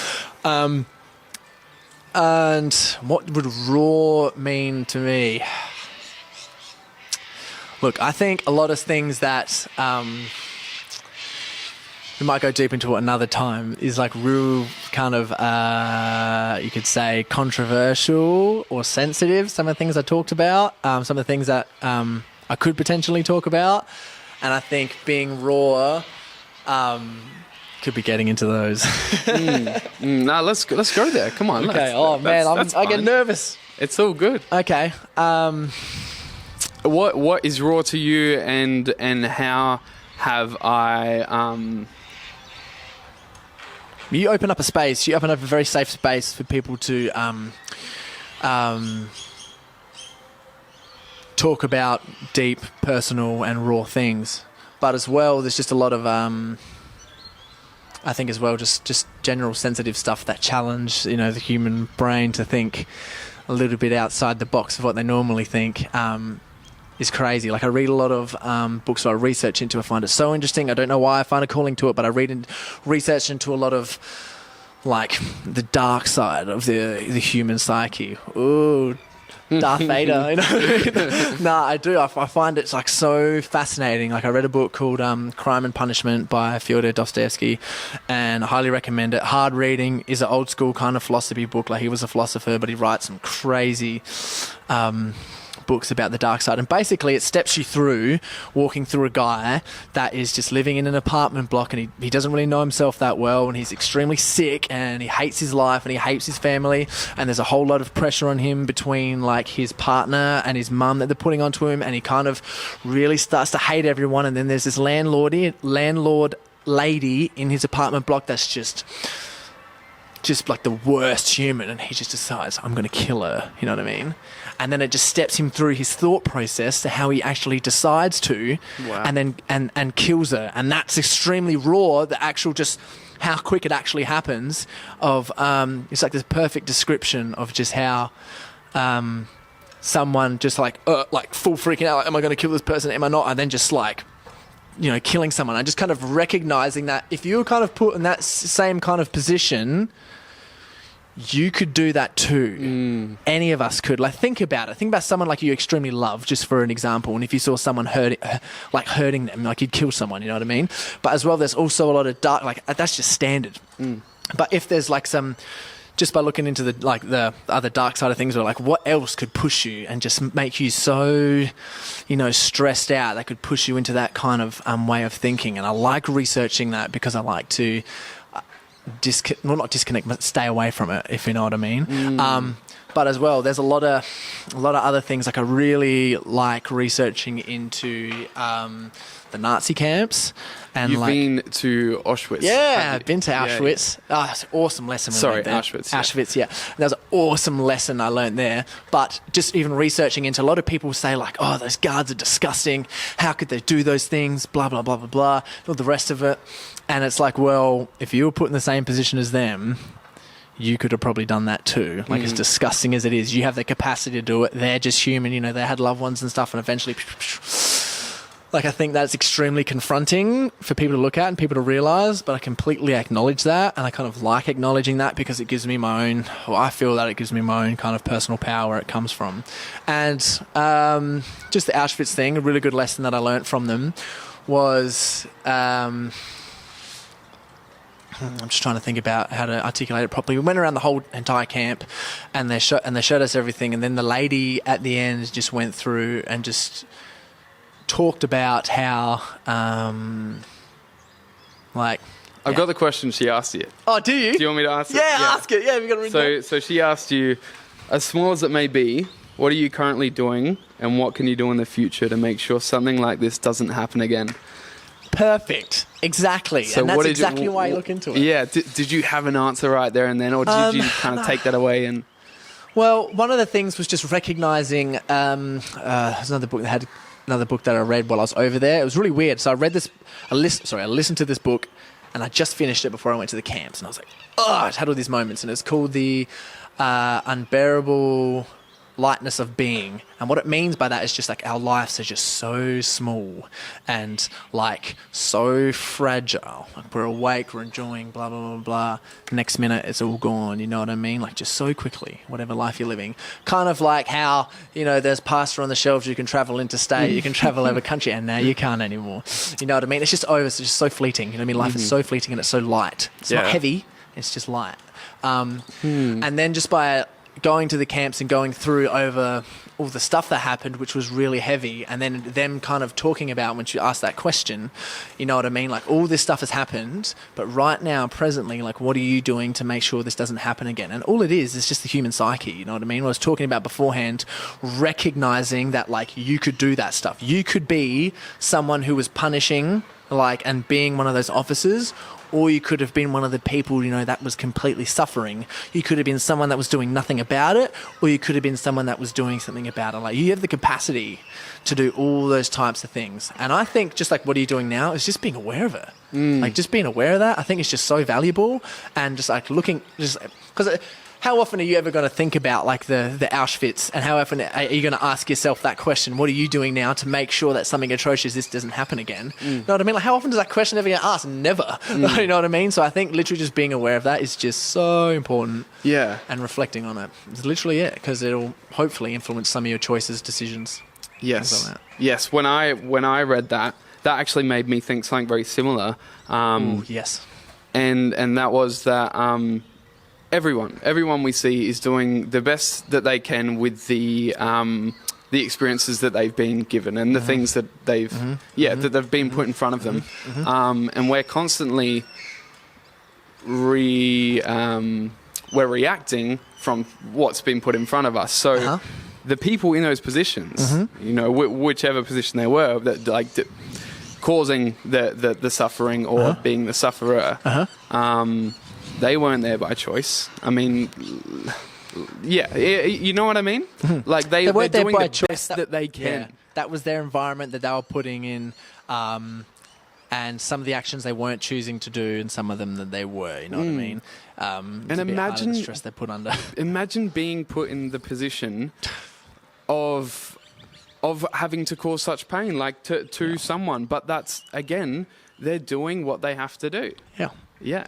And what would raw mean to me? Look, I think a lot of things that we might go deep into it another time, is like real kind of, you could say, controversial or sensitive. Some of the things I talked about, some of the things that I could potentially talk about. And I think being raw could be getting into those. No, let's go there. Come on. Okay. I get nervous. It's all good. Okay. What is raw to you, and how have I... You open up a space. You open up a very safe space for people to talk about deep, personal, and raw things. But as well, there's just a lot of, I think as well, just general sensitive stuff that challenge, you know, the human brain to think a little bit outside the box of what they normally think. Is crazy. Like I read a lot of books, so I research into. I find it so interesting. I don't know why I find a calling to it, but I research into a lot of like the dark side of the human psyche. Ooh, Darth Vader. You know? Nah, I do. I find it's like so fascinating. Like I read a book called Crime and Punishment by Fyodor Dostoevsky, and I highly recommend it. Hard reading. Is an old school kind of philosophy book. Like he was a philosopher, but he writes some crazy books about the dark side, and basically it steps you through walking through a guy that is just living in an apartment block, and he doesn't really know himself that well, and he's extremely sick, and he hates his life, and he hates his family, and there's a whole lot of pressure on him between like his partner and his mum that they're putting onto him, and he kind of really starts to hate everyone. And then there's this landlord lady in his apartment block that's just like the worst human, and he just decides, I'm going to kill her, you know what I mean? And then it just steps him through his thought process to how he actually decides to. Wow. And then and kills her. And that's extremely raw, the actual just how quick it actually happens of it's like this perfect description of just how someone just like full freaking out, like, am I going to kill this person, am I not? And then just like, you know, killing someone, and just kind of recognizing that if you were kind of put in that same kind of position, you could do that too. Any of us could. Like, think about it. Think about someone like you extremely love, just for an example. And if you saw someone hurting them, like you'd kill someone, you know what I mean? But as well, there's also a lot of dark, like that's just standard. But if there's like some just by looking into the other dark side of things, or like what else could push you and just make you so, stressed out, that could push you into that kind of way of thinking. And I like researching that because I like to not disconnect, but stay away from it, if you know what I mean. But as well, there's a lot of other things. Like I really like researching into the Nazi camps. And You've been to Auschwitz. Yeah, I've been to Auschwitz. Yeah. It's an awesome lesson. Auschwitz. Auschwitz, yeah. That was an awesome lesson I learned there. But just even researching into, a lot of people say like, oh, those guards are disgusting. How could they do those things? Blah, blah, blah, blah, blah. All the rest of it. And it's like, well, if you were put in the same position as them, you could have probably done that too. Like, as disgusting as it is, you have the capacity to do it. They're just human, they had loved ones and stuff, and eventually, like, I think that's extremely confronting for people to look at and people to realise, but I completely acknowledge that, and I kind of like acknowledging that because it gives me I feel that it gives me my own kind of personal power where it comes from. And just the Auschwitz thing, a really good lesson that I learnt from them was... I'm just trying to think about how to articulate it properly. We went around the whole entire camp, and they showed us everything. And then the lady at the end just went through and just talked about how, I've got the question she asked you. Oh, do you? Do you want me to ask it? Yeah, ask it. Yeah, we've got to read that. So she asked you, as small as it may be, what are you currently doing, and what can you do in the future to make sure something like this doesn't happen again? Perfect. Exactly. So and that's exactly why you look into it. Yeah. Did you have an answer right there and then, or did you kind of take that away? And well, one of the things was just recognising. There's another book that I read while I was over there. It was really weird. So I read this. I listened to this book, and I just finished it before I went to the camps, and I was like, oh, it had all these moments, and it's called the Unbearable Lightness of Being. And what it means by that is just like our lives are just so small and like so fragile. Like we're awake, we're enjoying blah, blah, blah, blah. Next minute it's all gone, you know what I mean? Like just so quickly, whatever life you're living. Kind of like how, there's pasta on the shelves, you can travel interstate, you can travel over country, and now you can't anymore. You know what I mean? It's just over, it's just so fleeting. You know what I mean? Life is so fleeting and it's so light. It's not heavy, it's just light. And then just by going to the camps and going through over all the stuff that happened, which was really heavy, and then them kind of talking about, when she asked that question, you know what I mean? Like, all this stuff has happened, but right now, presently, like, what are you doing to make sure this doesn't happen again? And all it is just the human psyche, you know what I mean? What I was talking about beforehand, recognizing that, like, you could do that stuff. You could be someone who was punishing, like, and being one of those officers, or you could have been one of the people, that was completely suffering. You could have been someone that was doing nothing about it, or you could have been someone that was doing something about it. Like, you have the capacity to do all those types of things. And I think just like, what are you doing now, is just being aware of it. Like, just being aware of that, I think it's just so valuable. And just like looking, because how often are you ever going to think about like the Auschwitz, and how often are you going to ask yourself that question? What are you doing now to make sure that something atrocious this doesn't happen again? You know what I mean? Like, how often does that question ever get asked? Never. You know what I mean? So I think literally just being aware of that is just so important. Yeah. And reflecting on it. It's literally it, because it'll hopefully influence some of your choices, decisions. Yes. Like that. Yes. When I read that actually made me think something very similar. Ooh, yes. And that was that everyone we see is doing the best that they can with the experiences that they've been given and the things that they've that they've been put in front of them. And we're constantly we're reacting from what's been put in front of us. So the people in those positions, whichever position they were, that causing the suffering or being the sufferer, they weren't there by choice. I mean, you know what I mean? Like they're doing the best that they can. Yeah, that was their environment that they were putting in, and some of the actions they weren't choosing to do, and some of them that they were. You know what I mean? And imagine the stress they're put under. Imagine being put in the position of having to cause such pain, like to someone. But that's, again, they're doing what they have to do. Yeah.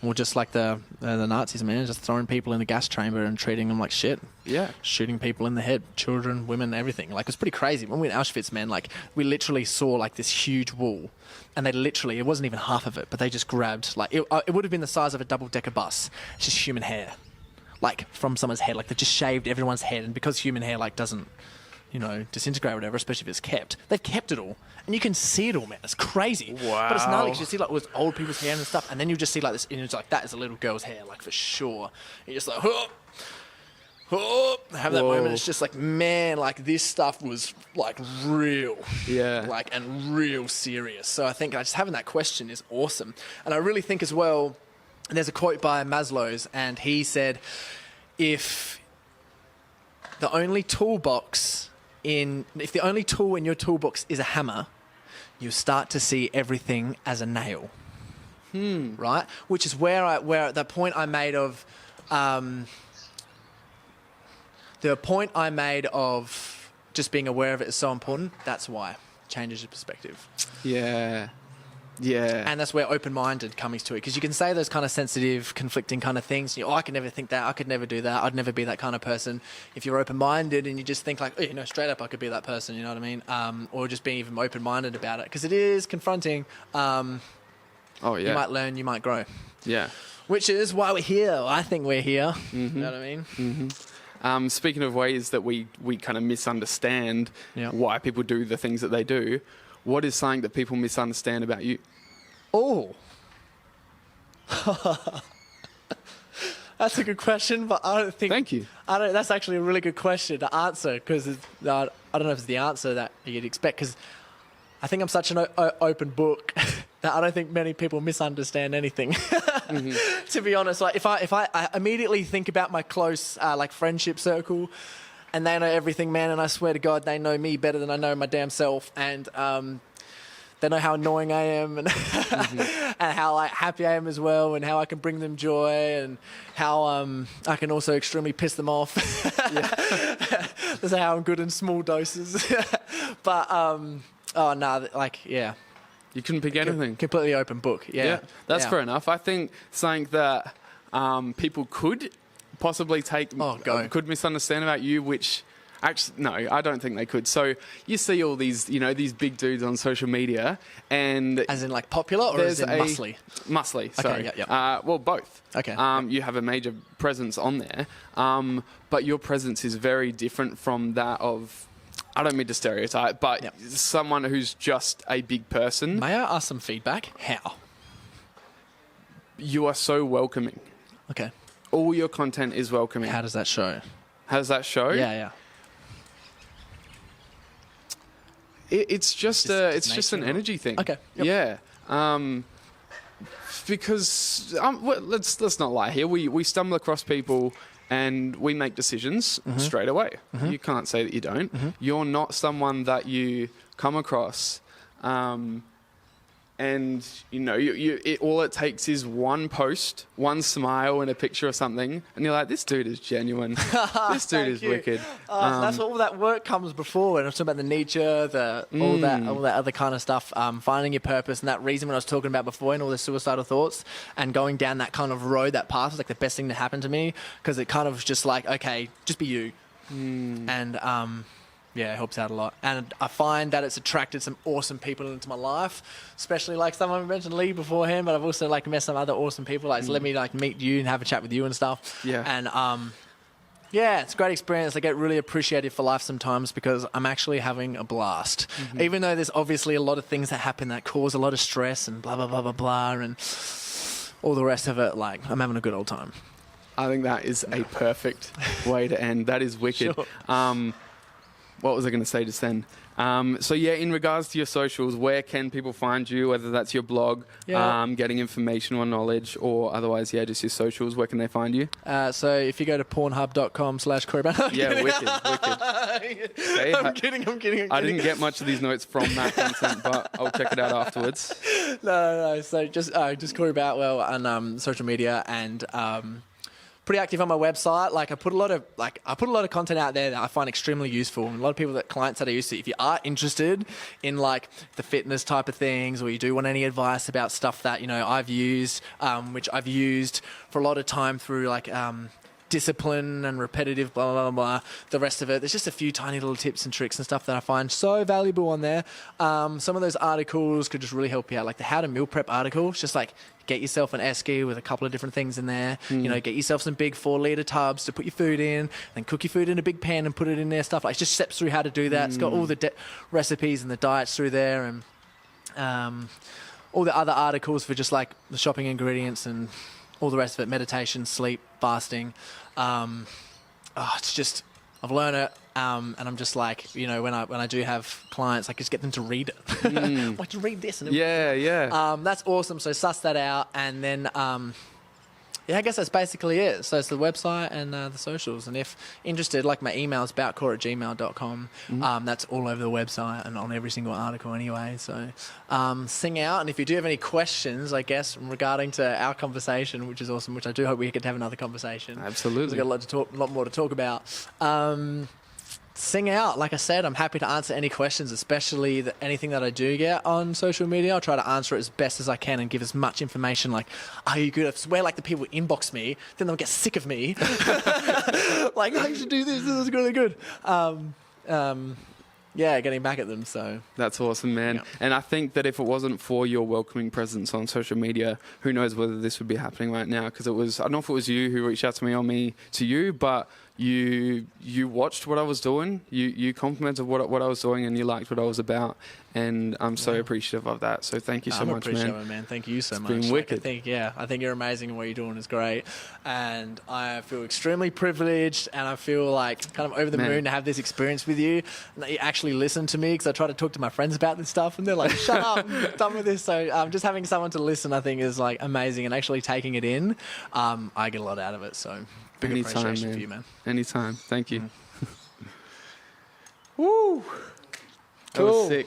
Well, just like the Nazis, man, just throwing people in the gas chamber and treating them like shit. Yeah. Shooting people in the head, children, women, everything. Like, it's pretty crazy. When we were in Auschwitz, man, like, we literally saw like this huge wall, and it wasn't even half of it, but they just grabbed, like, it would have been the size of a double-decker bus. It's just human hair. like from someone's head, like they just shaved everyone's head, and because human hair like doesn't, disintegrate or whatever, especially if it's kept, they've kept it all, and you can see it all, man. It's crazy. Wow. But it's gnarly because you see like with old people's hair and stuff, and then you just see like this image like that is a little girl's hair, like for sure. You're just like, have that moment. It's just like, man, like this stuff was like real, like and real serious. So I think just having that question is awesome, and I really think as well. And there's a quote by Maslow's, and he said, if the only tool in your toolbox is a hammer, you start to see everything as a nail. Right? Which is where the point I made of just being aware of it is so important. That's why it changes your perspective. Yeah. And that's where open-minded comes to it, because you can say those kind of sensitive, conflicting kind of things. I could never think that. I could never do that. I'd never be that kind of person. If you're open-minded and you just think like, straight up, I could be that person. You know what I mean? Or just being even open-minded about it, because it is confronting. You might learn, you might grow. Yeah. Which is why we're here. I think we're here. You know what I mean? Mm-hmm. Speaking of ways that we kind of misunderstand why people do the things that they do, what is something that people misunderstand about you? Oh. That's a good question, but I don't think... Thank you. That's actually a really good question to answer, because I don't know if it's the answer that you'd expect, because I think I'm such an open book that I don't think many people misunderstand anything. To be honest, like if I immediately think about my close friendship circle, and they know everything, man, and I swear to God, they know me better than I know my damn self, and they know how annoying I am, and and how happy I am as well, and how I can bring them joy, and how I can also extremely piss them off. That's how I'm good in small doses. But you couldn't pick anything. Completely open book. Yeah, that's fair enough. I think something that people could possibly could misunderstand about you, which actually no, I don't think they could. So you see all these these big dudes on social media, and as in like popular, or as in muscly? Sorry. Okay, well, both. Okay. You have a major presence on there, but your presence is very different from that of, I don't mean to stereotype, but someone who's just a big person. May I ask some feedback? How? You are so welcoming. Okay. All your content is welcoming. How does that show? How does that show? Yeah. It's just an energy thing. Okay. Yep. Yeah. Because let's not lie here. We stumble across people and we make decisions straight away. You can't say that you don't. You're not someone that you come across, and all it takes is one post, one smile, and a picture of something, and you're like, this dude is genuine. This dude is wicked. That's what all that work comes before. And I'm talking about the Nietzsche, all that other kind of stuff. Finding your purpose, and that reason when I was talking about before, and all the suicidal thoughts, and going down that kind of road, that path was like the best thing to happen to me, because it kind of was just like, okay, just be you, and yeah, it helps out a lot. And I find that it's attracted some awesome people into my life, especially like someone mentioned Lee beforehand, but I've also met some other awesome people. It's let me meet you and have a chat with you and stuff. Yeah. And it's a great experience. I get really appreciative for life sometimes, because I'm actually having a blast. Even though there's obviously a lot of things that happen that cause a lot of stress and blah, blah, blah, blah, blah, and all the rest of it, I'm having a good old time. I think that is a perfect way to end. That is wicked. Sure. What was I going to say just then? In regards to your socials, where can people find you, whether that's your blog, getting information or knowledge, or otherwise, just your socials, where can they find you? So if you go to pornhub.com/Corey. Yeah, wicked. Okay, I'm kidding. I didn't get much of these notes from that content, but I'll check it out afterwards. No. So just Corey Boutwell on social media, and pretty active on my website. I put a lot of content out there that I find extremely useful. And a lot of clients that I used to, if you are interested in the fitness type of things, or you do want any advice about stuff that I've used, which I've used for a lot of time through discipline and repetitive, blah, blah, blah, blah. The rest of it, there's just a few tiny little tips and tricks and stuff that I find so valuable on there. Some of those articles could just really help you out. Like the how to meal prep article, it's just like get yourself an esky with a couple of different things in there. You know, get yourself some big 4-litre tubs to put your food in, then cook your food in a big pan and put it in there. Stuff like it's just steps through how to do that. It's got all the recipes and the diets through there, and all the other articles for just like the shopping ingredients and all the rest of it, meditation, sleep, fasting. It's just, I've learned it, and I'm just like, you know, when I do have clients, I just get them to read it. Like, to read this. And that's awesome. So suss that out, and then, I guess that's basically it. So it's the website and the socials. And if interested, like my email is boutcore@gmail.com. That's all over the website and on every single article anyway. So sing out. And if you do have any questions, I guess, regarding to our conversation, which is awesome, which I do hope we get to have another conversation. Absolutely. We've got a lot more to talk about. Sing out. Like I said, I'm happy to answer any questions, especially anything that I do get on social media. I'll try to answer it as best as I can and give as much information. Like, are you good? I swear, like, the people inbox me, then they'll get sick of me. Like, oh, you should do this. This is really good. Getting back at them. So that's awesome, man. And I think that if it wasn't for your welcoming presence on social media, who knows whether this would be happening right now? Because I don't know if it was you who reached out to me or me to you, but you watched what I was doing. You complimented what I was doing, and you liked what I was about. And I'm so appreciative of that. So thank you so much, man. It, man. Thank you so much. It's been wicked. I think you're amazing, and what you're doing is great. And I feel extremely privileged, and I feel like kind of over the moon to have this experience with you. And that you actually listen to me, because I try to talk to my friends about this stuff, and they're like, "Shut up, I'm done with this." So just having someone to listen, I think, is like amazing, and actually taking it in, I get a lot out of it. So big appreciation for you, man. Anytime. Thank you. Woo. That was sick.